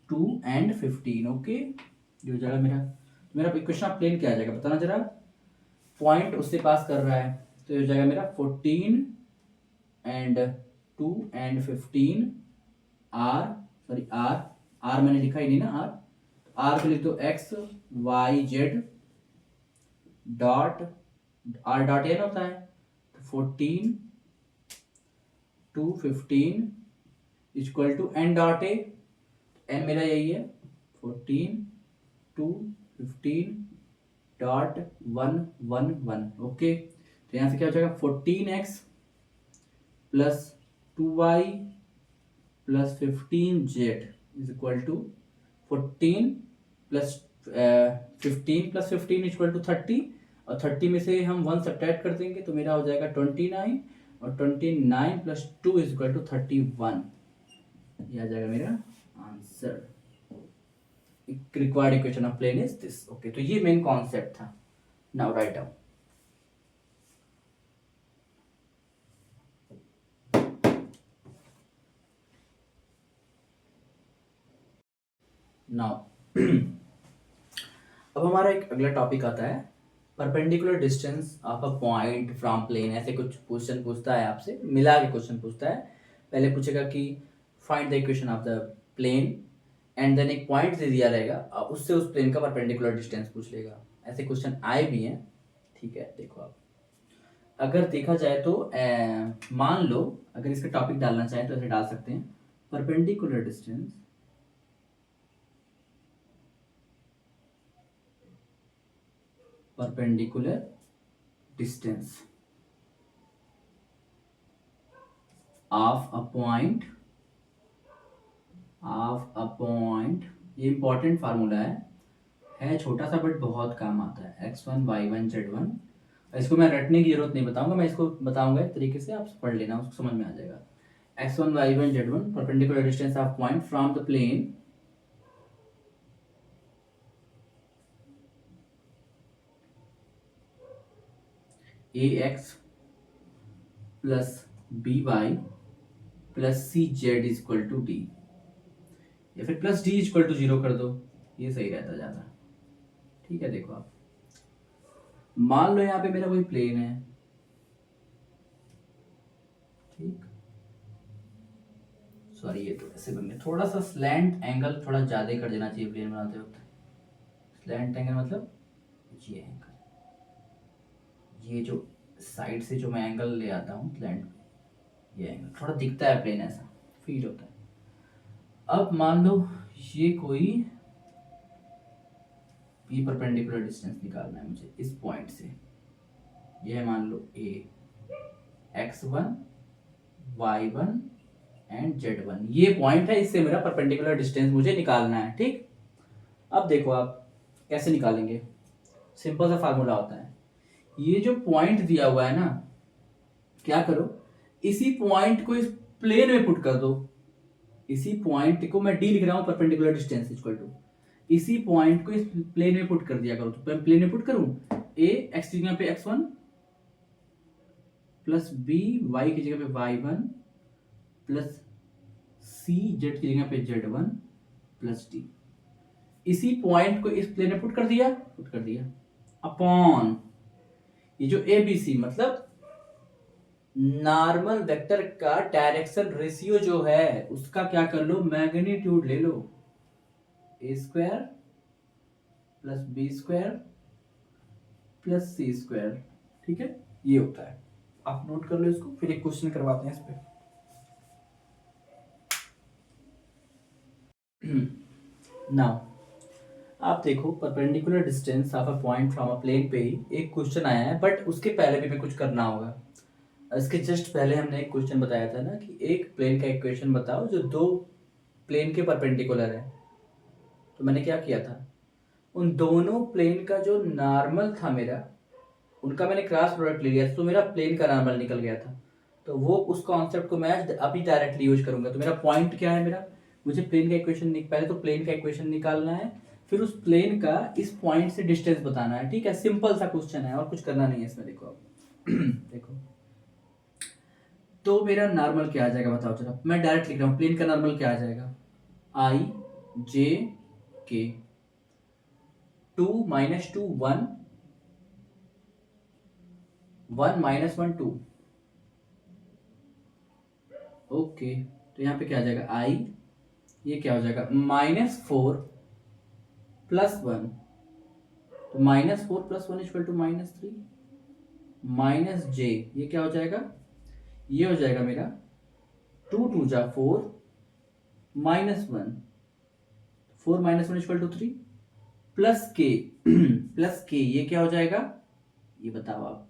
2 एंड 15, ओके। ये हो जाएगा मेरा, मेरा इक्वेशन ऑफ प्लेन क्या आ जाएगा बताना जरा। पॉइंट उससे पास कर रहा है तो ये हो जाएगा मेरा 14 and 2 and 15 r, sorry r मैंने लिखा ही नहीं ना, आर को लिख दो x y z dot, r dot n होता है, 14 2 15 equal to n dot a, n मेरा यही है 14 2 15 डॉट 1 1 1, ओके। तो यहाँ से क्या हो जाएगा 14x plus 2y plus 15z is equal to 14 plus 15 plus 15 equal to 30, और 30 में से हम 1 सब्ट्रैक्ट कर देंगे तो मेरा हो जाएगा 29, और 29 प्लस 2 इज इक्वल टू 31, ये आ जाएगा मेरा answer. Required equation of plane is this, okay. तो ये मेन कॉन्सेप्ट था। नाउ राइट डाउन, नाउ अब हमारा एक अगला टॉपिक आता है perpendicular distance of a point from plane. ऐसे कुछ क्वेश्चन पूछता है आपसे, मिला के क्वेश्चन पूछता है। पहले पूछेगा कि find the equation of the plane, and then एक पॉइंट दे दिया रहेगा, उससे उस प्लेन का परपेंडिकुलर डिस्टेंस पूछ लेगा। ऐसे क्वेश्चन आए भी हैं, ठीक है। देखो आप, अगर देखा जाए तो मान लो अगर इसका टॉपिक डालना चाहें तो ऐसे डाल सकते हैं, perpendicular distance perpendicular distance of a point, ये इंपॉर्टेंट फार्मूला है छोटा सा बट बहुत काम आता है, x1 y1 z1। इसको मैं रटने की जरूरत नहीं बताऊंगा, मैं इसको बताऊंगा एक तरीके से, आप पढ़ लेना, उसको समझ में आ जाएगा। x1 y1 z1 perpendicular distance of point from the plane ax plus by plus C z equal to d, या फिर प्लस डी इक्वल टू 0 कर दो, ये सही रहता ज़्यादा, ठीक है। देखो आप, मान लो यहाँ पे मेरा कोई प्लेन है, ठीक, सॉरी ये तो ऐसे बन गया, थोड़ा सा स्लैंट एंगल थोड़ा ज़्यादा कर देना चाहिए प्लेन बनाते वक्त। स्लैंट एंगल मतलब ये एंगल, ये जो साइड से जो मैं एंगल ले आता हूँ स्लैंट, ये एंगल थोड़ा दिखता है प्लेन, ऐसा फील होता है। अब मान लो ये कोई भी परपेंडिकुलर डिस्टेंस निकालना है मुझे इस पॉइंट से, ये है मान लो a, x1 y1 and z1, ये पॉइंट है, इससे मेरा परपेंडिकुलर डिस्टेंस मुझे निकालना है, ठीक। अब देखो आप कैसे निकालेंगे, सिंपल सा फार्मूला होता है। ये जो पॉइंट दिया हुआ है ना, क्या करो, इसी पॉइंट को इस प्लेन में पुट कर दो। इसी पॉइंट को मैं डी लिख रहा हूं, परपेंडिकुलर डिस्टेंस इक्वल टू, इसी पॉइंट को इस प्लेन में पुट कर दिया करो। तो मैं प्लेन में पुट करूं, ए एक्स की जगह पे x1 प्लस बी वाई की जगह पे y1 प्लस सी जेड की जगह पे z1 प्लस डी। इसी पॉइंट को इस प्लेन में पुट कर दिया अपॉन ये जो ए बी सी, मतलब नॉर्मल वेक्टर का डायरेक्शन रेशियो जो है उसका क्या कर लो, मैग्नीट्यूड ले लो, A square plus B square plus C square. ठीक है, ये होता है, आप नोट कर लो इसको, फिर एक क्वेश्चन करवाते हैं इस पे। नाउ आप देखो, perpendicular distance of a point from a plane पे ही एक क्वेश्चन आया है, बट उसके पहले भी हमें कुछ करना होगा। इसके जस्ट पहले हमने एक क्वेश्चन बताया था ना कि एक प्लेन का इक्वेशन बताओ जो दो प्लेन के परपेंडिकुलर है। तो मैंने क्या किया था, उन दोनों प्लेन का जो नॉर्मल था मेरा, उनका मैंने क्रॉस प्रोडक्ट ले लिया, तो मेरा प्लेन का नॉर्मल निकल गया था। तो वो उस कॉन्सेप्ट को मैं अभी डायरेक्टली यूज करूंगा। तो मेरा पॉइंट क्या है, मेरा मुझे प्लेन का इक्वेशन पहले तो प्लेन का इक्वेशन निकालना है, फिर उस प्लेन का इस पॉइंट से डिस्टेंस बताना है। ठीक है, सिंपल सा क्वेश्चन है और कुछ करना नहीं है इसमें। देखो अब देखो, तो मेरा नॉर्मल क्या आ जाएगा बताओ जरा, मैं डायरेक्ट लिख रहा हूँ, प्लेन का नॉर्मल क्या आ जाएगा, आई जे के 2 - 2 1 1 - 1 2। ओके, तो यहाँ पे क्या आ जाएगा आई, ये क्या हो जाएगा -4 + 1, तो -4 + 1 = -3 माइनस जे, ये क्या हो जाएगा, ये हो जाएगा मेरा 2 2 जा 4 -1, 4 - 1 = 3 प्लस के प्लस के, ये क्या हो जाएगा, ये बताओ आप,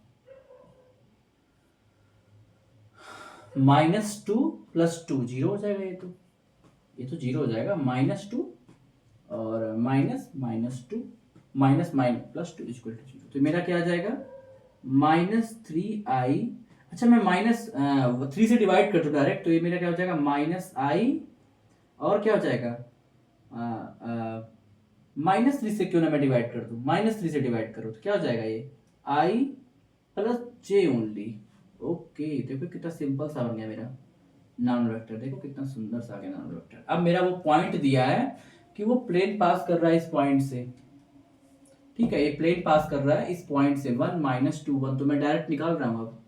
-2 + 2 0 हो जाएगा, ये तो 0 हो जाएगा, -2 और -2 माइनस +2 = 0। तो मेरा क्या आ जाएगा -3i, अच्छा मैं -3 से डिवाइड कर दूं डायरेक्ट, तो ये मेरा क्या हो जाएगा -i, और क्या हो जाएगा -3 से क्यों ना मैं डिवाइड कर दूं, -3 से डिवाइड करो तो क्या हो जाएगा, ये i + j ओनली। ओके, देखो कितना सिंपल सा बन गया मेरा नॉन वेक्टर, देखो कितना सुंदर सा आ गया नॉन वेक्टर। अब मेरा वो पॉइंट दिया है कि वो प्लेन पास कर रहा है इस पॉइंट से। ठीक है, ये प्लेन पास कर रहा है इस पॉइंट से 1 - 2 1, तो मैं डायरेक्ट निकाल रहा हूँ अब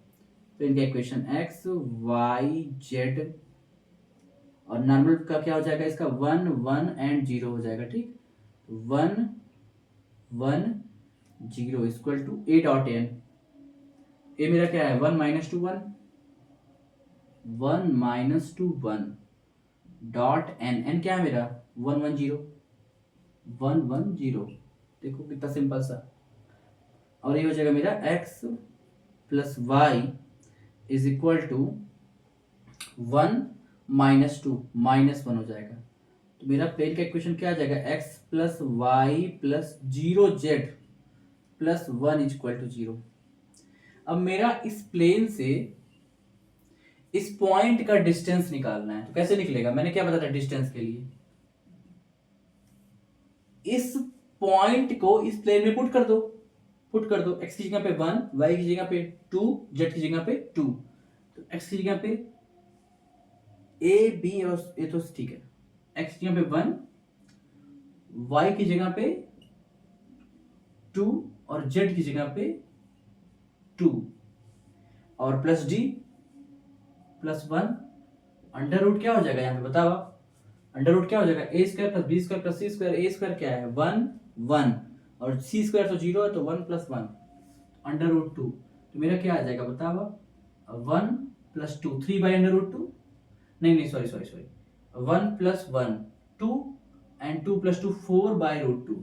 प्लेन का इक्वेशन, x y z, और नॉर्मल का क्या हो जाएगा इसका 1 1 एंड 0 हो जाएगा। ठीक, 1 1 0 = a डॉट n, ए मेरा क्या है 1 - 2 1 1 - 2 1 डॉट n, n क्या है मेरा 1 1 0 1 1 0। देखो कितना सिंपल सा, और ये हो जाएगा मेरा x + y = 1 - 2 -1 हो जाएगा। तो मेरा प्लेन का इक्वेशन क्या आ जाएगा, x + y + 0z + 1 = 0। अब मेरा इस प्लेन से इस पॉइंट का डिस्टेंस निकालना है, तो कैसे निकलेगा, मैंने क्या बताया था डिस्टेंस के लिए, इस पॉइंट को इस प्लेन में पुट कर दो, x की जगह पे 1, y की जगह पे 2, z की जगह पे 2। तो x की जगह पे a b, और ये तो ठीक है, x की जगह पे 1, y की जगह पे 2 और z की जगह पे 2, और प्लस d +1, अंडर रूट क्या हो जाएगा यहाँ पे बताओ आप, अंडर रूट क्या हो जाएगा a² + b² + c², a² क्या है 1 1, और c² तो 0 है, तो 1 + 1 अंडर रूट 2। तो मेरा क्या आ जाएगा बताओ आप, 1 + 2 3/√2, नहीं सॉरी 1 + 1 2 एंड 2 + 2 4/√2।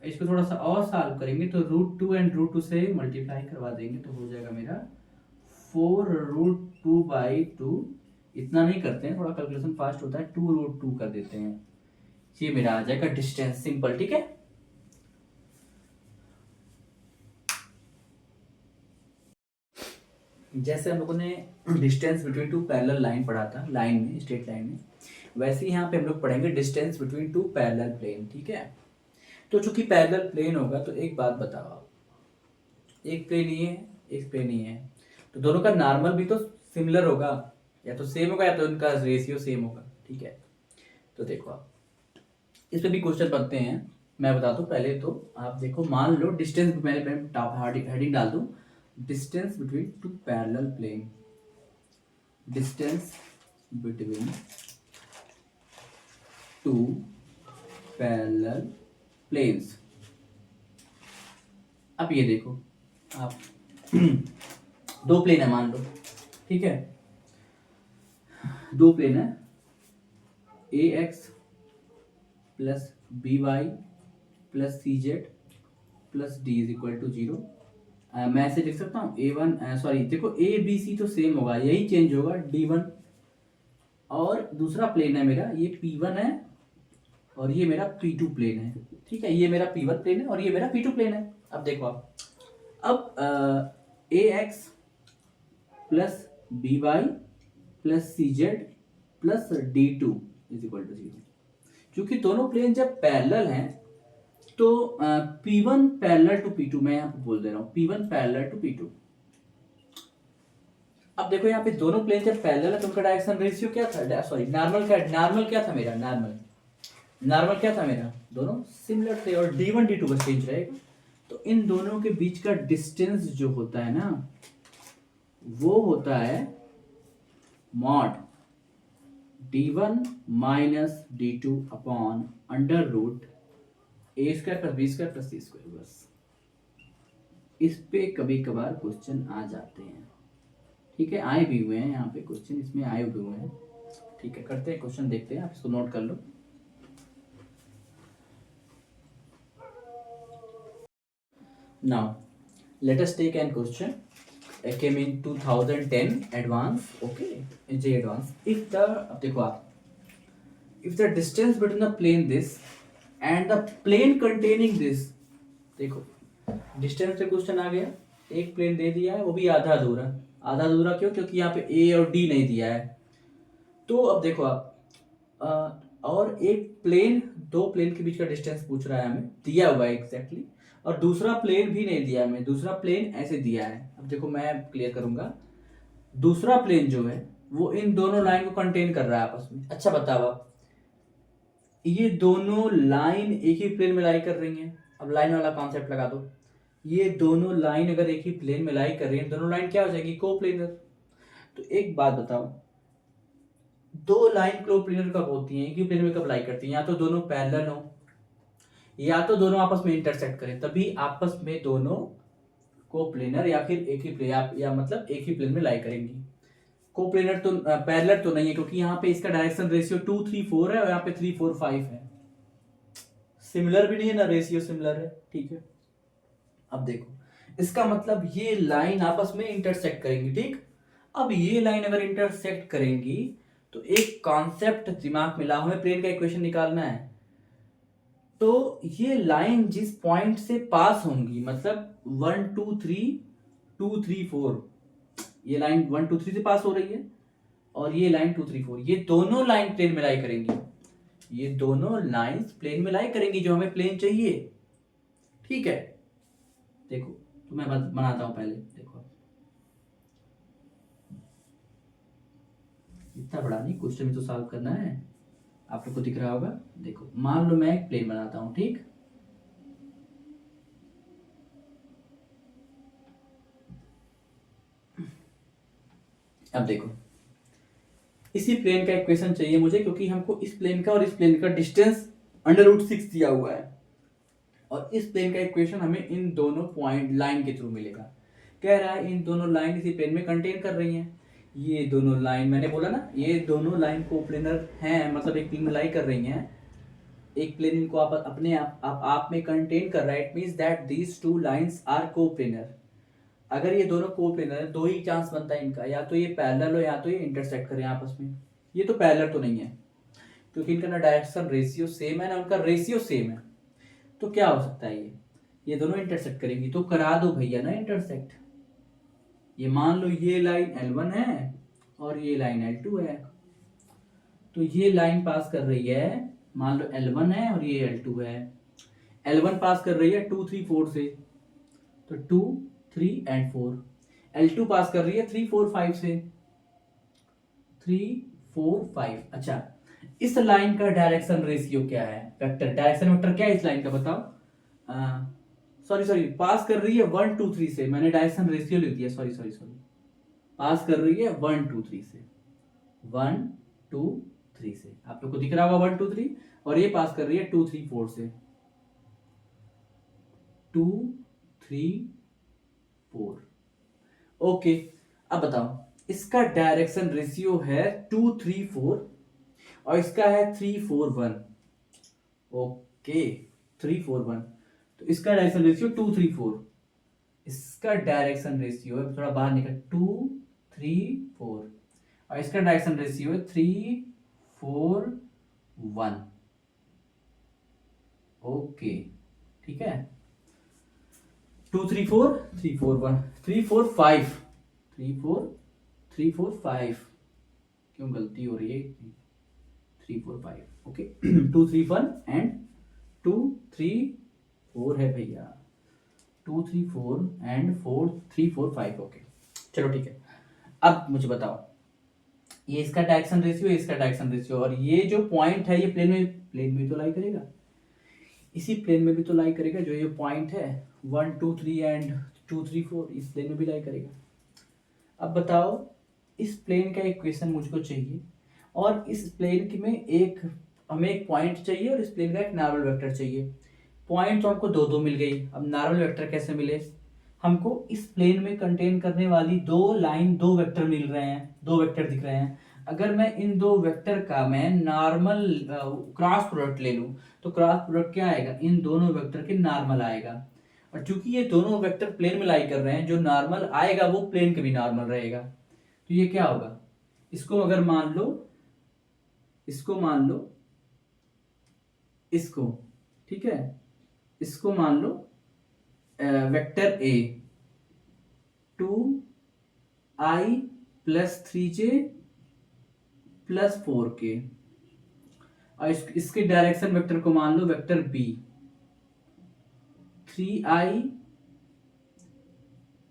इसको थोड़ा सा और सॉल्व करेंगे तो √2 एंड √2 से मल्टीप्लाई करवा देंगे, तो हो जाएगा मेरा 4√2/2। इतना नहीं करते हैं, थोड़ा कैलकुलेशन फास्ट होता है, 2√2 कर देते हैं, ये मेरा आ जाएगा डिस्टेंस, सिंपल, ठीक है। जैसे हम लोगों ने distance between two parallel line पढ़ा था, लाइन में, स्ट्रेट लाइन में, वैसे ही यहाँ पे हम लोग पढ़ेंगे distance between two parallel plane, ठीक है। तो चूंकि पैरेलल प्लेन होगा तो एक बात बताओ आप, एक प्लेन ये है, एक प्लेन ये है, तो दोनों का नॉर्मल भी तो सिमिलर होगा, या तो सेम होगा या तो उनका रेशियो सेम होगा, ठीक है। तो देखो आप इस पे भी क्वेश्चन बनते हैं, मैं बता दूं पहले तो आप देखो, मान लो डिस्टेंस, मैंने टॉप हेडिंग डाल दूं, distance between two parallel plane, distance between two parallel planes. अब ये देखो आप दो प्लेन है मान लो, ठीक है, दो प्लेन है, A X plus B Y plus C Z plus D is equal to 0। मैं ऐसे लिख सकता हूँ A1, सॉरी देखो ए बी सी तो सेम होगा, यही चेंज होगा D1, और दूसरा प्लेन है मेरा, ये P1 है और ये मेरा P2 प्लेन है, ठीक है। ये मेरा P1 प्लेन है और ये मेरा P2 प्लेन है। अब देखो आप, अब A X plus B Y plus C Z plus D2 is equal to 0। क्योंकि दोनों प्लेन जब पैरेलल हैं तो P1 पैरेलल टू P2, मैं यहाँ पे बोल दे रहा हूँ P1 पैरेलल टू P2। अब देखो यहाँ पे दोनों प्लेन जब पैरेलल है तो उनका डायरेक्शन रेशियो क्या था, सॉरी नॉर्मल क्या था मेरा, नॉर्मल क्या था मेरा, दोनों सिमिलर थे और D1 D2 बस चेंज रहेगा। तो इन दोनों के बीच का डिस्टेंस जो होता है ना, वो होता है mod D1 minus D2 upon under root A square plus B square plus C square. बस इस पे कभी कभार क्वेश्चन आ जाते हैं, ठीक है, आए भी हुए हैं यहाँ पे क्वेश्चन, इसमें आए भी हुए हैं, ठीक है। करते हैं क्वेश्चन, देखते हैं, आप इसको नोट कर लो। Now let us take an question came in 2010 advance, okay, J advance। if the, अब देखो आप, if the distance between the plane this and the plane containing this, देखो डिस्टेंस पे क्वेश्चन आ गया, एक प्लेन दे दिया है वो भी आधा अधूरा, आधा अधूरा क्यों, क्योंकि यहाँ पे ए और डी नहीं दिया है। तो अब देखो आप और एक प्लेन, दो प्लेन के बीच का डिस्टेंस पूछ रहा है हमें, दिया हुआ है एग्जैक्टली, और दूसरा प्लेन भी नहीं दिया हमें, दूसरा प्लेन ऐसे दिया है। अब देखो मैं क्लियर करूंगा, दूसरा प्लेन जो है वो इन दोनों लाइन को कंटेन कर रहा है आपस में। अच्छा बताओ आप, ये दोनों लाइन एक ही प्लेन में लाई कर रही हैं, अब लाइन वाला कॉन्सेप्ट लगा दो, ये दोनों लाइन अगर एक ही प्लेन में लाई कर रही है, दोनों लाइन क्या हो जाएगी, कोप्लेनर। तो एक बात बताओ, दो लाइन कोप्लेनर कब होती हैं, एक ही प्लेन में कब लाई करती हैं, या तो दोनों पैरेलल हो या तो दोनों आपस में इंटरसेक्ट करें, तभी आपस में दोनों कोप्लेनर या फिर एक ही प्लेन, या मतलब एक ही प्लेन में लाई करेंगी। कोप्लेनर तो पैरेलल तो नहीं है, क्योंकि यहाँ पे इसका डायरेक्शन रेशियो 2 3 4 है और यहाँ पे 3 4 5 है, सिमिलर भी नहीं है ना, रेशियो सिमिलर है, ठीक है। अब देखो इसका मतलब ये लाइन आपस में इंटरसेक्ट करेंगी, ठीक। अब ये लाइन अगर इंटरसेक्ट करेंगी तो एक कॉन्सेप्ट दिमाग में लाओ, हमें प्लेन का इक्वेशन निकालना है। तो ये लाइन जिस पॉइंट से पास होंगी, मतलब 1 2 3 2 3 4, ये लाइन 1 2 3 से पास हो रही है और ये लाइन 2 3 4, ये दोनों लाइन प्लेन में लाई करेंगी, ये दोनों लाइंस प्लेन में लाई करेंगी जो हमें प्लेन चाहिए, ठीक है। देखो तो मैं बनाता हूं पहले, देखो इतना बड़ा नहीं, क्वेश्चन में तो सॉल्व करना है, आप लोग को दिख रहा होगा। देखो मान लो मैं एक प्लेन बनाता हूं, ठीक, अब देखो इसी प्लेन का इक्वेशन चाहिए मुझे, क्योंकि हमको इस प्लेन का और इस प्लेन का डिस्टेंस √6 दिया हुआ है, और इस प्लेन का इक्वेशन हमें इन दोनों पॉइंट लाइन के थ्रू मिलेगा। कह रहा है इन दोनों लाइन इसी प्लेन में कंटेन कर रही हैं, ये दोनों लाइन, मैंने बोला ना ये दोनों लाइन कोप्लेनर हैं, मतलब एक प्लेन में लाई कर रही हैं, एक प्लेन इनको आप अपने आप में कंटेन कर रहा है, it means that these two lines are coplanar. अगर ये दोनों कोप्लेनर है, दो ही चांस बनता है इनका, या तो ये पैरेलल हो या तो ये इंटरसेक्ट करें आपस में, ये तो पैरेलल तो नहीं है, क्योंकि इनका ना डायरेक्शन रेशियो सेम है ना उनका रेशियो सेम है। तो क्या हो सकता है ये दोनों इंटरसेक्ट करेंगी, तो करा दो भैया ना इंटरसेक्ट। ये मान लो ये लाइन L1 है और ये लाइन L2 है, तो ये लाइन पास कर रही है, मान लो L1 है और ये L2 है। L1 पास कर रही है 2 3 4 से, तो 2 3 एंड 4। L2 पास कर रही है 3 4 5 से, 3 4 5। अच्छा, इस लाइन का डायरेक्शन रेशियो क्या है, वेक्टर डायरेक्शन वेक्टर क्या है इस लाइन का बताओ। सॉरी पास कर रही है 1 2 3 से, मैंने डायरेक्शन रेशियो लिख दिया, सॉरी पास कर रही है 1 2 3 से, 1 2 3 से, आप लोग को दिख रहा होगा 1 2 3, और ये पास कर रही है 2 3 4 से, 2 3 4। ओके, अब बताओ इसका डायरेक्शन रेशियो है 2 3 4 और इसका है 3 4 1। ओके 3 4 1, तो इसका डायरेक्शन रेशियो 2 3 4, इसका डायरेक्शन रेशियो है थोड़ा बाहर निकल 2 3 4 और इसका डायरेक्शन रेशियो है 3 4 1। ओके ठीक है, 2 3 4 3 4 1 3 4 5 3 4 3 4 5, क्यों गलती हो रही है, 3 4 5। ओके 2 3 1 एंड 2 3 4 है भैया, 2 3 4 एंड 4 3 4 5। ओके चलो ठीक है, अब मुझे बताओ ये इसका डायरेक्शन रेशियो है, इसका डायरेक्शन रेशियो, और ये जो पॉइंट है ये प्लेन में तो लाई करेगा, इसी प्लेन में भी तो लाई करेगा, जो ये पॉइंट है 1 2 3 एंड 2 3 4 इस प्लेन में भी लाई करेगा। अब बताओ इस प्लेन का इक्वेशन मुझको चाहिए, और इस प्लेन की में हमें एक पॉइंट चाहिए और इस प्लेन का एक नॉर्मल वेक्टर चाहिए। पॉइंट तो हमको दो मिल गई, अब नॉर्मल वेक्टर कैसे मिले, हमको इस प्लेन में कंटेन करने वाली दो वेक्टर मिल रहे हैं, दो वेक्टर दिख रहे हैं। अगर मैं इन दो वेक्टर का मैं नॉर्मल क्रॉस प्रोडक्ट ले लूं, तो क्रॉस प्रोडक्ट क्या आएगा, इन दोनों वेक्टर के नॉर्मल आएगा, और चूंकि ये दोनों वेक्टर प्लेन में लाई कर रहे हैं, जो नॉर्मल आएगा वो प्लेन के भी नॉर्मल रहेगा। तो ये क्या होगा, इसको अगर मान लो, इसको मान लो, इसको, ठीक है, इसको मान लो vector A 2i plus 3j plus 4k, और इसके डायरेक्शन वेक्टर को मान लो vector B 3i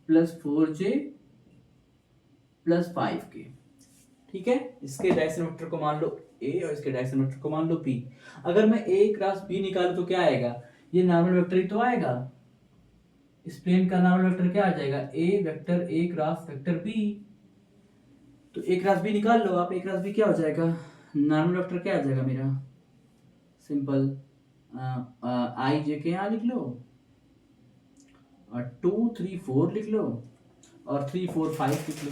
plus 4j plus 5k। ठीक है, इसके डायरेक्शन वेक्टर को मान लो a और इसके डायरेक्शन वेक्टर को मान लो b। अगर मैं a क्रॉस b निकालूं तो क्या आएगा, ये नॉर्मल वेक्टर ही तो आएगा, इस प्लेन का नॉर्मल वेक्टर क्या आ जाएगा, a vector a cross vector b। तो a क्रॉस b निकाल लो आप, a क्रॉस b क्या हो जाएगा, नॉर्मल वेक्टर क्या आ जाएगा मेरा, सिंपल i j के यहाँ लिख लो, और 2 3 4 लिख लो, और 3 4 5 लिख लो,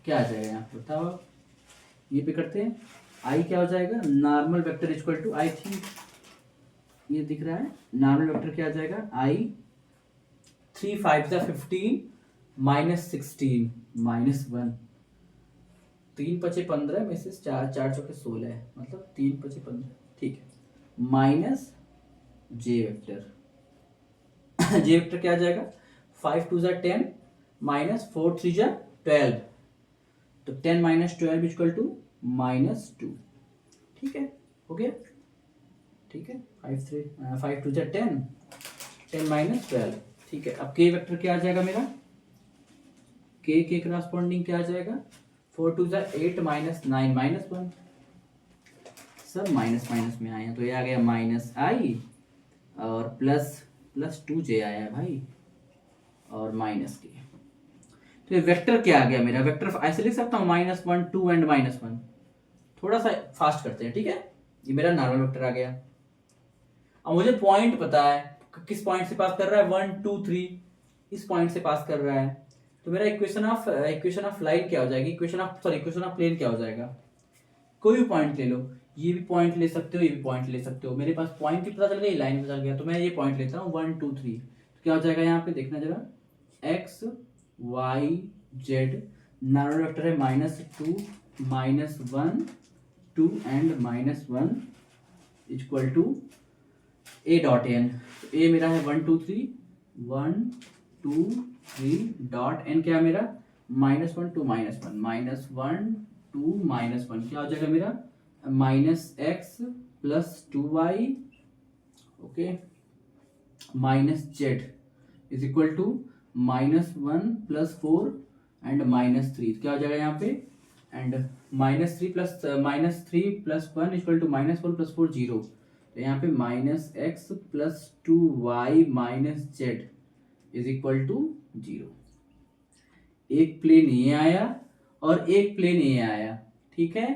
क्या आ जाएगा यहाँ बताओ, ये पे करते हैं, i क्या हो जाएगा, normal vector equal to, I think ये दिख रहा है, नॉर्मल वेक्टर क्या आ जाएगा, i 3 5 15 माइनस 16 माइनस 1, 3 5 15 में से 4 4 चौके 16 है, मतलब 3 5 15, ठीक है, माइनस जे वेक्टर जे वेक्टर क्या आ जाएगा, 5 2 10 माइनस 4 3 12, तो 10 माइनस 12 इक्वल टू -2। ठीक है, हो गया, ठीक है, 5 2 10 10 माइनस 12। ठीक है, अब के वेक्टर क्या आ जाएगा मेरा, के करस्पॉन्डिंग क्या आ जाएगा, 4 2 8 माइनस 9 माइनस 1, सब माइनस माइनस में आए हैं, तो ये आ गया माइनस आई और प्लस 2j आया है भाई, और माइनस के, तो ये वेक्टर क्या आ गया मेरा, वेक्टर ऐसे लिख सकता हूँ -1 2 एंड -1। थोड़ा सा फास्ट करते हैं, ठीक है, ये मेरा नॉर्मल वेक्टर आ गया। अब मुझे पॉइंट पता है, किस पॉइंट से पास कर रहा है, 1 2 3 इस पॉइंट से पास कर रहा है, तो मेरा इक्वेशन ऑफ लाइन क्या हो जाएगी, इक्वेशन ऑफ प्लेन क्या हो जाएगा, कोई भी पॉइंट ले लो, ये भी पॉइंट ले सकते हो, ये भी पॉइंट ले सकते हो, मेरे पास पॉइंट भी पता चल गया, लाइन पता चल गया, तो मैं ये पॉइंट लेता हूँ 1 2 3, तो क्या हो जाएगा यहाँ पे देखना जरा, x y z, normal vector है -2 -1 2 and -1 equal to A dot N. A मेरा है 1 2 3 1 2 3 डॉट एन क्या है मेरा -1 2 -1 -1 2 -1 क्या हो जाएगा मेरा -x + 2y okay -z is equal to -1 + 4 and -3 क्या हो जाएगा यहाँ पे एंड -3 + 1 इक्वल टू -4 + 4 0। तो यहाँ पे -x + 2y - z is equal to 0। एक प्लेन ये आया और एक प्लेन ये आया, ठीक है।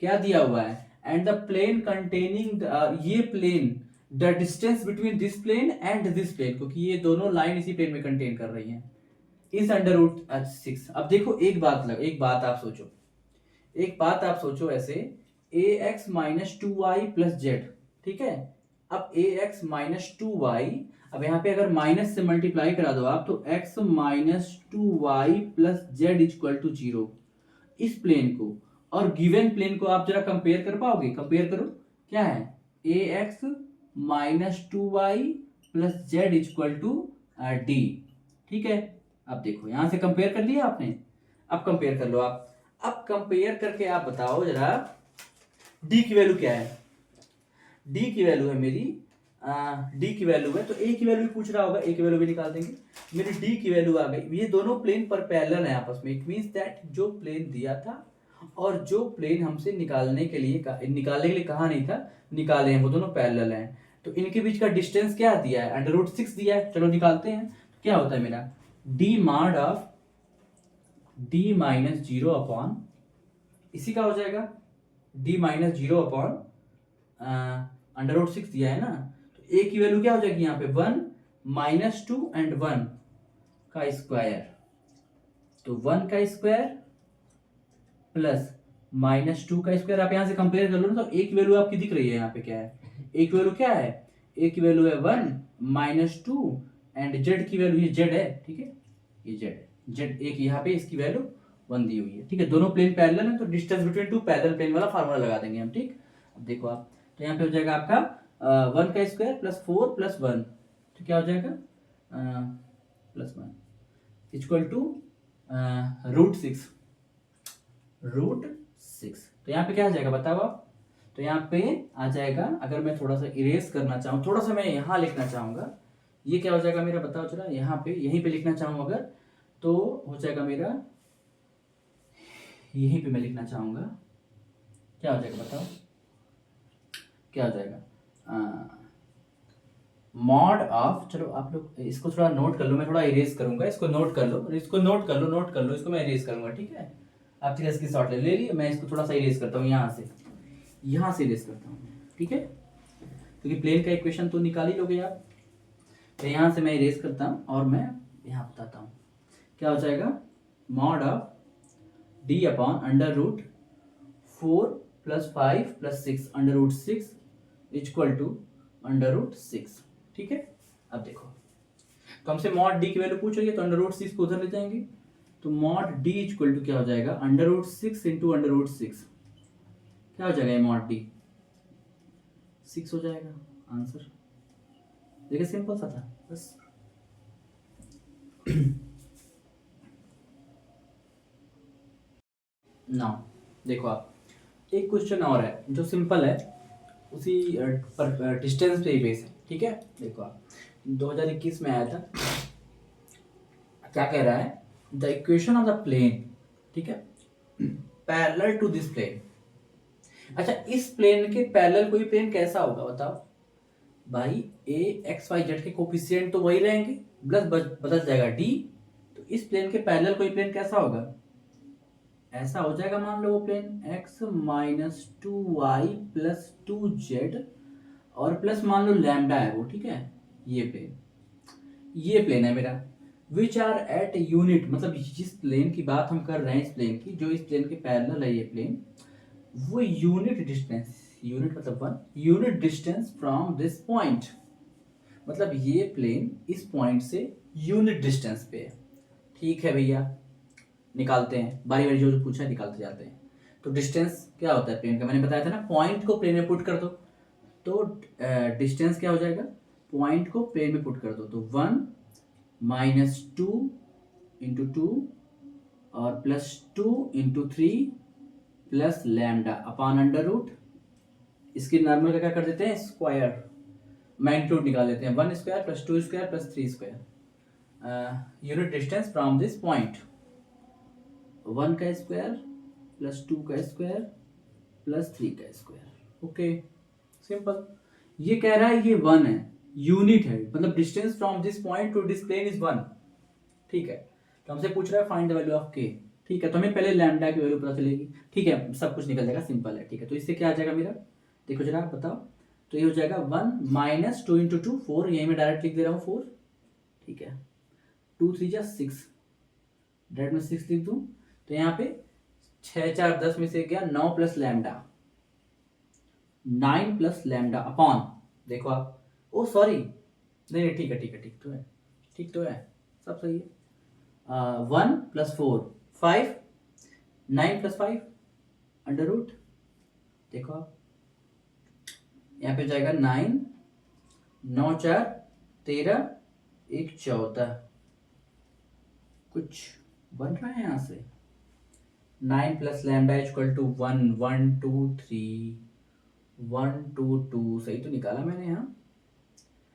क्या दिया हुआ है एंड द प्लेन कंटेनिंग ये plane the distance between this plane and this plane, क्योंकि ये दोनों लाइन इसी प्लेन में कंटेन कर रही हैं, इस √6। अब देखो एक बात आप सोचो ऐसे ax - 2y + z, ठीक है। अब ax - 2y, अब यहाँ पे अगर माइनस से मल्टीप्लाई करा दो आप तो x - 2y + z = 0। इस प्लेन को और गिवन प्लेन को आप जरा कंपेयर कर पाओगे? कंपेयर करो, क्या है ax - 2y + z = d, ठीक है। अब देखो यहां से कंपेयर कर लिया आपने, अब कंपेयर कर लो आप। अब कंपेयर करके आप बताओ जरा d की वैल्यू क्या है। d की वैल्यू है मेरी d की वैल्यू है तो a की वैल्यू पूछ रहा होगा, a की वैल्यू भी निकाल देंगे। मेरी d की वैल्यू आ गई। ये दोनों प्लेन पर पैरेलल है आपस में, इट मींस दैट जो प्लेन दिया था और जो प्लेन हमसे निकालने के लिए कहा नहीं था, निकाले हैं, वो दोनों पैरेलल हैं। तो इनके बीच का डिस्टेंस क्या दिया है √6 दिया है। चलो निकालते हैं। तो क्या होता है मेरा d mod of d - 0 upon इसी का हो जाएगा d - 0 अपॉन √6 दिया है ना। तो a की वैल्यू क्या हो जाएगी यहाँ पे 1 - 2 एंड 1 का स्क्वायर, तो 1 का स्क्वायर प्लस -2 का स्क्वायर। आप यहाँ से कंपेयर कर लो ना, तो a की वैल्यू आपकी दिख रही है यहाँ पे क्या है, a की वैल्यू क्या है, a की वैल्यू है 1 - 2 एंड z की वैल्यू ये z है, ठीक है, ये z है, z एक यहाँ पे इसकी वैल्यू 1 दी हुई है, ठीक है। दोनों प्लेन पैरेलल हैं तो distance between two parallel plane वाला फार्मूला लगा देंगे हम, ठीक। अब देखो आप, तो यहाँ पे हो जाएगा आपका 1 का स्क्वायर प्लस 4 प्लस 1, तो क्या हो जाएगा +1 इक्वल टू √6। तो यहाँ पे क्या आ जाएगा बताओ आप। तो यहाँ पे आ जाएगा, अगर मैं थोड़ा सा इरेज करना चाहूँ, थोड़ा सा मैं यहाँ लिखना चाहूँगा, ये क्या हो जाएगा मेरा बताओ जरा। यहाँ पे यहीं पे लिखना चाहूँ अगर, तो हो जाएगा मेरा, यहीं पे मैं लिखना चाहूँगा, क्या हो जाएगा बताओ, क्या हो जाएगा मॉड ऑफ, चलो आप लोग इसको थोड़ा नोट कर लो, मैं थोड़ा इरेज करूंगा, इसको नोट कर लो, इसको नोट कर लो, इसको मैं इरेज करूंगा, ठीक है। आप ठीक है इसकी शॉर्ट ले लिए, मैं इसको थोड़ा सा इरेज करता हूँ, यहाँ से इरेज करता हूँ, ठीक है, क्योंकि प्लेन का इक्वेशन तो निकाल ही लोगे आप। तो यहाँ से मैं इरेज करता हूँ और मैं यहाँ बताता हूँ क्या हो जाएगा mod of d upon √4 + 5 + 6 √6 equal to √6, ठीक है। अब देखो, तो हमसे मॉड d की वैल्यू पूछ रही है तो √6 को उधर ले जाएंगे, तो मॉड d इक्वल टू क्या हो जाएगा √6 इंटू √6, क्या हो जाएगा मॉड d 6 हो जाएगा आंसर। देखिए सिंपल सा था बस। नाउ देखो आप, एक क्वेश्चन और है जो सिंपल है, उसी पर डिस्टेंस पे ही बेस है, ठीक है। देखो आप 2021 में आया था, क्या कह रहा है the equation of the plane, ठीक है, पैरेलल टू दिस प्लेन। अच्छा, इस प्लेन के पैरेलल कोई प्लेन कैसा होगा बताओ भाई। a x y z के कोफिशिएंट तो वही रहेंगे, प्लस बदल जाएगा d। तो इस प्लेन के पैरेलल कोई प्लेन कैसा होगा, ऐसा हो जाएगा, मान लो वो प्लेन x - 2y + 2z और प्लस मान लो लैम्डा है वो, ठीक है। ये प्लेन है मेरा, विच आर एट यूनिट, मतलब जिस प्लेन की बात हम कर रहे हैं, इस प्लेन की, जो इस प्लेन के पैरेलल है ये प्लेन, वो यूनिट डिस्टेंस, यूनिट मतलब 1 unit distance from this point, मतलब ये प्लेन इस पॉइंट से यूनिट डिस्टेंस पे है, ठीक है भैया। निकालते हैं बारी बारी, जो पूछा है निकालते जाते हैं। तो डिस्टेंस क्या होता है प्लेन का, मैंने बताया था ना, पॉइंट को प्लेन में पुट कर दो तो डिस्टेंस क्या हो जाएगा, पॉइंट को प्लेन में पुट कर दो तो 1 माइनस 2 इंटू 2 और plus 2 into 3 plus lambda upon under root, इसके नॉर्मल का क्या कर देते हैं स्क्वायर, मैग्नीट्यूड निकाल लेते हैं, 1 square plus 2 square plus 3 square, unit distance from this point, 1 का स्क्वायर प्लस 2 का स्क्वायर प्लस 3 का स्क्वायर। Okay simple. ये कह रहा है ये 1 है, यूनिट है, मतलब distance from this point to this plane is 1। ठीक है, तो हमसे पूछ रहा है फाइंड द वैल्यू ऑफ के। ठीक है, तो हमें पहले लैम्डा की वैल्यू पता चलेगी। ठीक है, सब कुछ निकल जाएगा, सिंपल है। ठीक है, तो इससे क्या आ जाएगा मेरा, देखो जरा बताओ, तो ये हो जाएगा 1 माइनस 2 इंटू 2 4, यही मैं डायरेक्ट लिख दे रहा हूँ 4। ठीक है, 2 3 जा 6, डायरेक्ट में 6 लिख दूँ, तो यहाँ पे 6 4 10 में से गया 9 plus lambda, 9 plus lambda upon, देखो आप, ओ सॉरी नहीं नहीं ठीक है ठीक है, ठीक तो है, सब सही है। 1 प्लस 4 5, 9 प्लस 5 अंडर रूट, देखो आप यहाँ पे जाएगा 9 9 4 13 1 14, कुछ बन रहा है यहाँ से, 9 प्लस लैम्डा इक्वल टू 1 1 2 3 1 2 2, सही तो निकाला मैंने यहाँ।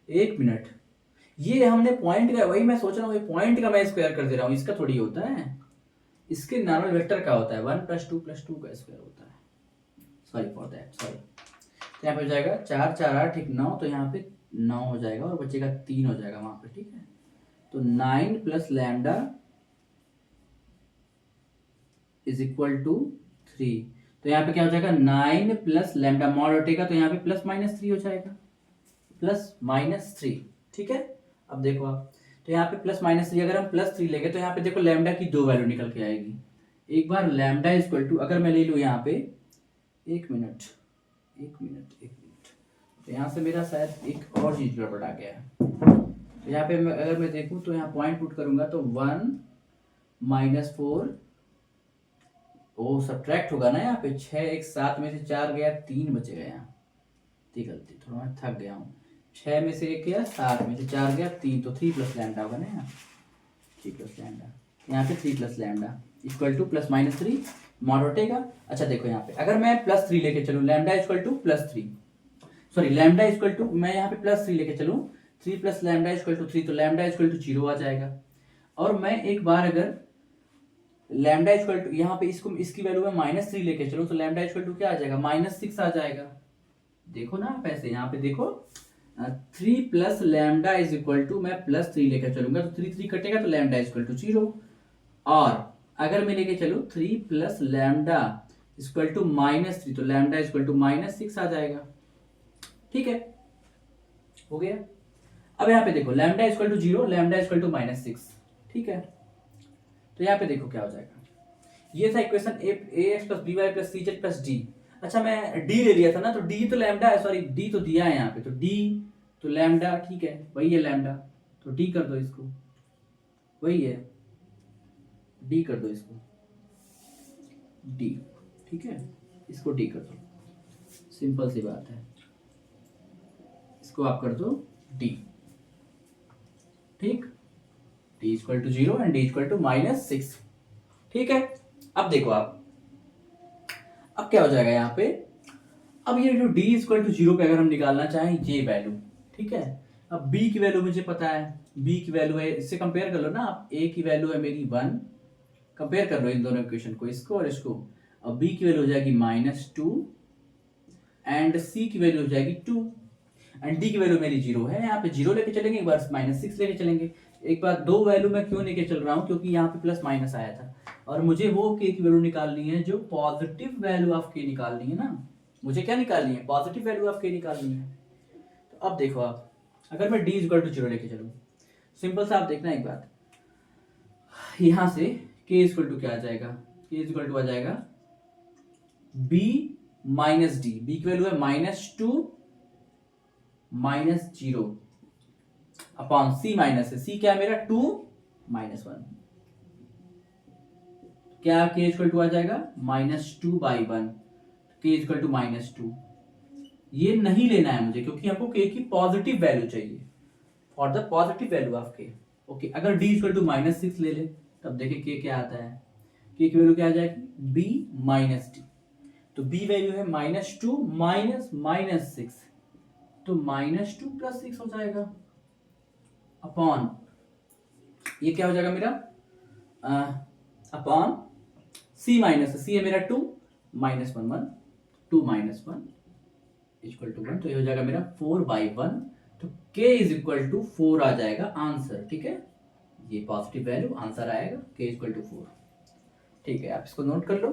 एक मिनट, ये हमने पॉइंट का, वही मैं सोच रहा हूँ, ये पॉइंट का मैं स्क्वायर कर दे रहा हूँ, इसका थोड़ी होता है, इसके नॉर्मल वेक्टर का होता है 1 प्लस 2 प्लस 2 का स्क्वायर होता है, सॉरी फॉर दैट, सॉरी। तो यहाँ पे हो जाएगा 4 4 8 ठीक 9, तो यहाँ पे 9 हो जाएगा और बचेगा 3 हो जाएगा वहां पे। ठीक है, तो 9 plus lambda is equal to 3, तो यहाँ पे क्या हो जाएगा 9 प्लस लैम्डा, मॉड हटेगा तो यहाँ पे प्लस माइनस 3 हो जाएगा, प्लस माइनस 3। ठीक है, अब देखो आप, तो यहाँ पे प्लस माइनस 3, अगर हम प्लस 3 लेंगे तो यहाँ पे देखो लैम्डा की दो वैल्यू निकल के आएगी। एक बार लैम्डा इक्वल टू, अगर मैं ले लूँ यहाँ पे, एक मिनट, तो यहाँ से मेरा शायद एक और चीज गड़बड़ आ गया है। तो यहाँ पे अगर मैं देखूँ तो यहाँ पॉइंट पुट करूंगा तो 1 माइनस 4, ओ सब्ट्रैक्ट होगा ना, यहाँ पे 6 1 7 में से 4 गया, 3 बचेगा यहाँ, गलती, थोड़ा मैं थक गया हूँ, 6 में से 1 गया, 7 में से 4 गया, 3, तो 3 प्लस लैम्डा होगा ना यहाँ, 3 प्लस लैम्डा, यहाँ पे 3 plus lambda equal to plus minus 3, mod हटेगा। अच्छा देखो यहाँ पे अगर मैं प्लस 3 लेके चलूँ, lambda equal to plus 3, sorry lambda equal to, मैं यहाँ पे प्लस 3 लेके चलूँ, 3 प्लस लैम्डा इक्वल टू 3, तो लैम्डा इक्वल टू 0 आ जाएगा। और मैं एक बार अगर लैम्डा इक्वल टू, यहाँ पे इसको, इसकी वैल्यू में माइनस 3 लेके चलूँ, तो लैम्डा इक्वल टू क्या आ जाएगा, माइनस 6 आ जाएगा। देखो ना आप ऐसे, यहाँ पे देखो 3 plus lambda is equal to, मैं प्लस 3 लेकर चलूंगा तो 3 3 कटेगा तो लैम्डा इक्वल टू 0, और अगर मैं लेके चलूँ 3 plus lambda equal to minus 3, तो लैम्डा इक्वल टू माइनस 6 आ जाएगा। ठीक है, हो गया। अब यहाँ पे देखो lambda equal to 0, lambda equal to minus 6। ठीक है, तो यहाँ पे देखो क्या हो जाएगा, ये था equation A X plus B Y plus C Z plus D. अच्छा मैं डी ले लिया था ना, तो डी तो लैम्डा है, सॉरी डी तो दिया है यहाँ पे, तो डी तो लैम्डा, ठीक है वही है लैम्डा, तो डी कर दो इसको, वही है डी कर दो इसको, डी। ठीक है, इसको डी कर दो, सिंपल सी बात है, इसको आप कर दो डी। ठीक, d equal to 0 and d equal to minus 6। ठीक है, अब देखो आप, अब क्या हो जाएगा यहाँ पे, अब ये जो d इक्वल टू 0 पे अगर हम निकालना चाहें ये वैल्यू, ठीक है, अब b की वैल्यू मुझे पता है, b की वैल्यू है, इससे कंपेयर कर लो ना आप, a की वैल्यू है मेरी 1, कंपेयर कर लो इन दोनों इक्वेशन को, इसको और इसको, अब b की वैल्यू हो जाएगी -2 एंड c की वैल्यू हो जाएगी 2 एंड d की वैल्यू मेरी 0 है, यहाँ पे 0 लेके चलेंगे, एक बार -6 लेके चलेंगे, एक बार दो वैल्यू मैं क्यों लेके चल रहा हूँ, क्योंकि यहाँ पे प्लस माइनस आया था और मुझे वो k की वैल्यू निकालनी है जो पॉजिटिव वैल्यू ऑफ k निकालनी है ना, मुझे क्या निकालनी है, पॉजिटिव वैल्यू ऑफ k निकालनी है। तो अब देखो आप, अगर मैं d इक्वल टू 0 लेके चलूँ, सिंपल सा आप देखना एक बात, यहाँ से k इक्वल टू क्या आ जाएगा, k इक्वल टू आ जाएगा b माइनस डी, b की वैल्यू है -2 -0 अपॉन c माइनस है, c क्या है मेरा 2 -1, क्या k इक्वल टू आ जाएगा -2/1, k इक्वल टू -2। ये नहीं लेना है मुझे क्योंकि हमको k की पॉजिटिव वैल्यू चाहिए, for the positive value of k। Okay, अगर d इक्वल टू -6 ले ले तब देखिए k क्या आता है, k की वैल्यू क्या आ जाएगी b - t। तो b वैल्यू है -2 -6, तो -2 + 6 हो जाएगा अपॉन, ये क्या हो जाएगा मेरा अपॉन c है मेरा 2 -1 1, 2 - 1 इक्वल टू 1, तो ये हो जाएगा मेरा 4/1। तो k इज इक्वल टू 4 आ जाएगा आंसर। ठीक है, ये पॉजिटिव वैल्यू आंसर आएगा k इक्वल टू 4। ठीक है, आप इसको नोट कर लो।